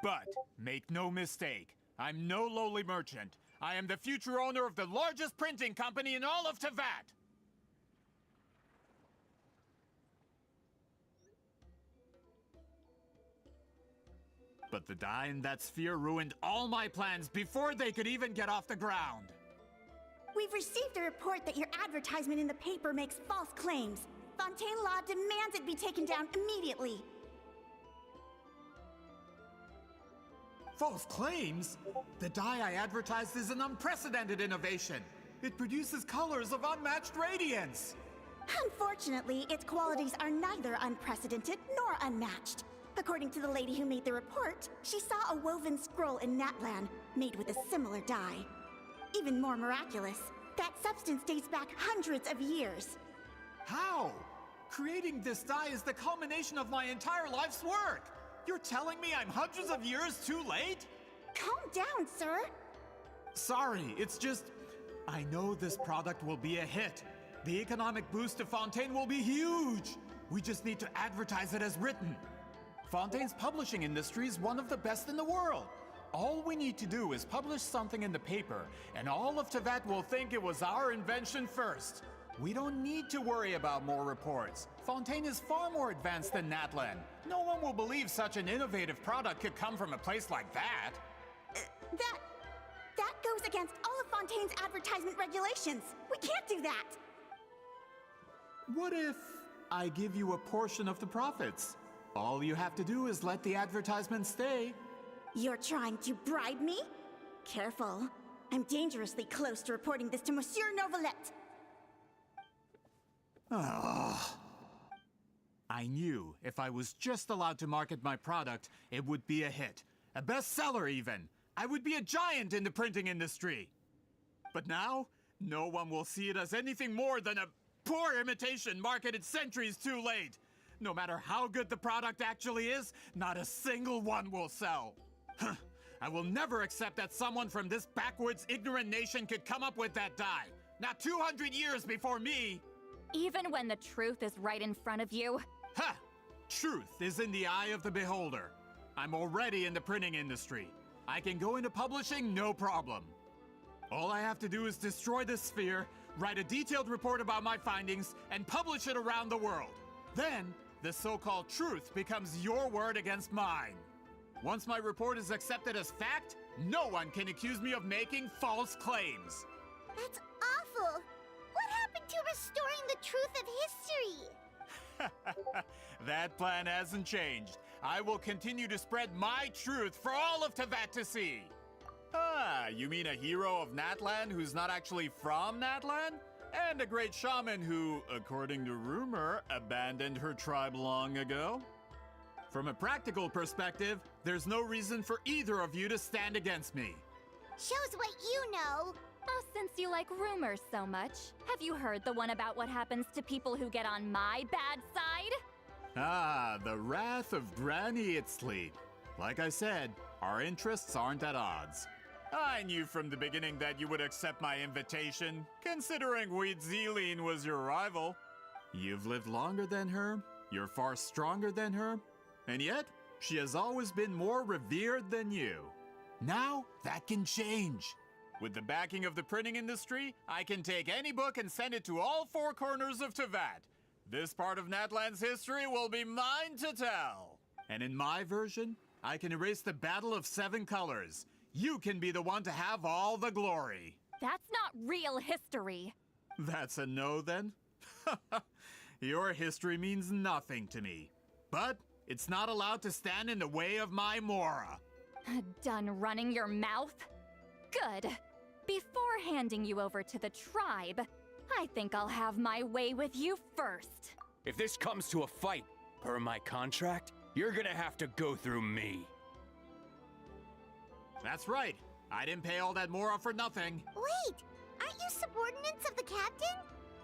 But, make no mistake, I'm no lowly merchant. I am the future owner of the largest printing company in all of Teyvat! But the dye in that sphere ruined all my plans before they could even get off the ground! We've received a report that your advertisement in the paper makes false claims. Fontaine Law demands it be taken down immediately. False claims? The dye I advertised is an unprecedented innovation. It produces colors of unmatched radiance! Unfortunately, its qualities are neither unprecedented nor unmatched. According to the lady who made the report, she saw a woven scroll in Natlan made with a similar dye. Even more miraculous, that substance dates back hundreds of years. How? Creating this dye is the culmination of my entire life's work! You're telling me I'm hundreds of years too late? Calm down, sir. Sorry, it's just... I know this product will be a hit. The economic boost to Fontaine will be huge! We just need to advertise it as written. Fontaine's publishing industry is one of the best in the world. All we need to do is publish something in the paper, and all of Tevat will think it was our invention first. We don't need to worry about more reports. Fontaine is far more advanced than Natlan. No one will believe such an innovative product could come from a place like that. That goes against all of Fontaine's advertisement regulations. We can't do that. What if I give you a portion of the profits? All you have to do is let the advertisement stay. You're trying to bribe me? Careful. I'm dangerously close to reporting this to Monsieur Novelette. I knew if I was just allowed to market my product, it would be a hit. A bestseller even. I would be a giant in the printing industry. But now, no one will see it as anything more than a poor imitation marketed centuries too late. No matter how good the product actually is, not a single one will sell. I will never accept that someone from this backwoods, ignorant nation could come up with that dye. Not 200 years before me! Even when the truth is right in front of you? Ha! Truth is in the eye of the beholder. I'm already in the printing industry. I can go into publishing, no problem. All I have to do is destroy this sphere, write a detailed report about my findings, and publish it around the world. Then, the so-called truth becomes your word against mine. Once my report is accepted as fact, no one can accuse me of making false claims. That's awful! What happened to restoring the truth of history? That plan hasn't changed. I will continue to spread my truth for all of Tevat to see. Ah, you mean a hero of Natlan who's not actually from Natlan? And a great shaman who, according to rumor, abandoned her tribe long ago? From a practical perspective, there's no reason for either of you to stand against me. Shows what you know. Oh, since you like rumors so much, have you heard the one about what happens to people who get on my bad side? Ah, the wrath of Granny Itzli. Like I said, our interests aren't at odds. I knew from the beginning that you would accept my invitation, considering Huitziline was your rival. You've lived longer than her, you're far stronger than her, and yet, she has always been more revered than you. Now, that can change. With the backing of the printing industry, I can take any book and send it to all four corners of Tevat. This part of Natlan's history will be mine to tell. And in my version, I can erase the Battle of Seven Colors. You can be the one to have all the glory. That's not real history. That's a no, then? Your history means nothing to me. But it's not allowed to stand in the way of my Mora. Done running your mouth? Good. Before handing you over to the tribe, I think I'll have my way with you first. If this comes to a fight, per my contract, you're gonna have to go through me. That's right. I didn't pay all that Mora for nothing. Wait, aren't you subordinates of the captain?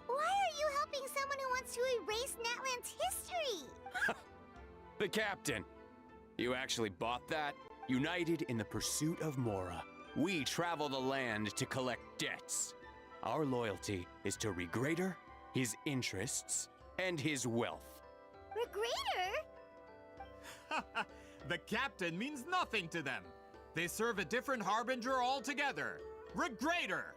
Why are you helping someone who wants to erase Natlan's history? The captain. You actually bought that? United in the pursuit of Mora, we travel the land to collect debts. Our loyalty is to Regrader, his interests, and his wealth. Regrader? The captain means nothing to them. They serve a different harbinger altogether. Regrader!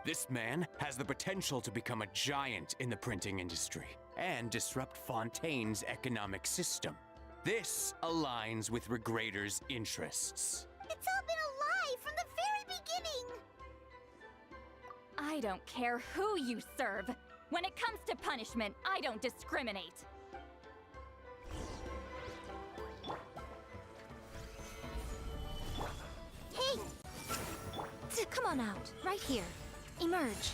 This man has the potential to become a giant in the printing industry and disrupt Fontaine's economic system. This aligns with Regrader's interests. It's all been a lie from the very beginning! I don't care who you serve. When it comes to punishment, I don't discriminate. Hey! Come on out, right here. Emerge.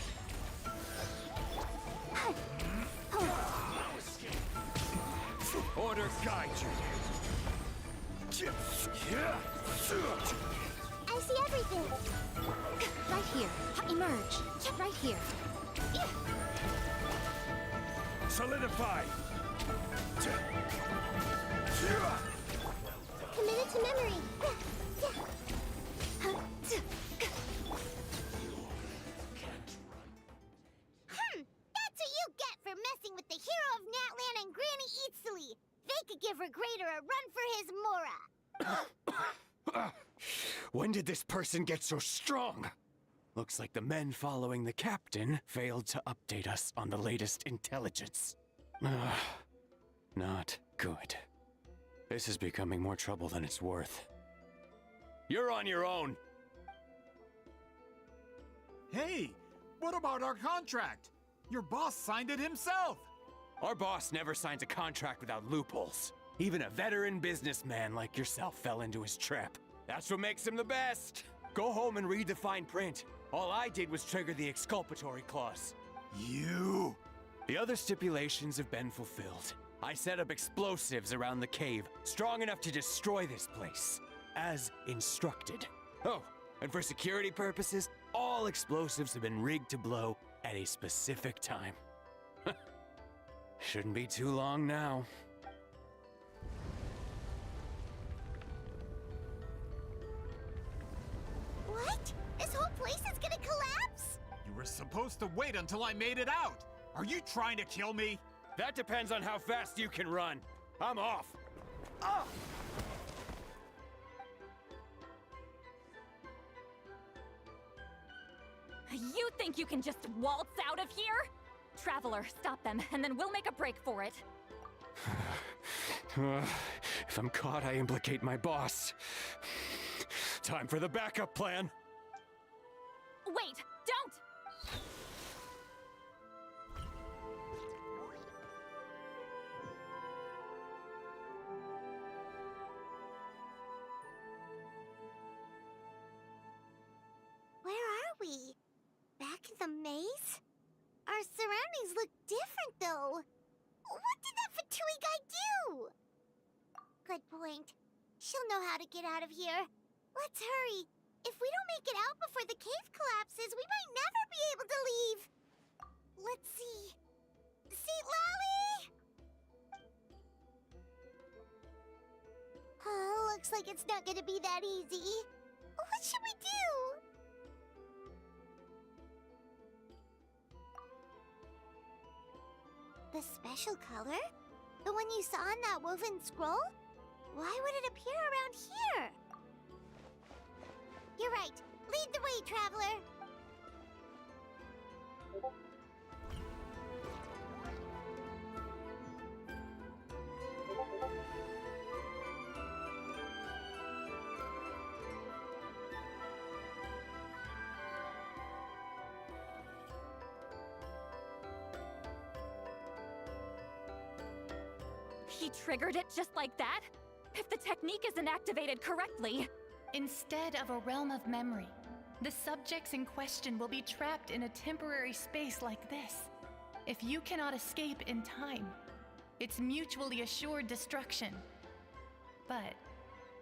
Order guide you. I see everything. Right here. Emerge. Right here. Solidify. Committed to memory. That's what you get for messing with the hero of Natlan and Granny Eatsley. They could give Regrader a run for his Mora. When did this person get so strong? Looks like the men following the captain failed to update us on the latest intelligence. Not good. This is becoming more trouble than it's worth. You're on your own! Hey, what about our contract? Your boss signed it himself! Our boss never signs a contract without loopholes. Even a veteran businessman like yourself fell into his trap. That's what makes him the best. Go home and read the fine print. All I did was trigger the exculpatory clause. You! The other stipulations have been fulfilled. I set up explosives around the cave, strong enough to destroy this place, as instructed. Oh, and for security purposes, all explosives have been rigged to blow at a specific time. Shouldn't be too long now. What? This whole place is gonna collapse? You were supposed to wait until I made it out! Are you trying to kill me? That depends on how fast you can run. I'm off. Ah! You think you can just waltz out of here? Traveler, stop them, and then we'll make a break for it. If I'm caught, I implicate my boss. Time for the backup plan. Wait, don't! Where are we? Back in the maze? Our surroundings look different, though. What did that Fatui guy do? Good point. She'll know how to get out of here. Let's hurry. If we don't make it out before the cave collapses, we might never be able to leave. Let's see. Seat Lally! Oh, looks like it's not gonna be that easy. What should we do? The special color? The one you saw in that woven scroll? Why would it appear around here? You're right. Lead the way, traveler. He triggered it just like that? If the technique isn't activated correctly... Instead of a realm of memory, the subjects in question will be trapped in a temporary space like this. If you cannot escape in time, it's mutually assured destruction. But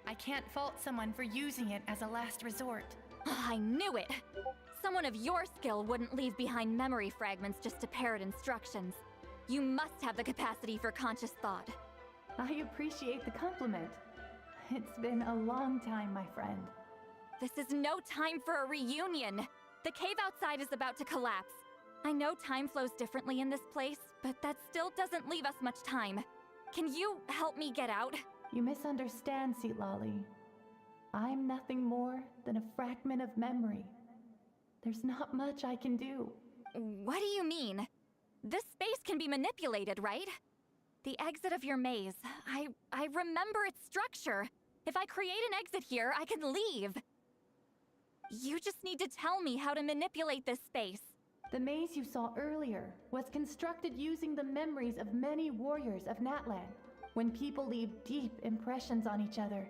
I can't fault someone for using it as a last resort. I knew it! Someone of your skill wouldn't leave behind memory fragments just to parrot instructions. You must have the capacity for conscious thought. I appreciate the compliment. It's been a long time, my friend. This is no time for a reunion. The cave outside is about to collapse. I know time flows differently in this place, but that still doesn't leave us much time. Can you help me get out? You misunderstand, Lally. I'm nothing more than a fragment of memory. There's not much I can do. What do you mean? This space can be manipulated, right? The exit of your maze. I remember its structure. If I create an exit here, I can leave. You just need to tell me how to manipulate this space. The maze you saw earlier was constructed using the memories of many warriors of Natlan. When people leave deep impressions on each other,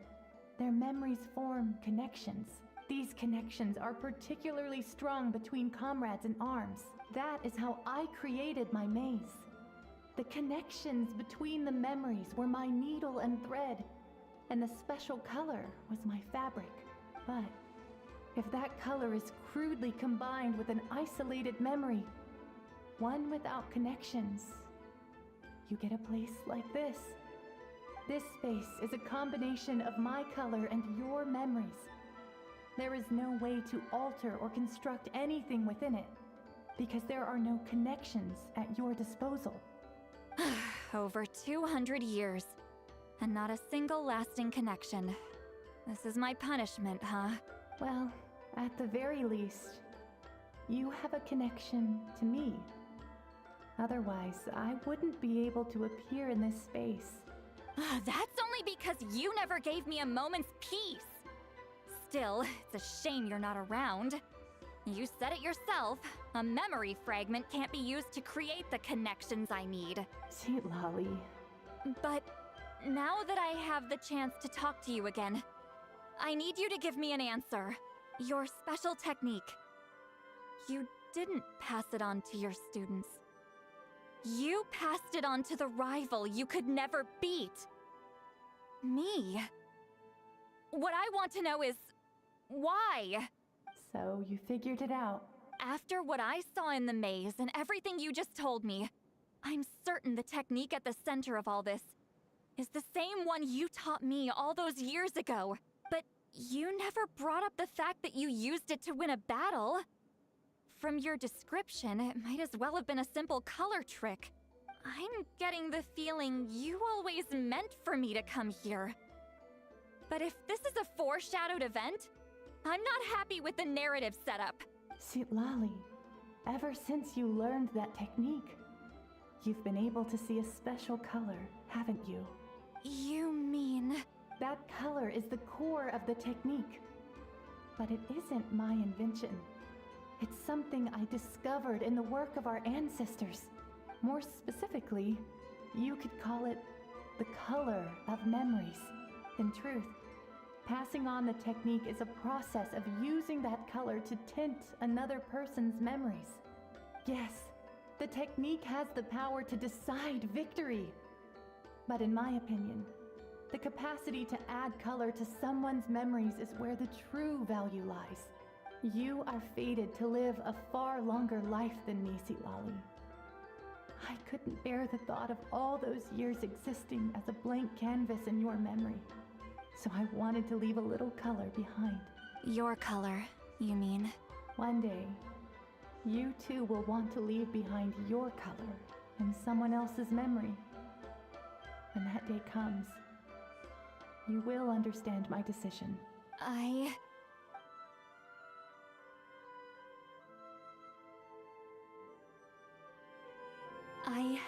their memories form connections. These connections are particularly strong between comrades in arms. That is how I created my maze. The connections between the memories were my needle and thread, and the special color was my fabric. But if that color is crudely combined with an isolated memory, one without connections, you get a place like this. This space is a combination of my color and your memories. There is no way to alter or construct anything within it, because there are no connections at your disposal. Over 200 years, and not a single lasting connection. This is my punishment, huh? Well, at the very least, you have a connection to me. Otherwise, I wouldn't be able to appear in this space. That's only because you never gave me a moment's peace. Still, it's a shame you're not around. You said it yourself. A memory fragment can't be used to create the connections I need. Sweet Lolly. But now that I have the chance to talk to you again, I need you to give me an answer. Your special technique. You didn't pass it on to your students. You passed it on to the rival you could never beat. Me. What I want to know is, why? So you figured it out. After what I saw in the maze and everything you just told me, I'm certain the technique at the center of all this is the same one you taught me all those years ago. But you never brought up the fact that you used it to win a battle. From your description, it might as well have been a simple color trick. I'm getting the feeling you always meant for me to come here. But if this is a foreshadowed event, I'm not happy with the narrative setup. Sweet Lolly, ever since you learned that technique, you've been able to see a special color, haven't you? You mean... That color is the core of the technique. But it isn't my invention. It's something I discovered in the work of our ancestors. More specifically, you could call it the color of memories. In truth, passing on the technique is a process of using that color to tint another person's memories. Yes, the technique has the power to decide victory. But in my opinion, the capacity to add color to someone's memories is where the true value lies. You are fated to live a far longer life than me, Lolly. I couldn't bear the thought of all those years existing as a blank canvas in your memory. So I wanted to leave a little color behind. Your color, you mean? One day, you too will want to leave behind your color in someone else's memory. When that day comes, you will understand my decision. I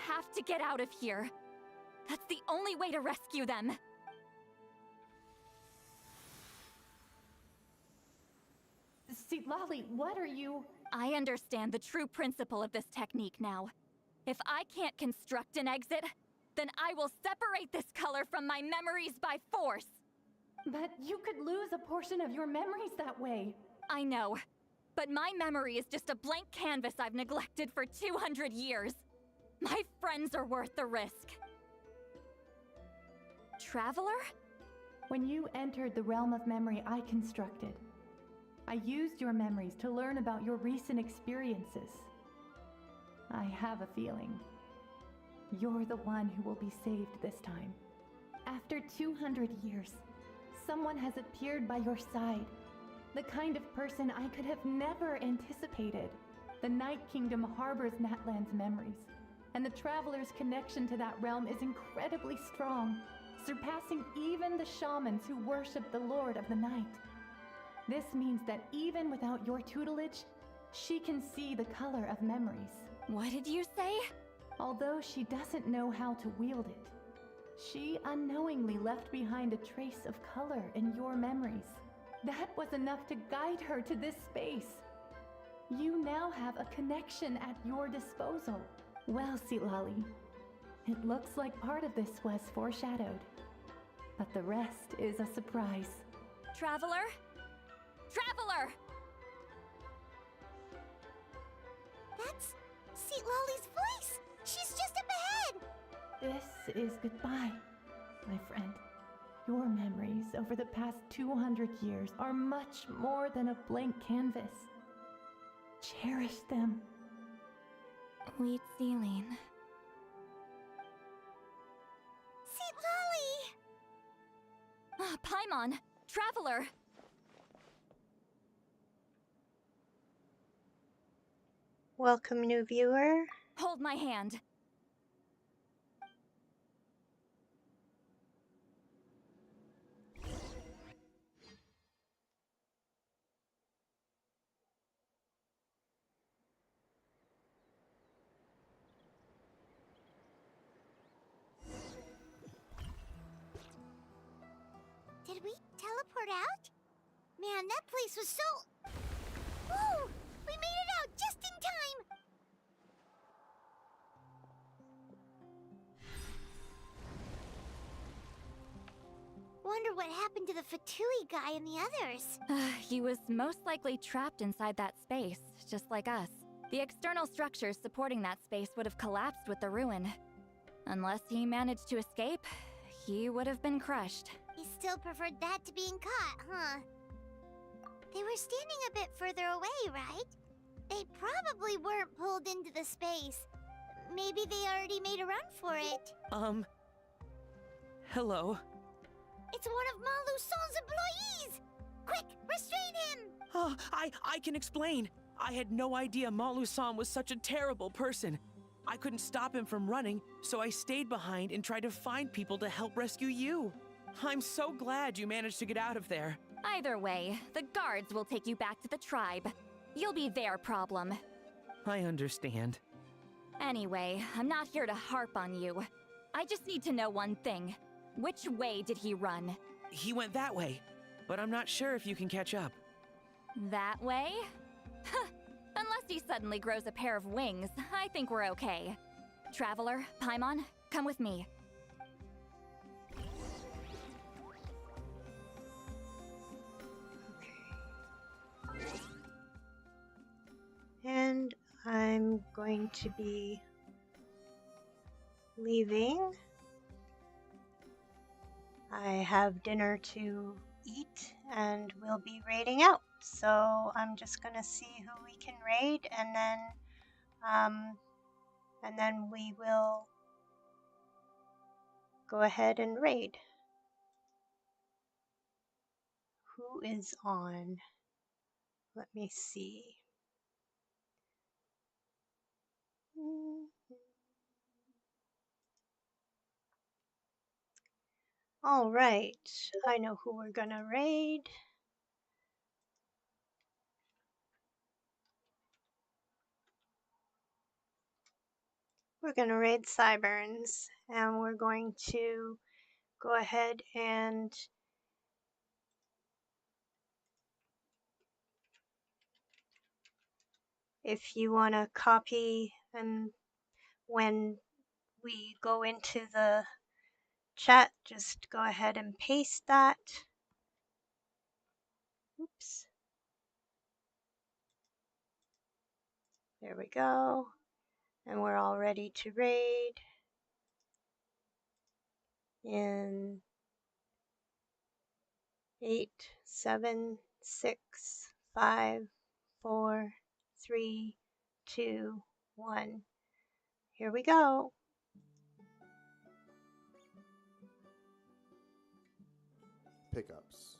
have to get out of here. That's the only way to rescue them. See, Lolly, what are you... I understand the true principle of this technique now. If I can't construct an exit, then I will separate this color from my memories by force. But you could lose a portion of your memories that way. I know, but my memory is just a blank canvas I've neglected for 200 years. My friends are worth the risk. Traveler? When you entered the realm of memory I constructed, I used your memories to learn about your recent experiences. I have a feeling you're the one who will be saved this time. After 200 years, someone has appeared by your side. The kind of person I could have never anticipated. The Night Kingdom harbors Natlan's memories, and the Traveler's connection to that realm is incredibly strong, surpassing even the shamans who worship the Lord of the Night. This means that even without your tutelage, she can see the color of memories. What did you say? Although she doesn't know how to wield it, she unknowingly left behind a trace of color in your memories. That was enough to guide her to this space. You now have a connection at your disposal. Well, Lolly, it looks like part of this was foreshadowed, but the rest is a surprise. Traveler? Traveler! That's Seat Lolly's voice! She's just up ahead! This is goodbye, my friend. Your memories over the past 200 years are much more than a blank canvas. Cherish them. Wheat ceiling. Seat Lolly! Paimon! Traveler! Welcome, new viewer. Hold my hand. Did we teleport out? Man, that place was so... Woo! We made it out just in time! Wonder what happened to the Fatui guy and the others. He was most likely trapped inside that space, just like us. The external structures supporting that space would have collapsed with the ruin. Unless he managed to escape, he would have been crushed. He still preferred that to being caught, huh? They were standing a bit further away, right? They probably weren't pulled into the space. Maybe they already made a run for it. Hello. It's one of Malu Son's employees! Quick, restrain him! Oh, I can explain. I had no idea Malu-san was such a terrible person. I couldn't stop him from running, so I stayed behind and tried to find people to help rescue you. I'm so glad you managed to get out of there. Either way, the guards will take you back to the tribe. You'll be their problem. I understand. Anyway, I'm not here to harp on you. I just need to know one thing. Which way did he run? He went that way, but I'm not sure if you can catch up. That way? Unless he suddenly grows a pair of wings, I think we're okay. Traveler, Paimon, come with me. And I'm going to be leaving. I have dinner to eat and we'll be raiding out. So I'm just gonna see who we can raid and then we will go ahead and raid. Who is on? Let me see. All right, I know who we're gonna raid. We're gonna raid Cyburns, and we're going to go ahead and if you want to copy and when we go into the chat, just go ahead and paste that. Oops. There we go. And we're all ready to raid in 8, 7, 6, 5, 4, 3, 2, 1. Here we go. Pickups.